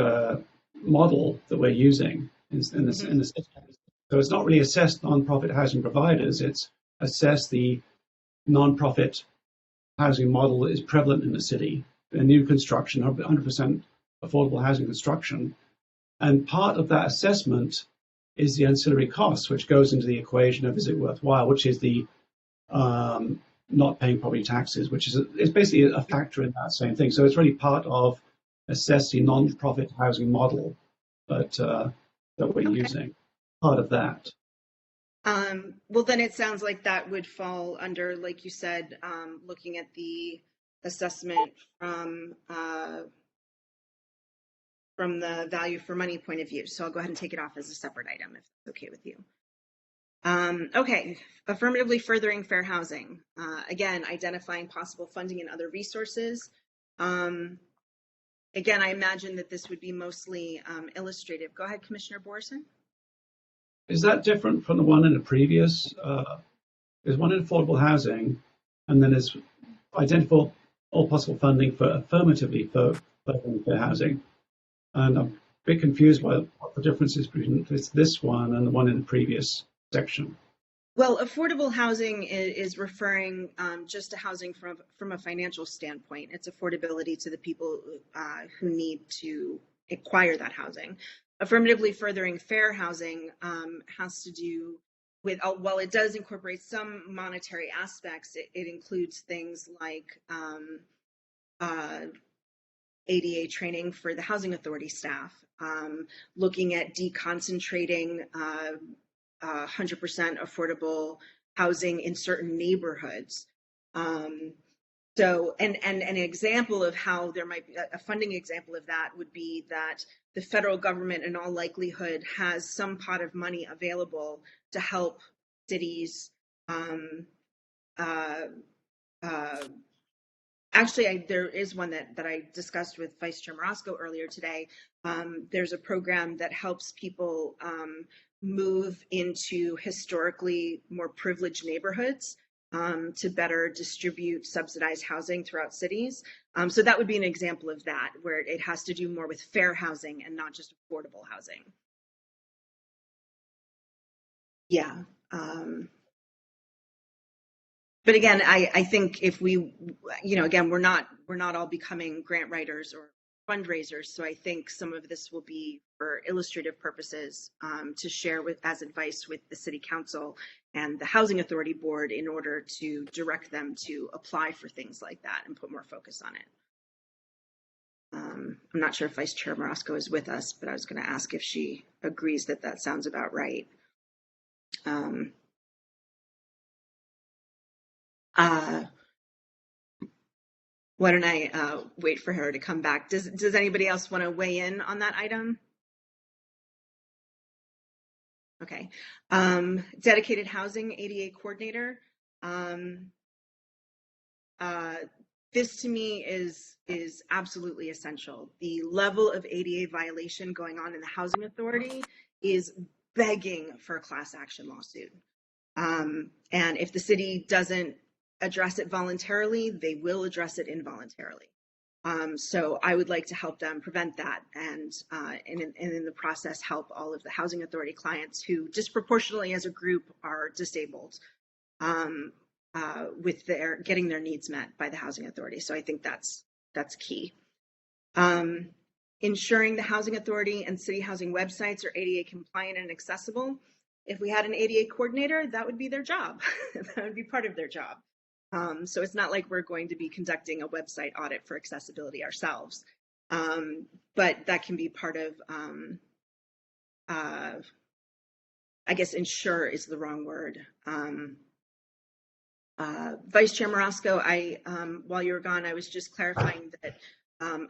model that we're using in the system. So it's not really assessed non-profit housing providers, it's assessed the non-profit housing model that is prevalent in the city, the new construction, 100% affordable housing construction. And part of that assessment is the ancillary costs, which goes into the equation of is it worthwhile, which is the not paying property taxes, which is basically a factor in that same thing. So it's really part of assessing non-profit housing model that we're using. Part of that. Well, then it sounds like that would fall under, like you said, looking at the assessment from the value for money point of view. So I'll go ahead and take it off as a separate item if it's okay with you. Okay, affirmatively furthering fair housing. Again, identifying possible funding and other resources. Again, I imagine that this would be mostly illustrative. Go ahead, Commissioner Borison. Is that different from the one in the previous? There's one in affordable housing, and then there's identify all possible funding for affirmatively furthering fair housing. And I'm a bit confused by what the difference is between this one and the one in the previous section. Well, affordable housing is referring just to housing from a financial standpoint. It's affordability to the people who need to acquire that housing. Affirmatively furthering fair housing has to do with, while it does incorporate some monetary aspects, it includes things like ADA training for the housing authority staff, looking at deconcentrating 100% affordable housing in certain neighborhoods. So, and an example of how there might be a funding example of that would be that the federal government in all likelihood has some pot of money available to help cities. Actually, there is one that I discussed with Vice Chair Marasco earlier today. There's a program that helps people move into historically more privileged neighborhoods to better distribute subsidized housing throughout cities. So that would be an example of that, where it has to do more with fair housing and not just affordable housing. Yeah. But again, I think if we, you know, again, we're not all becoming grant writers or fundraisers. So I think some of this will be for illustrative purposes to share as advice with the City Council and the Housing Authority Board in order to direct them to apply for things like that and put more focus on it. I'm not sure if Vice Chair Marasco is with us, but I was going to ask if she agrees that that sounds about right. Why don't I wait for her to come back? Does anybody else want to weigh in on that item? Okay. Dedicated housing ADA coordinator. This to me is absolutely essential. The level of ADA violation going on in the Housing Authority is begging for a class action lawsuit. And if the city doesn't address it voluntarily, they will address it involuntarily. So I would like to help them prevent that, and in the process help all of the housing authority clients who disproportionately as a group are disabled with getting their needs met by the housing authority. So I think that's key. Ensuring the housing authority and city housing websites are ADA compliant and accessible. If we had an ADA coordinator, that would be their job. That would be part of their job. So it's not like we're going to be conducting a website audit for accessibility ourselves, but that can be part of, I guess ensure is the wrong word. Vice Chair Marasco, while you were gone, I was just clarifying that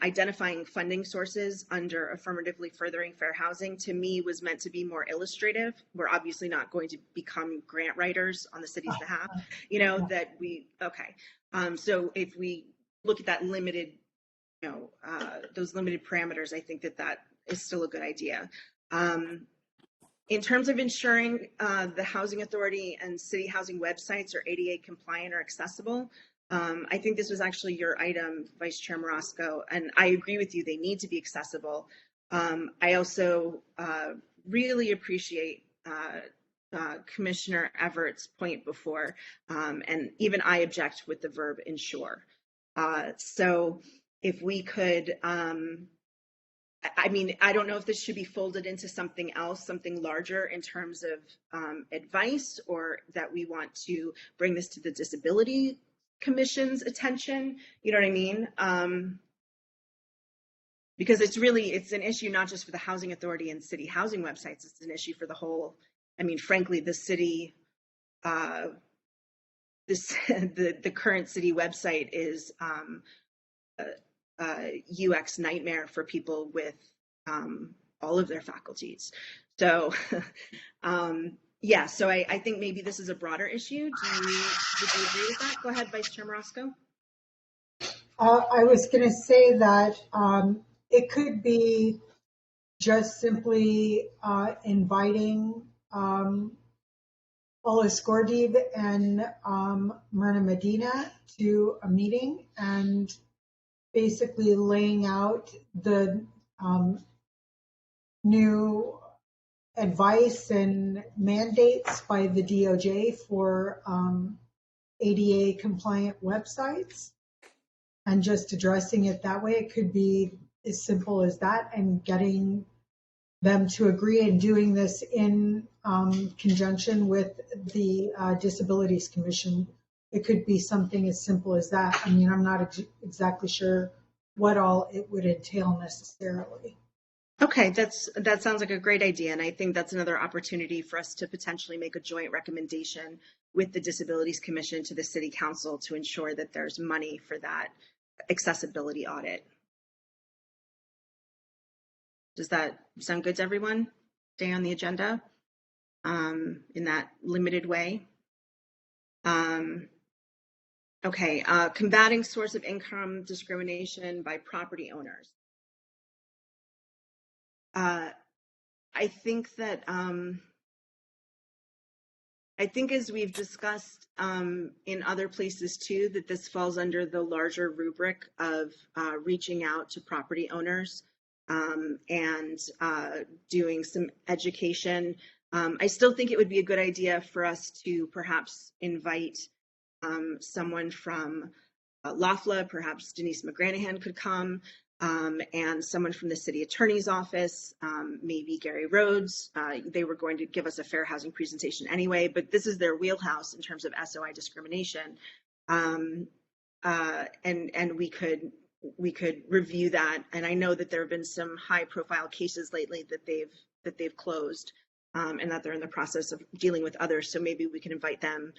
identifying funding sources under affirmatively furthering fair housing to me was meant to be more illustrative. We're obviously not going to become grant writers on the city's behalf, that okay. So if we look at that limited, those limited parameters, I think that is still a good idea. In terms of ensuring the housing authority and city housing websites are ADA compliant or accessible, I think this was actually your item, Vice Chair Marasco, and I agree with you, they need to be accessible. I also really appreciate Commissioner Everett's point before, and even I object with the verb ensure. So if we could, I mean, I don't know if this should be folded into something else, something larger in terms of advice, or that we want to bring this to the Disability Commission's attention, you know what I mean? Because it's an issue not just for the housing authority and city housing websites, it's an issue for the whole, I mean, frankly, the city, the current city website is UX nightmare for people with all of their faculties. So yeah, so I think maybe this is a broader issue. Would you agree with that? Go ahead, Vice Chair Marasco. I was going to say that it could be just simply inviting Ola Skordib and Myrna Medina to a meeting and basically laying out the new advice and mandates by the DOJ for ADA compliant websites, and just addressing it that way. It could be as simple as that, and getting them to agree, and doing this in conjunction with the Disabilities Commission. It could be something as simple as that. I mean, I'm not exactly sure what all it would entail necessarily. Okay, that sounds like a great idea, and I think that's another opportunity for us to potentially make a joint recommendation with the Disabilities Commission to the City Council to ensure that there's money for that accessibility audit. Does that sound good to everyone? Stay on the agenda in that limited way. Okay, combating source of income discrimination by property owners. I think that as we've discussed in other places too, that this falls under the larger rubric of reaching out to property owners and doing some education. I still think it would be a good idea for us to perhaps invite someone from LAFLA, perhaps Denise McGranahan could come, and someone from the city attorney's office, maybe Gary Rhodes. They were going to give us a fair housing presentation anyway, but this is their wheelhouse in terms of SOI discrimination. And we could review that. And I know that there have been some high profile cases lately that they've closed, and that they're in the process of dealing with others. So maybe we can invite them,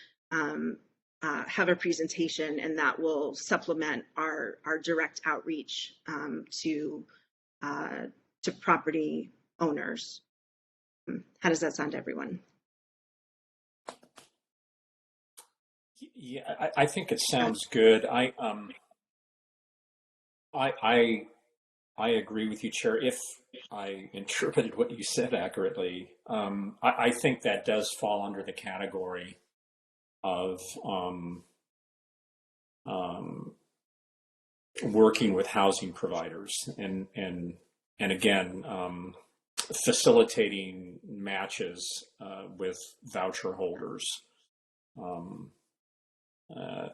have a presentation, and that will supplement our direct outreach to property owners. How does that sound to everyone? Yeah, I think it sounds good. I agree with you, Chair. If I interpreted what you said accurately, I think that does fall under the category of working with housing providers and again, facilitating matches with voucher holders.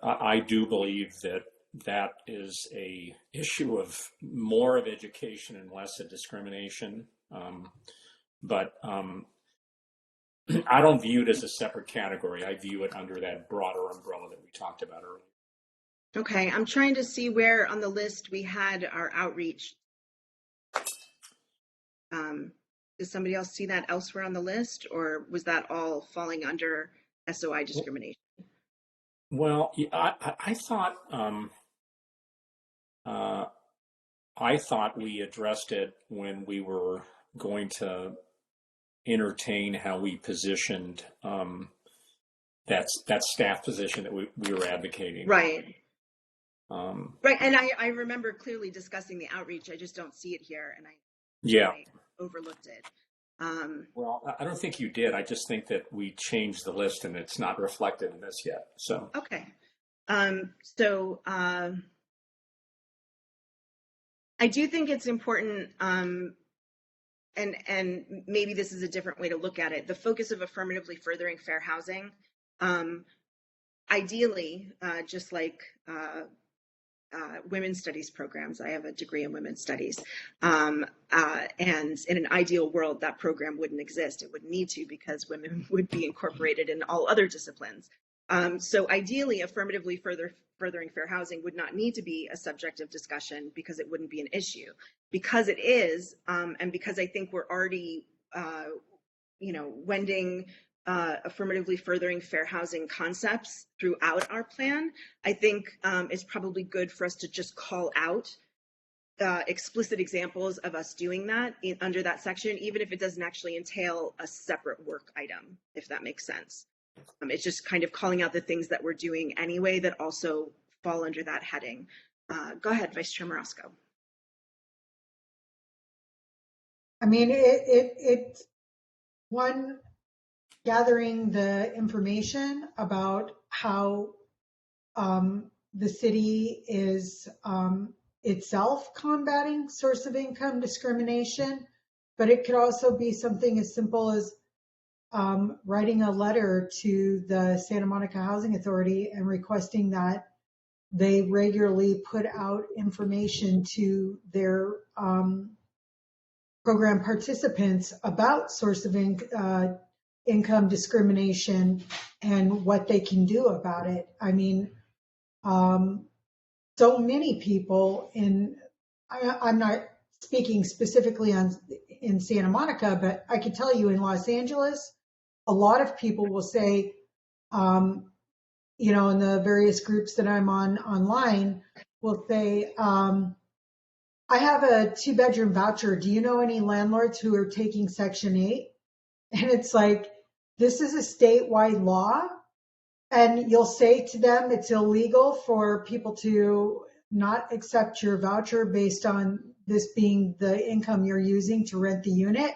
I do believe that that is a issue of more of education and less of discrimination. But I don't view it as a separate category. I view it under that broader umbrella that we talked about earlier. Okay, I'm trying to see where on the list we had our outreach. Does somebody else see that elsewhere on the list, or was that all falling under SOI discrimination? Well, I thought we addressed it when we were going to entertain how we positioned that staff position that we were advocating. Right. Right, and I remember clearly discussing the outreach. I just don't see it here, and I overlooked it. Well, I don't think you did. I just think that we changed the list and it's not reflected in this yet. So okay. I do think it's important, and maybe this is a different way to look at it. The focus of affirmatively furthering fair housing, ideally, just like women's studies programs. I have a degree in women's studies. And in an ideal world, that program wouldn't exist. It wouldn't need to, because women would be incorporated in all other disciplines. So ideally, affirmatively furthering fair housing would not need to be a subject of discussion, because it wouldn't be an issue. Because it is, and because I think we're already, wending affirmatively furthering fair housing concepts throughout our plan, I think it's probably good for us to just call out explicit examples of us doing that under that section, even if it doesn't actually entail a separate work item, if that makes sense. It's just kind of calling out the things that we're doing anyway that also fall under that heading. Go ahead, Vice Chair Morosco. I mean, it's one, gathering the information about how the city is itself combating source of income discrimination, but it could also be something as simple as writing a letter to the Santa Monica Housing Authority and requesting that they regularly put out information to their program participants about source of income discrimination and what they can do about it. I mean, so many people I'm not speaking specifically in Santa Monica, but I can tell you in Los Angeles, a lot of people will say, in the various groups that I'm on online, will say, I have a 2-bedroom voucher. Do you know any landlords who are taking Section 8? And it's like, this is a statewide law. And you'll say to them it's illegal for people to not accept your voucher based on this being the income you're using to rent the unit.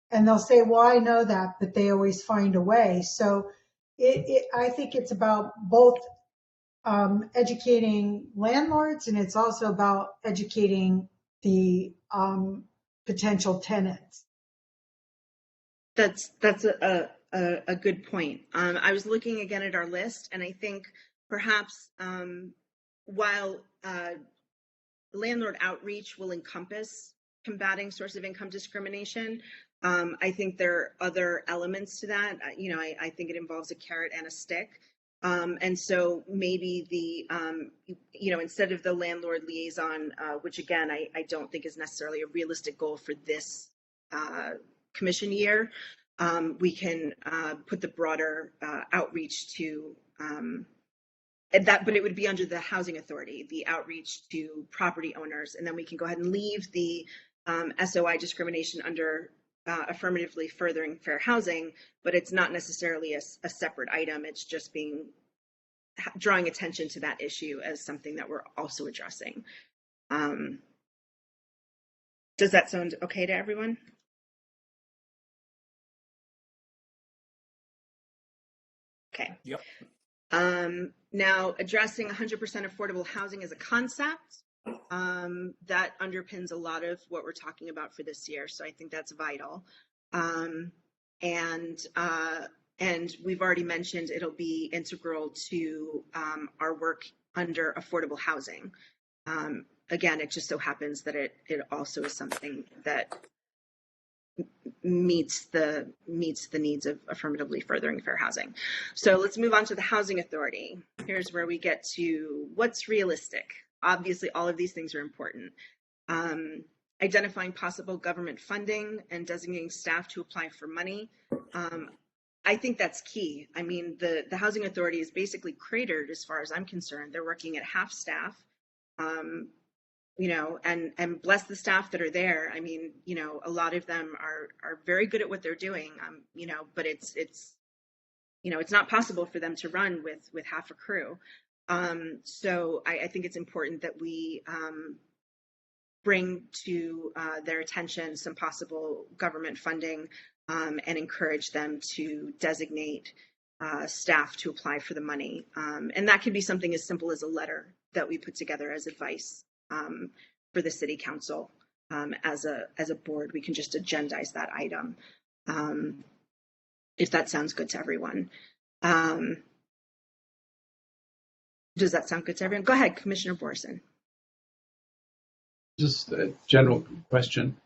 And they'll say, well, I know that, but they always find a way. So I think it's about both educating landlords, and it's also about educating the potential tenants. That's a good point. I was looking again at our list, and I think perhaps while landlord outreach will encompass combating source of income discrimination, I think there are other elements to that. I think it involves a carrot and a stick. And so maybe instead of the landlord liaison, which again, I don't think is necessarily a realistic goal for this commission year, we can put the broader outreach to that, but it would be under the housing authority, the outreach to property owners, and then we can go ahead and leave the SOI discrimination under affirmatively furthering fair housing, but it's not necessarily a separate item. It's just drawing attention to that issue as something that we're also addressing. Does that sound okay to everyone? Okay. Yep. Now, addressing 100% affordable housing as a concept, that underpins a lot of what we're talking about for this year. So I think that's vital. And we've already mentioned it'll be integral to our work under affordable housing. Again, it just so happens that it also is something that meets the needs of affirmatively furthering fair housing. So let's move on to the Housing Authority. Here's where we get to what's realistic. Obviously, all of these things are important. Identifying possible government funding and designating staff to apply for money. I think that's key. I mean, the Housing Authority is basically cratered as far as I'm concerned. They're working at half staff. You know, and bless the staff that are there. I mean, you know, a lot of them are very good at what they're doing. You know, but it's you know, it's not possible for them to run with half a crew. So I think it's important that we bring to their attention some possible government funding and encourage them to designate staff to apply for the money. And that can be something as simple as a letter that we put together as advice for the City Council. As a board, we can just agendize that item, if that sounds good to everyone. Does that sound good to everyone? Go ahead, Commissioner Borson. Just a general question.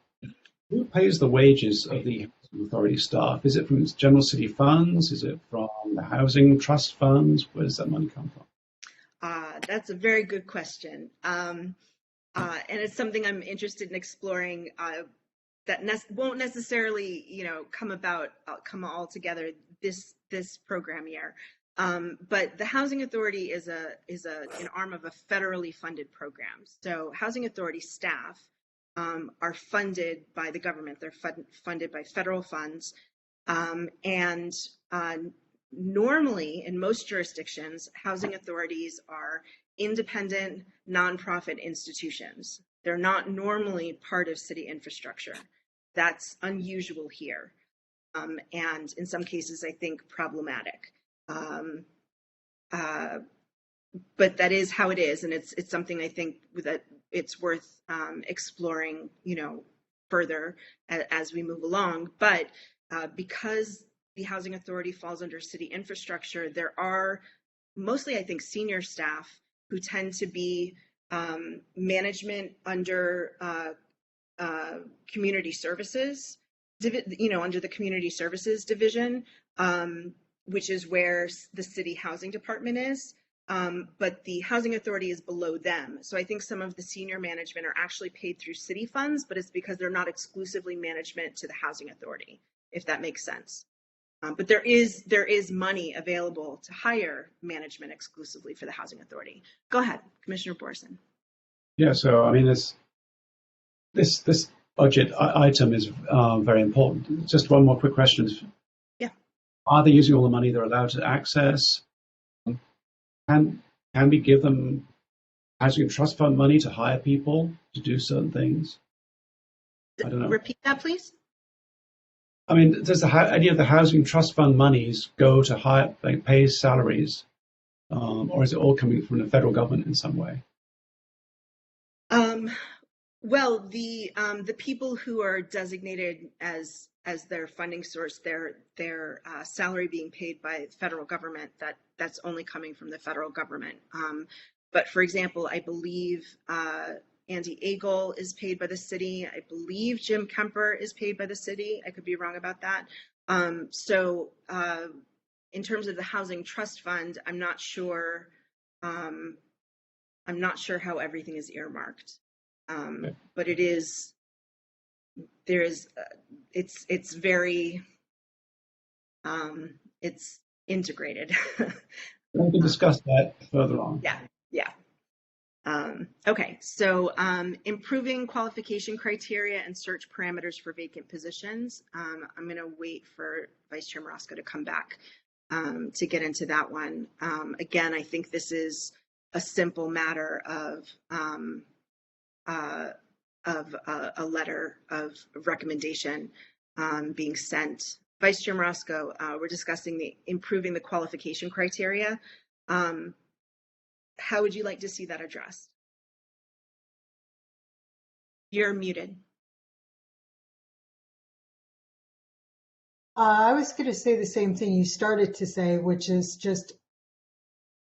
Who pays the wages of the Housing Authority staff? Is it from its general city funds? Is it from the housing trust funds? Where does that money come from? That's a very good question. And it's something I'm interested in exploring that won't necessarily, you know, come all together this program year. But the Housing Authority is an arm of a federally funded program. So Housing Authority staff are funded by the government. They're funded by federal funds. And normally, in most jurisdictions, housing authorities are independent, nonprofit institutions. They're not normally part of city infrastructure. That's unusual here. And in some cases, I think problematic. But that is how it is, and it's something I think that it's worth exploring, you know, further as we move along. But because the Housing Authority falls under city infrastructure, there are mostly, I think, senior staff who tend to be management under community services, you know, under the community services division, which is where the city housing department is. But the Housing Authority is below them. So I think some of the senior management are actually paid through city funds, but it's because they're not exclusively management to the Housing Authority, if that makes sense. But there is money available to hire management exclusively for the Housing Authority. Go ahead, Commissioner Borson. Yeah, so I mean, this budget item is very important. Just one more quick question. Yeah. Are they using all the money they're allowed to access? Can we give them housing trust fund money to hire people to do certain things? I don't know. Repeat that, please. I mean, does any of the housing trust fund monies go to hire, like, pay salaries, or is it all coming from the federal government in some way? Well, the people who are designated as their funding source, their salary being paid by the federal government, that's only coming from the federal government. But for example, I believe Andy Agel is paid by the city. I believe Jim Kemper is paid by the city. I could be wrong about that. So in terms of the Housing Trust Fund, I'm not sure how everything is earmarked. But it's very, it's integrated. We can discuss that further on. Yeah. Okay, so improving qualification criteria and search parameters for vacant positions. I'm going to wait for Vice Chair Marosco to come back to get into that one. Again, I think this is a simple matter of a letter of recommendation being sent. Vice Chair Marosco, we're discussing improving the qualification criteria. how would you like to see that addressed? You're muted. I was going to say the same thing you started to say, which is just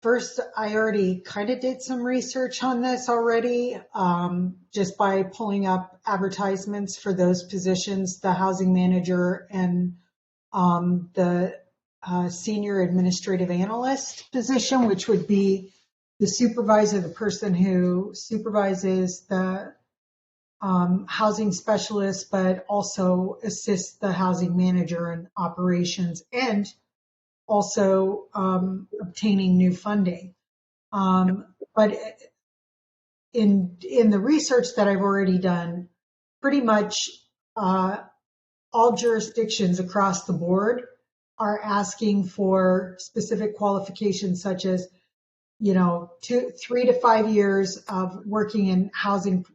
first, I already kind of did some research on this already, just by pulling up advertisements for those positions, the housing manager and the senior administrative analyst position, which would be the supervisor, the person who supervises the housing specialist, but also assists the housing manager in operations and also obtaining new funding. But in the research that I've already done, pretty much all jurisdictions across the board are asking for specific qualifications such as, 3 to 5 years of working in housing,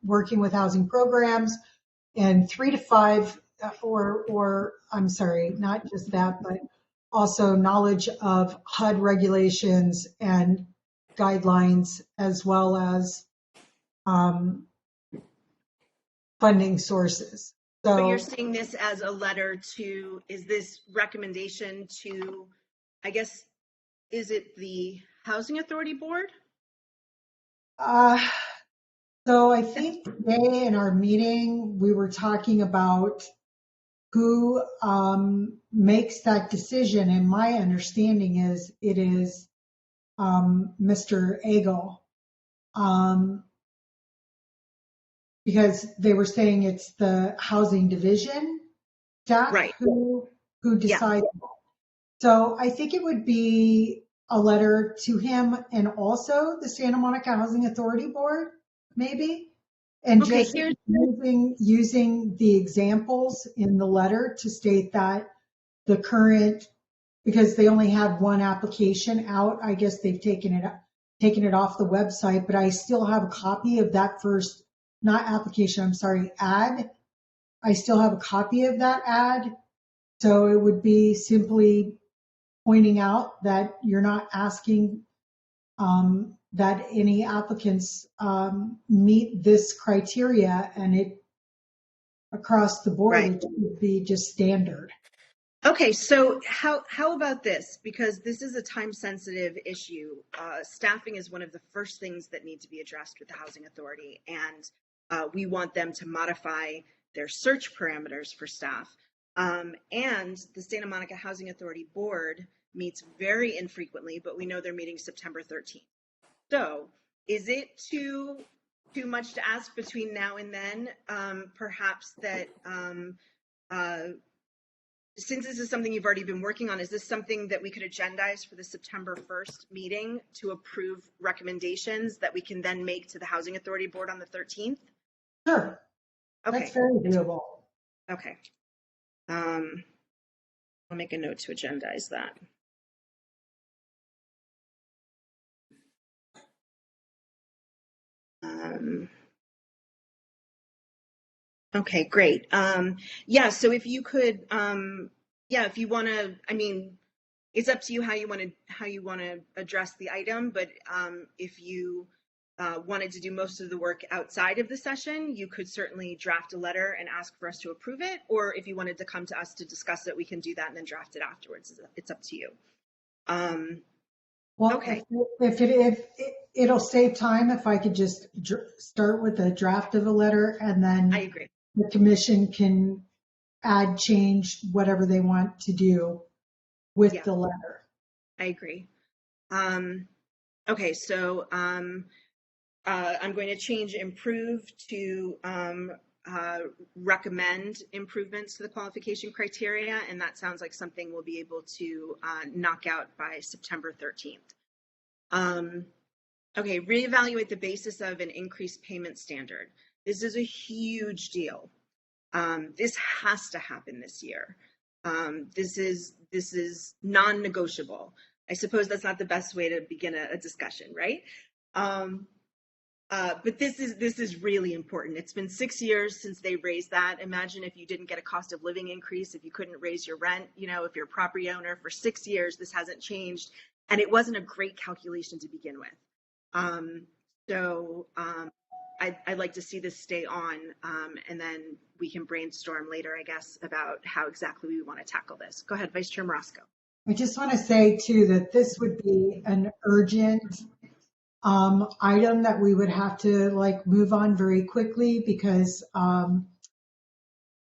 working with housing programs, and 3 to 5, or I'm sorry, not just that, but also knowledge of HUD regulations and guidelines, as well as funding sources. But you're So seeing this as a letter to, is this recommendation to, I guess, is it the Housing Authority Board? so I think today in our meeting, we were talking about who makes that decision. And my understanding is it is Mr. Agel, because they were saying it's the housing division staff Right. who Yeah. decide. So I think it would be a letter to him and also the Santa Monica Housing Authority Board, maybe, and Okay, just here's, using the examples in the letter to state that the current, because they only had one application out, I guess they've taken it off the website, but I still have a copy of that first, not application, I'm sorry, ad. I still have a copy of that ad. So it would be simply pointing out that you're not asking that any applicants meet this criteria, and it across the board, right. it would be just standard. Okay, so how about this? Because this is a time-sensitive issue. Staffing is one of the first things that need to be addressed with the Housing Authority, and we want them to modify their search parameters for staff. And the Santa Monica Housing Authority Board meets very infrequently, but we know they're meeting September 13th. So is it too much to ask between now and then? Perhaps that since this is something you've already been working on, is this something that we could agendize for the September 1st meeting to approve recommendations that we can then make to the Housing Authority Board on the 13th? Sure, Okay. that's very doable. Okay. I'll make a note to agendize that. Okay, great. Yeah, so if you could, yeah, if you want to, I mean, it's up to you how you want to address the item, but if you wanted to do most of the work outside of the session, you could certainly draft a letter and ask for us to approve it, or if you wanted to come to us to discuss it, we can do that and then draft it afterwards. It's up to you. Well, Okay. if it'll save time if I could just start with a draft of a letter, and then I agree. the commission can add, change, whatever they want to do with Yeah. the letter. I agree. Okay, so I'm going to change improve to recommend improvements to the qualification criteria, and that sounds like something we'll be able to knock out by September 13th. Okay, reevaluate the basis of an increased payment standard. This is a huge deal. This has to happen this year. This is non-negotiable. I suppose that's not the best way to begin a discussion, right? But this is really important. It's been 6 years since they raised that. Imagine if you didn't get a cost of living increase, if you couldn't raise your rent, if you're a property owner for 6 years, this hasn't changed. and it wasn't a great calculation to begin with. I'd like to see this stay on, and then we can brainstorm later, I guess, about how exactly we want to tackle this. Go ahead, Vice Chair Marasco. I just want to say too that this would be an urgent item that we would have to like move on very quickly, because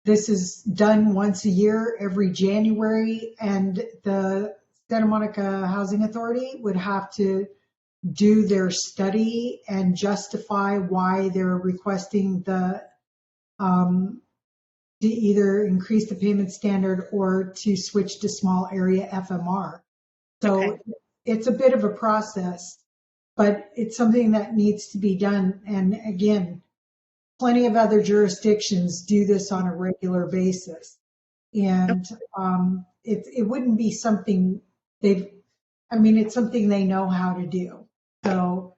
this is done once a year, every January, and the Santa Monica Housing Authority would have to do their study and justify why they're requesting the to either increase the payment standard or to switch to small area FMR. So Okay. it's a bit of a process, but it's something that needs to be done. And again, plenty of other jurisdictions do this on a regular basis. And it wouldn't be something it's something they know how to do. So,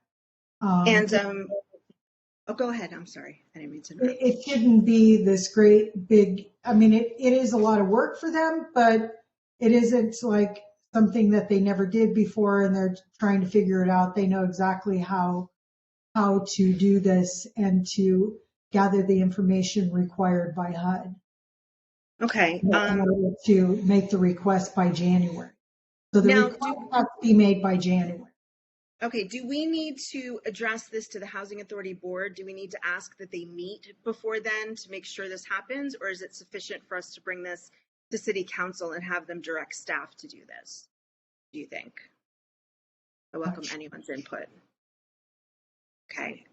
oh, go ahead. I'm sorry. I didn't mean to interrupt. it shouldn't be this great big, it is a lot of work for them, but it isn't like something that they never did before and they're trying to figure it out. They know exactly how to do this and to gather the information required by HUD Okay. in order to make the request by January. So the Now, request has to be made by January. Okay, do we need to address this to the Housing Authority Board? Do we need to ask that they meet before then to make sure this happens? Or is it sufficient for us to bring this to City Council and have them direct staff to do this? Do you think? I welcome anyone's input. Okay.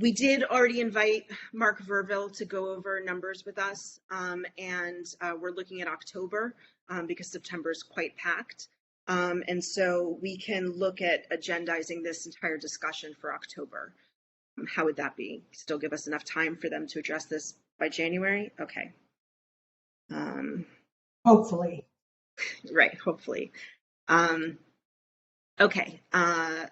We did already invite Mark Verville to go over numbers with us, and we're looking at October because September is quite packed. And so we can look at agendizing this entire discussion for October. How would that be? Still give us enough time for them to address this by January? Okay. Hopefully. Right, hopefully. Okay, out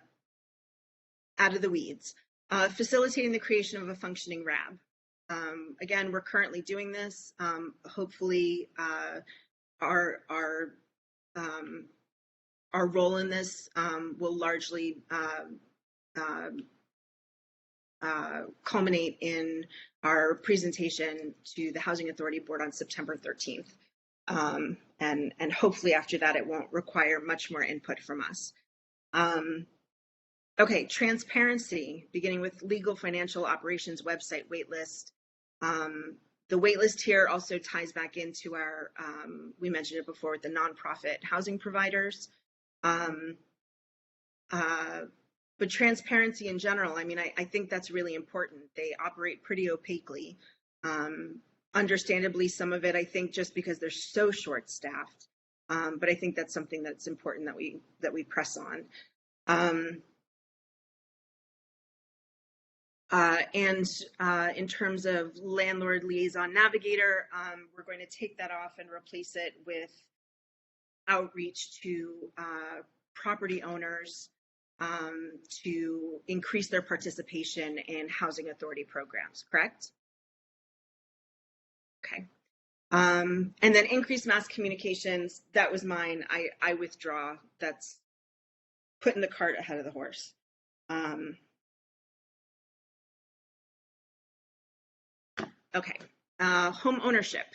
of the weeds. Facilitating the creation of a functioning RAB. Again, we're currently doing this. Hopefully, our role in this will largely culminate in our presentation to the Housing Authority Board on September 13th. And hopefully after that, it won't require much more input from us. Okay, transparency, beginning with legal financial operations website waitlist. The waitlist here also ties back into our, we mentioned it before, with the nonprofit housing providers. But transparency in general, I think that's really important. They operate pretty opaquely. Understandably, some of it, I think, just because they're so short-staffed. But I think that's something that's important that we press on. And in terms of landlord liaison navigator, we're going to take that off and replace it with outreach to property owners to increase their participation in housing authority programs, correct? Okay. And then increased mass communications, that was mine. I withdraw. That's putting the cart ahead of the horse. Okay, home ownership.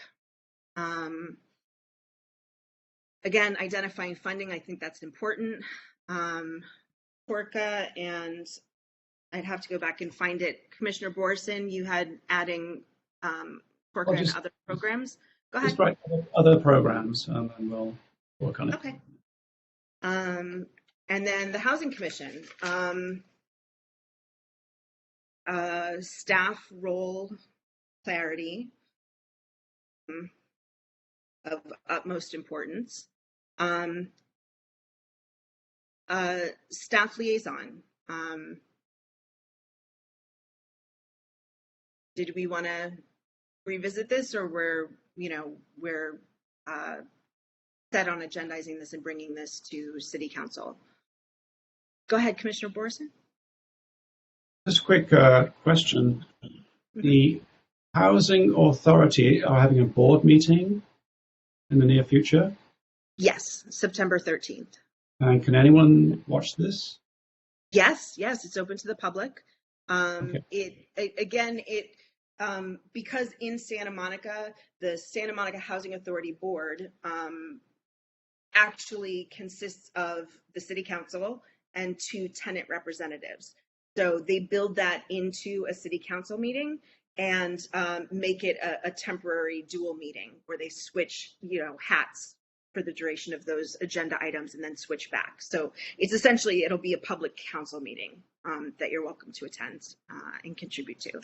Again, identifying funding, I think that's important. PORCA, and I'd have to go back and find it. Commissioner Borison, you had adding PORCA and other programs. Go ahead. Just write other programs, and we'll work on it. Okay. And then the Housing Commission. Staff role clarity of utmost importance. Staff liaison. Did we want to revisit this, or we're set on agendizing this and bringing this to City Council? Go ahead, Commissioner Borison. Just a quick question. The Housing Authority are having a board meeting in the near future. Yes, September 13th. And can anyone watch this? Yes, it's open to the public. Okay. Because in Santa Monica, the Santa Monica Housing Authority Board actually consists of the city council and 2 tenant representatives. So they build that into a city council meeting and make it a temporary dual meeting where they switch, hats for the duration of those agenda items and then switch back. So it's essentially, it'll be a public council meeting that you're welcome to attend and contribute to.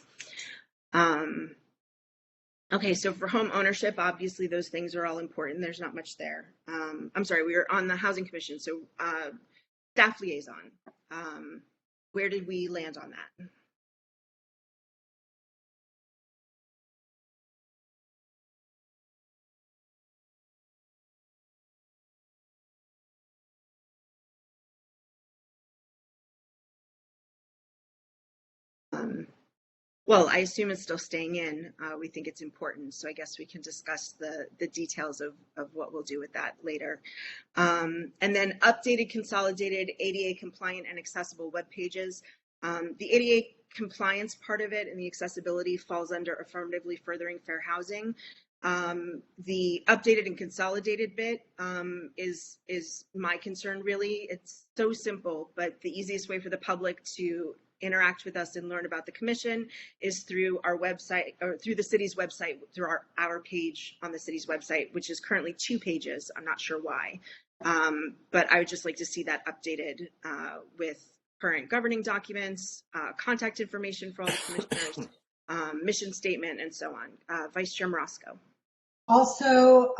Okay, so for home ownership, obviously those things are all important. There's not much there. I'm sorry, we were on the Housing Commission. So staff liaison, where did we land on that? Well, I assume it's still staying in. We think it's important, so I guess we can discuss the details of what we'll do with that later. And then updated, consolidated, ADA compliant and accessible web pages. The ADA compliance part of it and the accessibility falls under affirmatively furthering fair housing. The updated and consolidated bit is my concern, really. It's so simple, but the easiest way for the public to interact with us and learn about the commission is through our website, or through the city's website, through our page on the city's website, which is currently 2 pages. I'm not sure why, but I would just like to see that updated with current governing documents, contact information for all the commissioners, mission statement, and so on. Vice Chair Morosco. Also,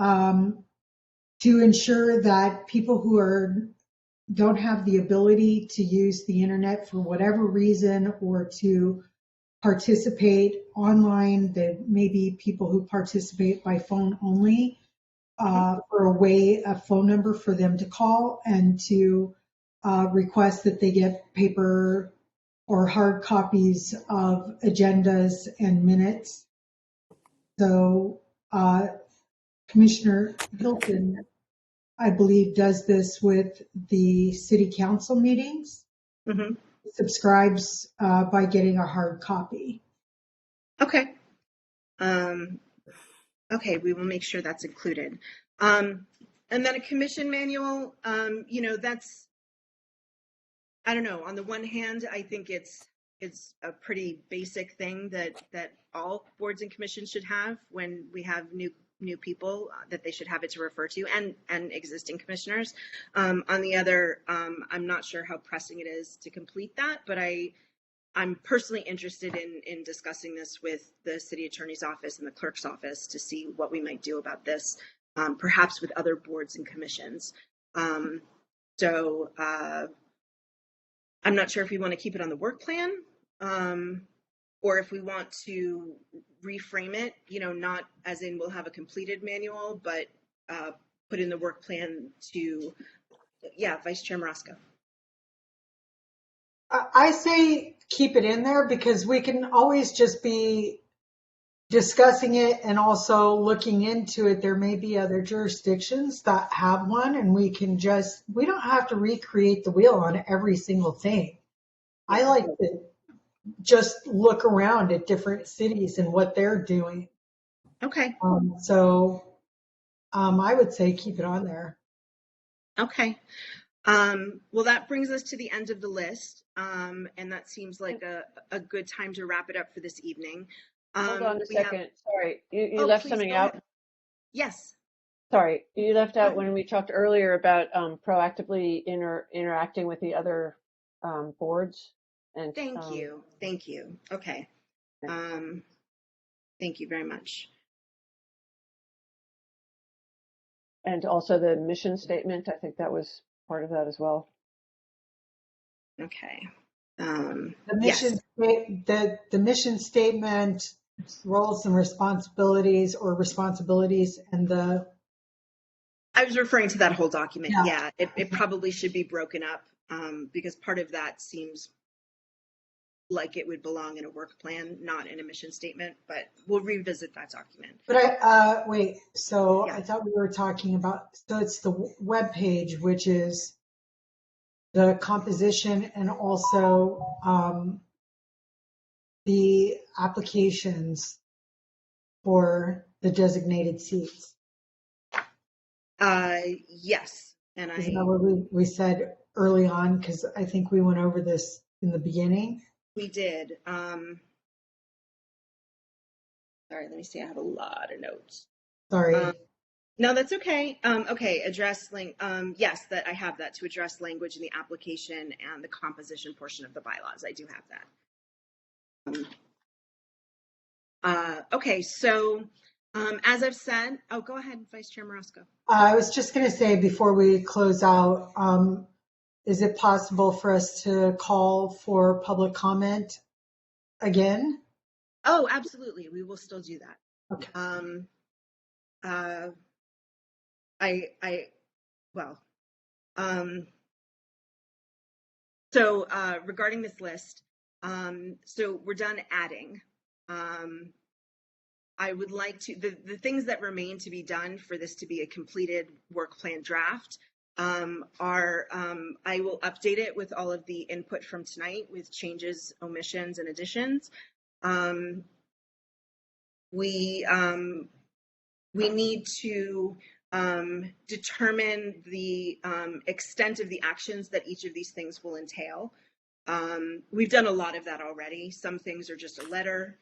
to ensure that people who don't have the ability to use the internet for whatever reason or to participate online, that maybe people who participate by phone only, for a phone number for them to call and to request that they get paper or hard copies of agendas and minutes. So Commissioner Hilton, I believe, does this with the city council meetings. Mm-hmm. Subscribes by getting a hard copy. Okay. Okay, we will make sure that's included. And then a commission manual, that's, I don't know, on the one hand, I think it's a pretty basic thing that all boards and commissions should have when we have new people, that they should have it to refer to, and existing commissioners. On the other, I'm not sure how pressing it is to complete that, but I'm personally interested in discussing this with the city attorney's office and the clerk's office to see what we might do about this, perhaps with other boards and commissions. So I'm not sure if we want to keep it on the work plan, or if we want to reframe it, not as in we'll have a completed manual, but put in the work plan to, Vice Chair Morosco. I say keep it in there because we can always just be discussing it and also looking into it. There may be other jurisdictions that have one, and we don't have to recreate the wheel on every single thing. I like to just look around at different cities and what they're doing. Okay. So I would say keep it on there. Okay. Well, that brings us to the end of the list. And that seems like a good time to wrap it up for this evening. Hold on a second. Sorry, you left something out. Yes. Sorry, you left out when we talked earlier about proactively interacting with the other boards. And Thank you. Okay. Thank you very much. And also the mission statement. I think that was part of that as well. Okay. The mission, the mission statement, roles and responsibilities, and I was referring to that whole document. Yeah, it probably should be broken up because part of that seems like it would belong in a work plan, not in a mission statement, but we'll revisit that document. But wait, so Yeah. I thought we were talking about, so it's the web page, which is the composition and also the applications for the designated seats. Yes, and Isn't that what we said early on? Because I think we went over this in the beginning. we did. Sorry, let me see. I have a lot of notes. Sorry. No, that's okay. Okay, address yes, that I have that to address language in the application and the composition portion of the bylaws. I do have that. Okay, so as I've said, oh, go ahead, Vice Chair Marosco. I was just going to say before we close out, is it possible for us to call for public comment again? Oh, absolutely. We will still do that. Okay. So regarding this list, so we're done adding. I would like to, the things that remain to be done for this to be a completed work plan draft are, I will update it with all of the input from tonight with changes, omissions, and additions. We need to determine the extent of the actions that each of these things will entail. We've done a lot of that already. Some things are just a letter,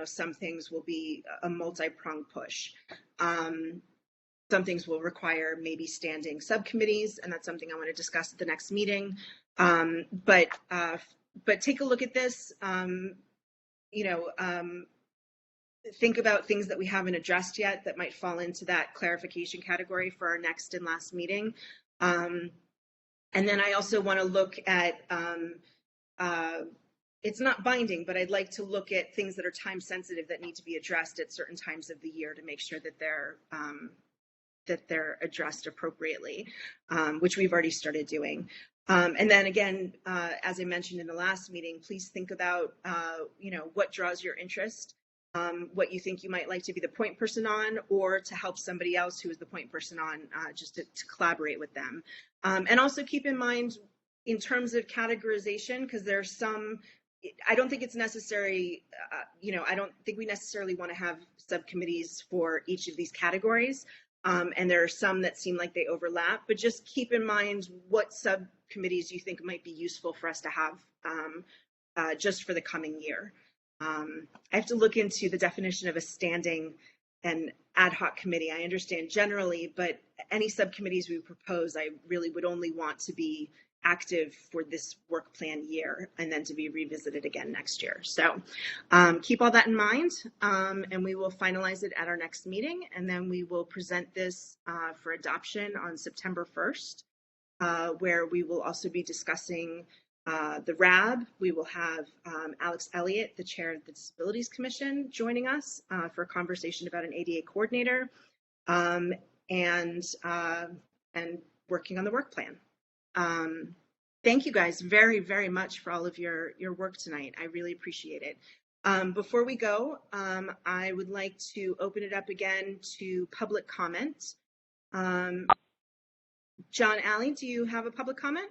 some things will be a multi-pronged push. Some things will require maybe standing subcommittees, and that's something I want to discuss at the next meeting. But take a look at this, think about things that we haven't addressed yet that might fall into that clarification category for our next and last meeting. And then I also want to look at, it's not binding, but I'd like to look at things that are time sensitive that need to be addressed at certain times of the year to make sure that they're addressed appropriately, which we've already started doing. And then again, as I mentioned in the last meeting, please think about, what draws your interest, what you think you might like to be the point person on, or to help somebody else who is the point person on, just to collaborate with them. And also keep in mind, in terms of categorization, because there's some, I don't think it's necessary, I don't think we necessarily want to have subcommittees for each of these categories. And there are some that seem like they overlap, but just keep in mind what subcommittees you think might be useful for us to have just for the coming year. I have to look into the definition of a standing and ad hoc committee. I understand generally, but any subcommittees we propose, I really would only want to be active for this work plan year and then to be revisited again next year. So keep all that in mind, and we will finalize it at our next meeting, and then we will present this for adoption on September 1st, where we will also be discussing the RAB. We will have Alex Elliott, the chair of the Disabilities Commission, joining us for a conversation about an ADA coordinator and working on the work plan. Thank you guys very, very much for all of your work tonight. I really appreciate it. Before we go, I would like to open it up again to public comment. John Alley, do you have a public comment?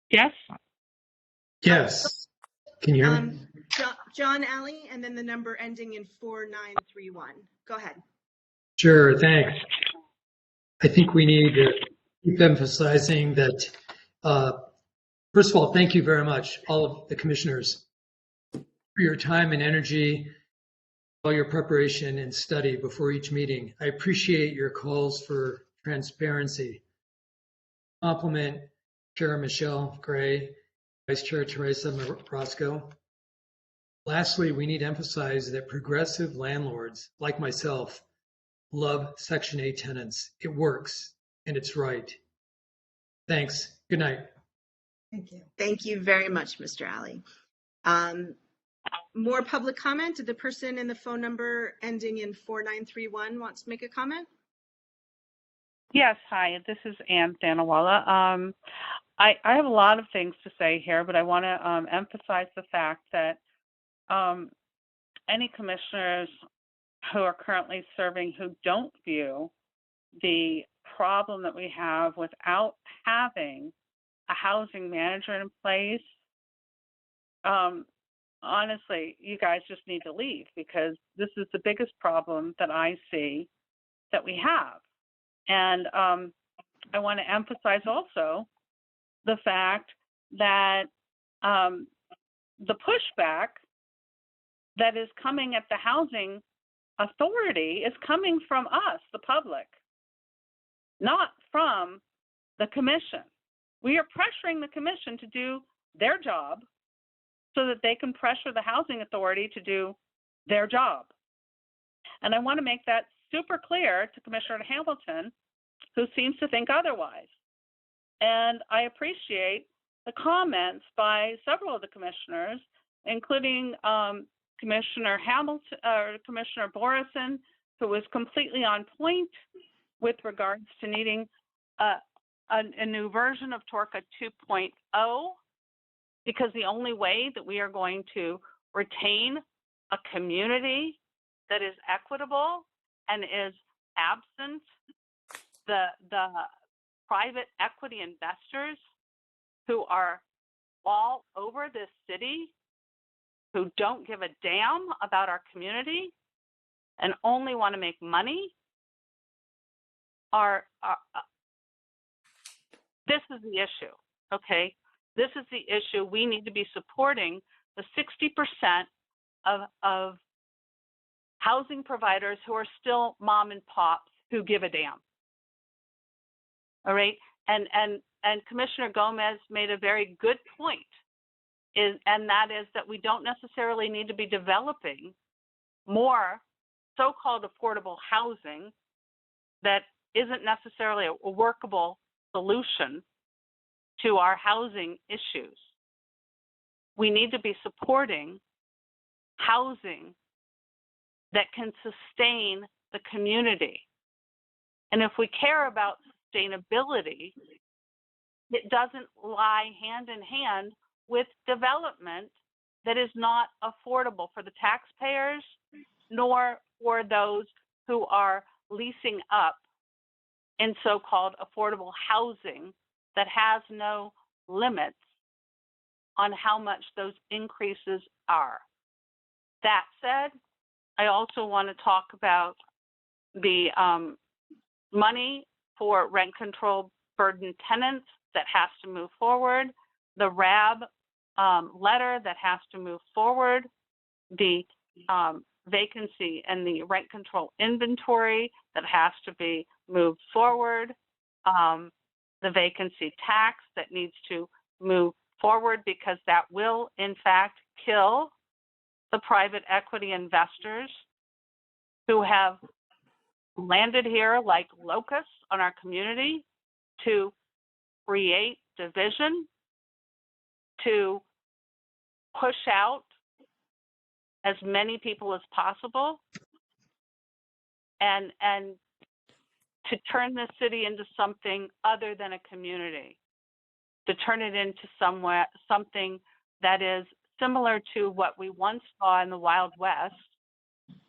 Yes. Yes. Can you hear me? John Alley, and then the number ending in 4931. Go ahead. Sure, thanks. I think we need to keep emphasizing that, first of all, thank you very much, all of the commissioners, for your time and energy, all your preparation and study before each meeting. I appreciate your calls for transparency. Compliment Chair Michelle Gray, Vice Chair Teresa Marosco. Lastly, we need to emphasize that progressive landlords, like myself, love Section 8 tenants. It works and it's right. Thanks. Good night. Thank you. Thank you very much, Mr. Alley. More public comment? Did the person in the phone number ending in 4931 want to make a comment? Yes, hi, this is Ann Thanawala. I have a lot of things to say here, but I want to emphasize the fact that um, any commissioners who are currently serving who don't view the problem that we have without having a housing manager in place, honestly, you guys just need to leave because this is the biggest problem that I see that we have. And I want to emphasize also the fact that the pushback that is coming at the housing authority is coming from us, the public, not from the commission. We are pressuring the commission to do their job so that they can pressure the housing authority to do their job. And I want to make that super clear to Commissioner Hamilton, who seems to think otherwise. And I appreciate the comments by several of the commissioners, including Commissioner Hamilton, Commissioner Borison, who was completely on point with regards to needing a new version of TORCA 2.0, because the only way that we are going to retain a community that is equitable and is absent the private equity investors who are all over this city, who don't give a damn about our community and only want to make money, this is the issue, okay? This is the issue. We need to be supporting the 60% of housing providers who are still mom and pops who give a damn. All right, and Commissioner Gomez made a very good point, and that is that we don't necessarily need to be developing more so-called affordable housing that isn't necessarily a workable solution to our housing issues. We need to be supporting housing that can sustain the community. And if we care about sustainability, it doesn't lie hand in hand with development that is not affordable for the taxpayers nor for those who are leasing up in so-called affordable housing that has no limits on how much those increases are. That said, I also want to talk about the money for rent control burden tenants that has to move forward, the RAB letter that has to move forward, the vacancy and the rent control inventory that has to be moved forward, the vacancy tax that needs to move forward because that will in fact kill the private equity investors who have landed here like locusts on our community to create division, to push out as many people as possible, and to turn the city into something other than a community, to turn it into something that is similar to what we once saw in the Wild West,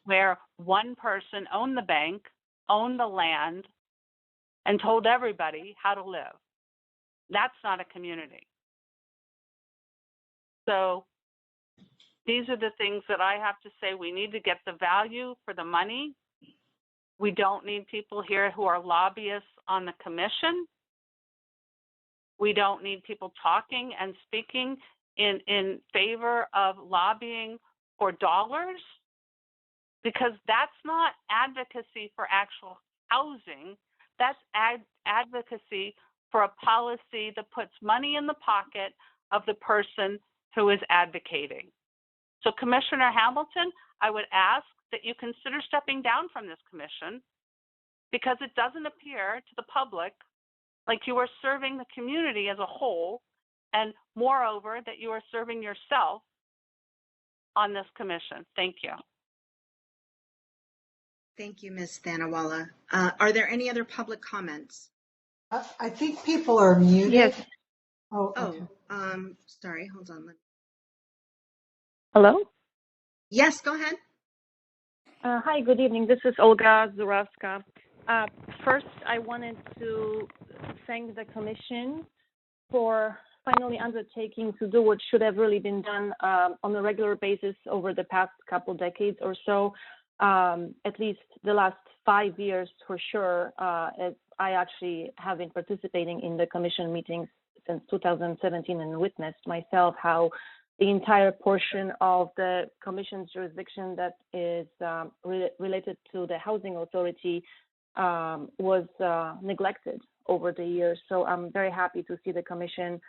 where one person owned the bank, owned the land, and told everybody how to live. That's not a community. So these are the things that I have to say. We need to get the value for the money. We don't need people here who are lobbyists on the commission. We don't need people talking and speaking in favor of lobbying for dollars, because that's not advocacy for actual housing. That's advocacy for a policy that puts money in the pocket of the person who is advocating. So Commissioner Hamilton, I would ask that you consider stepping down from this commission, because it doesn't appear to the public like you are serving the community as a whole, and moreover, that you are serving yourself on this commission. Thank you. Thank you, Ms. Thanawala. Are there any other public comments? I think people are muted. Yes. Oh, okay. Sorry, hold on. Hello? Yes, go ahead. Hi, good evening. This is Olga Zurawska. First, I wanted to thank the Commission for finally undertaking to do what should have really been done on a regular basis over the past couple decades or so, at least the last 5 years for sure, as I actually have been participating in the Commission meetings since 2017 and witnessed myself how the entire portion of the Commission's jurisdiction that is related to the Housing Authority was neglected over the years. So I'm very happy to see the Commission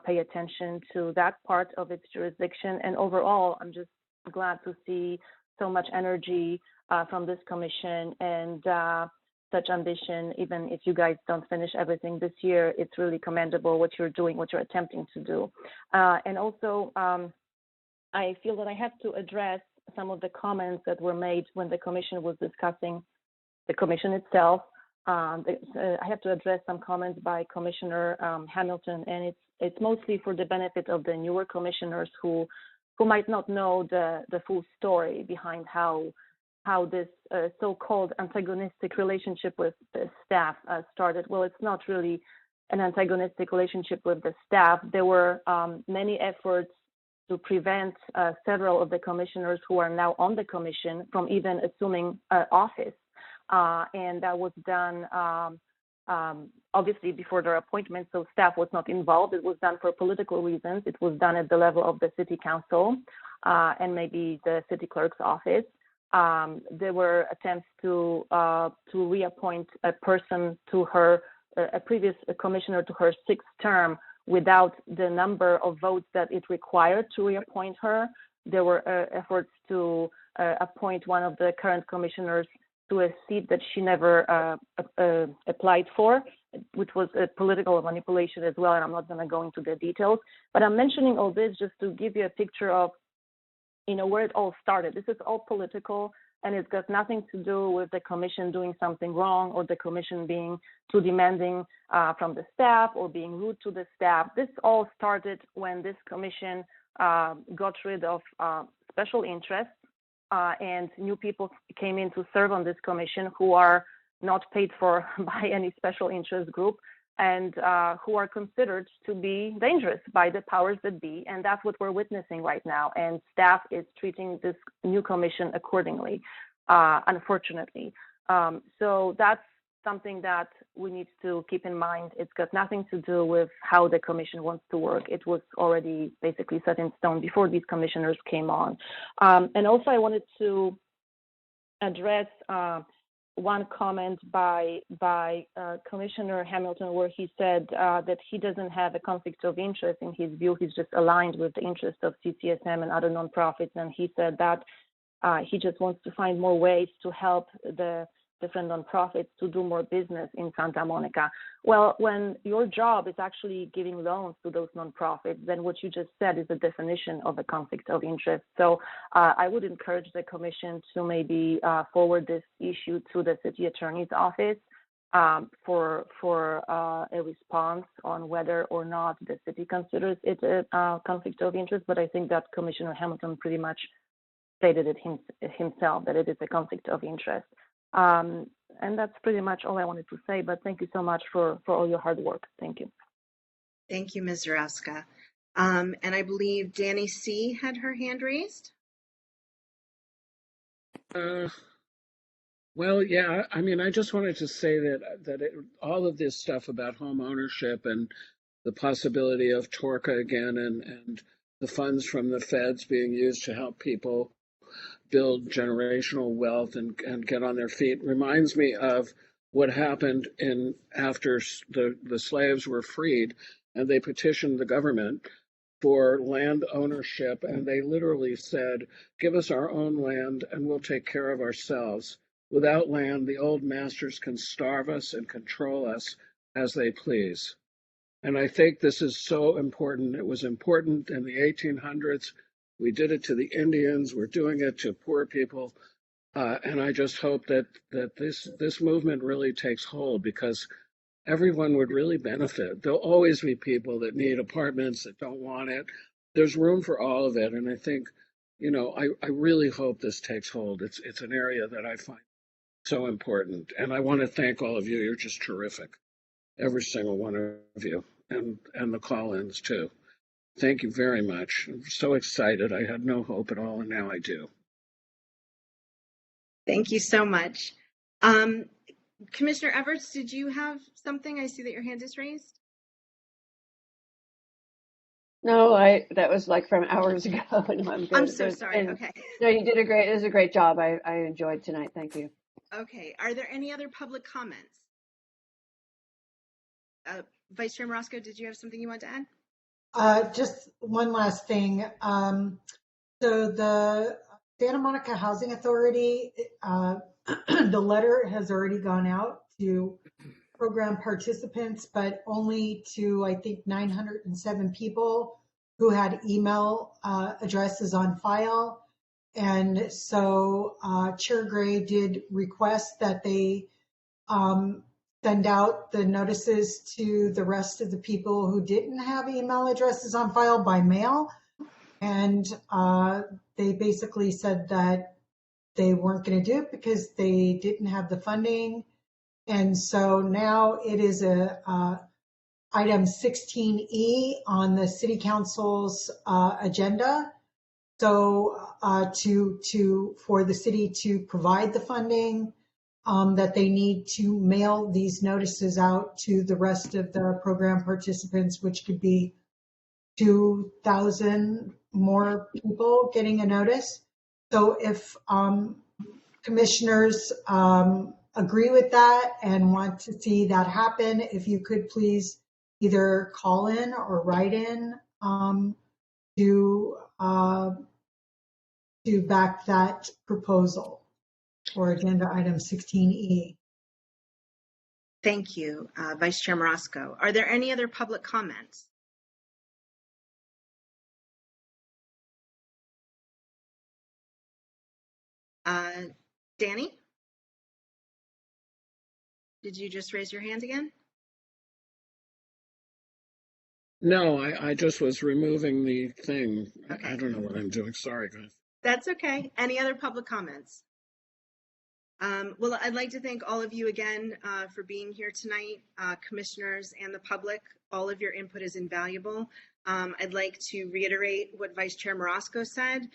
pay attention to that part of its jurisdiction. And overall, I'm just glad to see so much energy from this Commission and such ambition. Even if you guys don't finish everything this year, it's really commendable what you're doing, what you're attempting to do. And also, I feel that I have to address some of the comments that were made when the Commission was discussing the Commission itself. I have to address some comments by Commissioner Hamilton, and it's mostly for the benefit of the newer commissioners who might not know the full story behind how this so-called antagonistic relationship with the staff started. Well, it's not really an antagonistic relationship with the staff. There were many efforts to prevent several of the commissioners who are now on the Commission from even assuming office. And that was done obviously before their appointment, so staff was not involved. It was done for political reasons. It was done at the level of the City Council and maybe the City Clerk's office. There were attempts to reappoint a person to her, a previous commissioner to her 6th term without the number of votes that it required to reappoint her. There were efforts to appoint one of the current commissioners to a seat that she never applied for, which was a political manipulation as well, and I'm not going to go into the details. But I'm mentioning all this just to give you a picture of, where it all started. This is all political, and it's got nothing to do with the Commission doing something wrong or the Commission being too demanding from the staff or being rude to the staff. This all started when this Commission got rid of special interests and new people came in to serve on this Commission who are not paid for by any special interest group and who are considered to be dangerous by the powers that be. And that's what we're witnessing right now. And staff is treating this new Commission accordingly, unfortunately. So that's something that we need to keep in mind. It's got nothing to do with how the Commission wants to work. It was already basically set in stone before these commissioners came on. And also I wanted to address one comment by Commissioner Hamilton where he said that he doesn't have a conflict of interest. In his view, he's just aligned with the interests of CCSM and other nonprofits. And he said that he just wants to find more ways to help the different nonprofits to do more business in Santa Monica. Well, when your job is actually giving loans to those nonprofits, then what you just said is a definition of a conflict of interest. So I would encourage the Commission to maybe forward this issue to the City Attorney's Office for a response on whether or not the city considers it a conflict of interest. But I think that Commissioner Hamilton pretty much stated it himself, that it is a conflict of interest. And that's pretty much all I wanted to say, but thank you so much for all your hard work. Thank you. Thank you, Ms. Zarowska. And I believe Danny C. had her hand raised. Well, yeah, I mean, I just wanted to say that all of this stuff about home ownership and the possibility of TORCA again and the funds from the feds being used to help people build generational wealth and get on their feet reminds me of what happened after the slaves were freed and they petitioned the government for land ownership, and they literally said, give us our own land and we'll take care of ourselves. Without land, the old masters can starve us and control us as they please. And I think this is so important. It was important in the 1800s. We did it to the Indians. We're doing it to poor people And I just hope that this movement really takes hold, because everyone would really benefit. There'll always be people that need apartments that don't want it. There's room for all of it, and I think, I really hope this takes hold. It's an area that I find so important, and I want to thank all of you. You're just terrific, every single one of you, and the call-ins too. Thank you very much. I'm so excited. I had no hope at all, and now I do. Thank you so much. Commissioner Everts, did you have something? I see that your hand is raised. No, that was like from hours ago. No, I'm good. I'm so sorry. And, Okay. no, you did it was a great job. I enjoyed tonight. Thank you. Okay. Are there any other public comments? Vice Chair Morosco, did you have something you want to add? Just one last thing. So the Santa Monica Housing Authority, the letter has already gone out to program participants, but only to, I think, 907 people who had email addresses on file. And so Chair Gray did request that they send out the notices to the rest of the people who didn't have email addresses on file by mail. And they basically said that they weren't going to do it because they didn't have the funding. And so now it is item 16E on the City Council's agenda. So for the city to provide the funding that they need to mail these notices out to the rest of the program participants, which could be 2,000 more people getting a notice. So if commissioners agree with that and want to see that happen, if you could please either call in or write in to back that proposal for agenda item 16E. Thank you, Vice Chair Morosco. Are there any other public comments? Danny? Did you just raise your hand again? No, I just was removing the thing. Okay. I don't know what I'm doing. Sorry, guys. That's okay. Any other public comments? Well, I'd like to thank all of you again for being here tonight, commissioners and the public. All of your input is invaluable. I'd like to reiterate what Vice Chair Morosco said.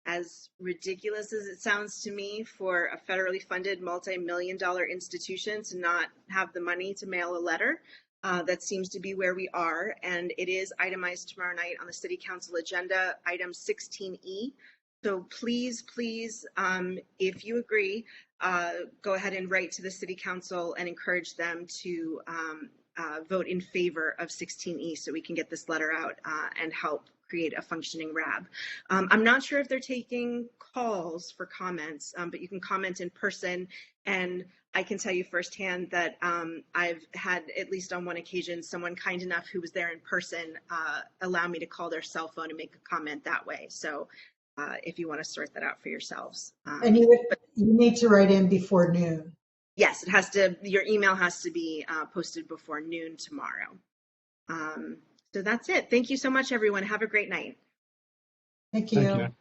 As ridiculous as it sounds to me for a federally funded multi-million-dollar institution to not have the money to mail a letter, that seems to be where we are, and it is itemized tomorrow night on the City Council agenda, item 16E. So please, if you agree, go ahead and write to the City Council and encourage them to vote in favor of 16E so we can get this letter out and help create a functioning RAB. I'm not sure if they're taking calls for comments, but you can comment in person. And I can tell you firsthand that I've had, at least on one occasion, someone kind enough who was there in person allow me to call their cell phone and make a comment that way. So if you want to sort that out for yourselves. And you need to write in before noon. Yes, it has to. Your email has to be posted before noon tomorrow. So that's it. Thank you so much, everyone. Have a great night. Thank you. Thank you.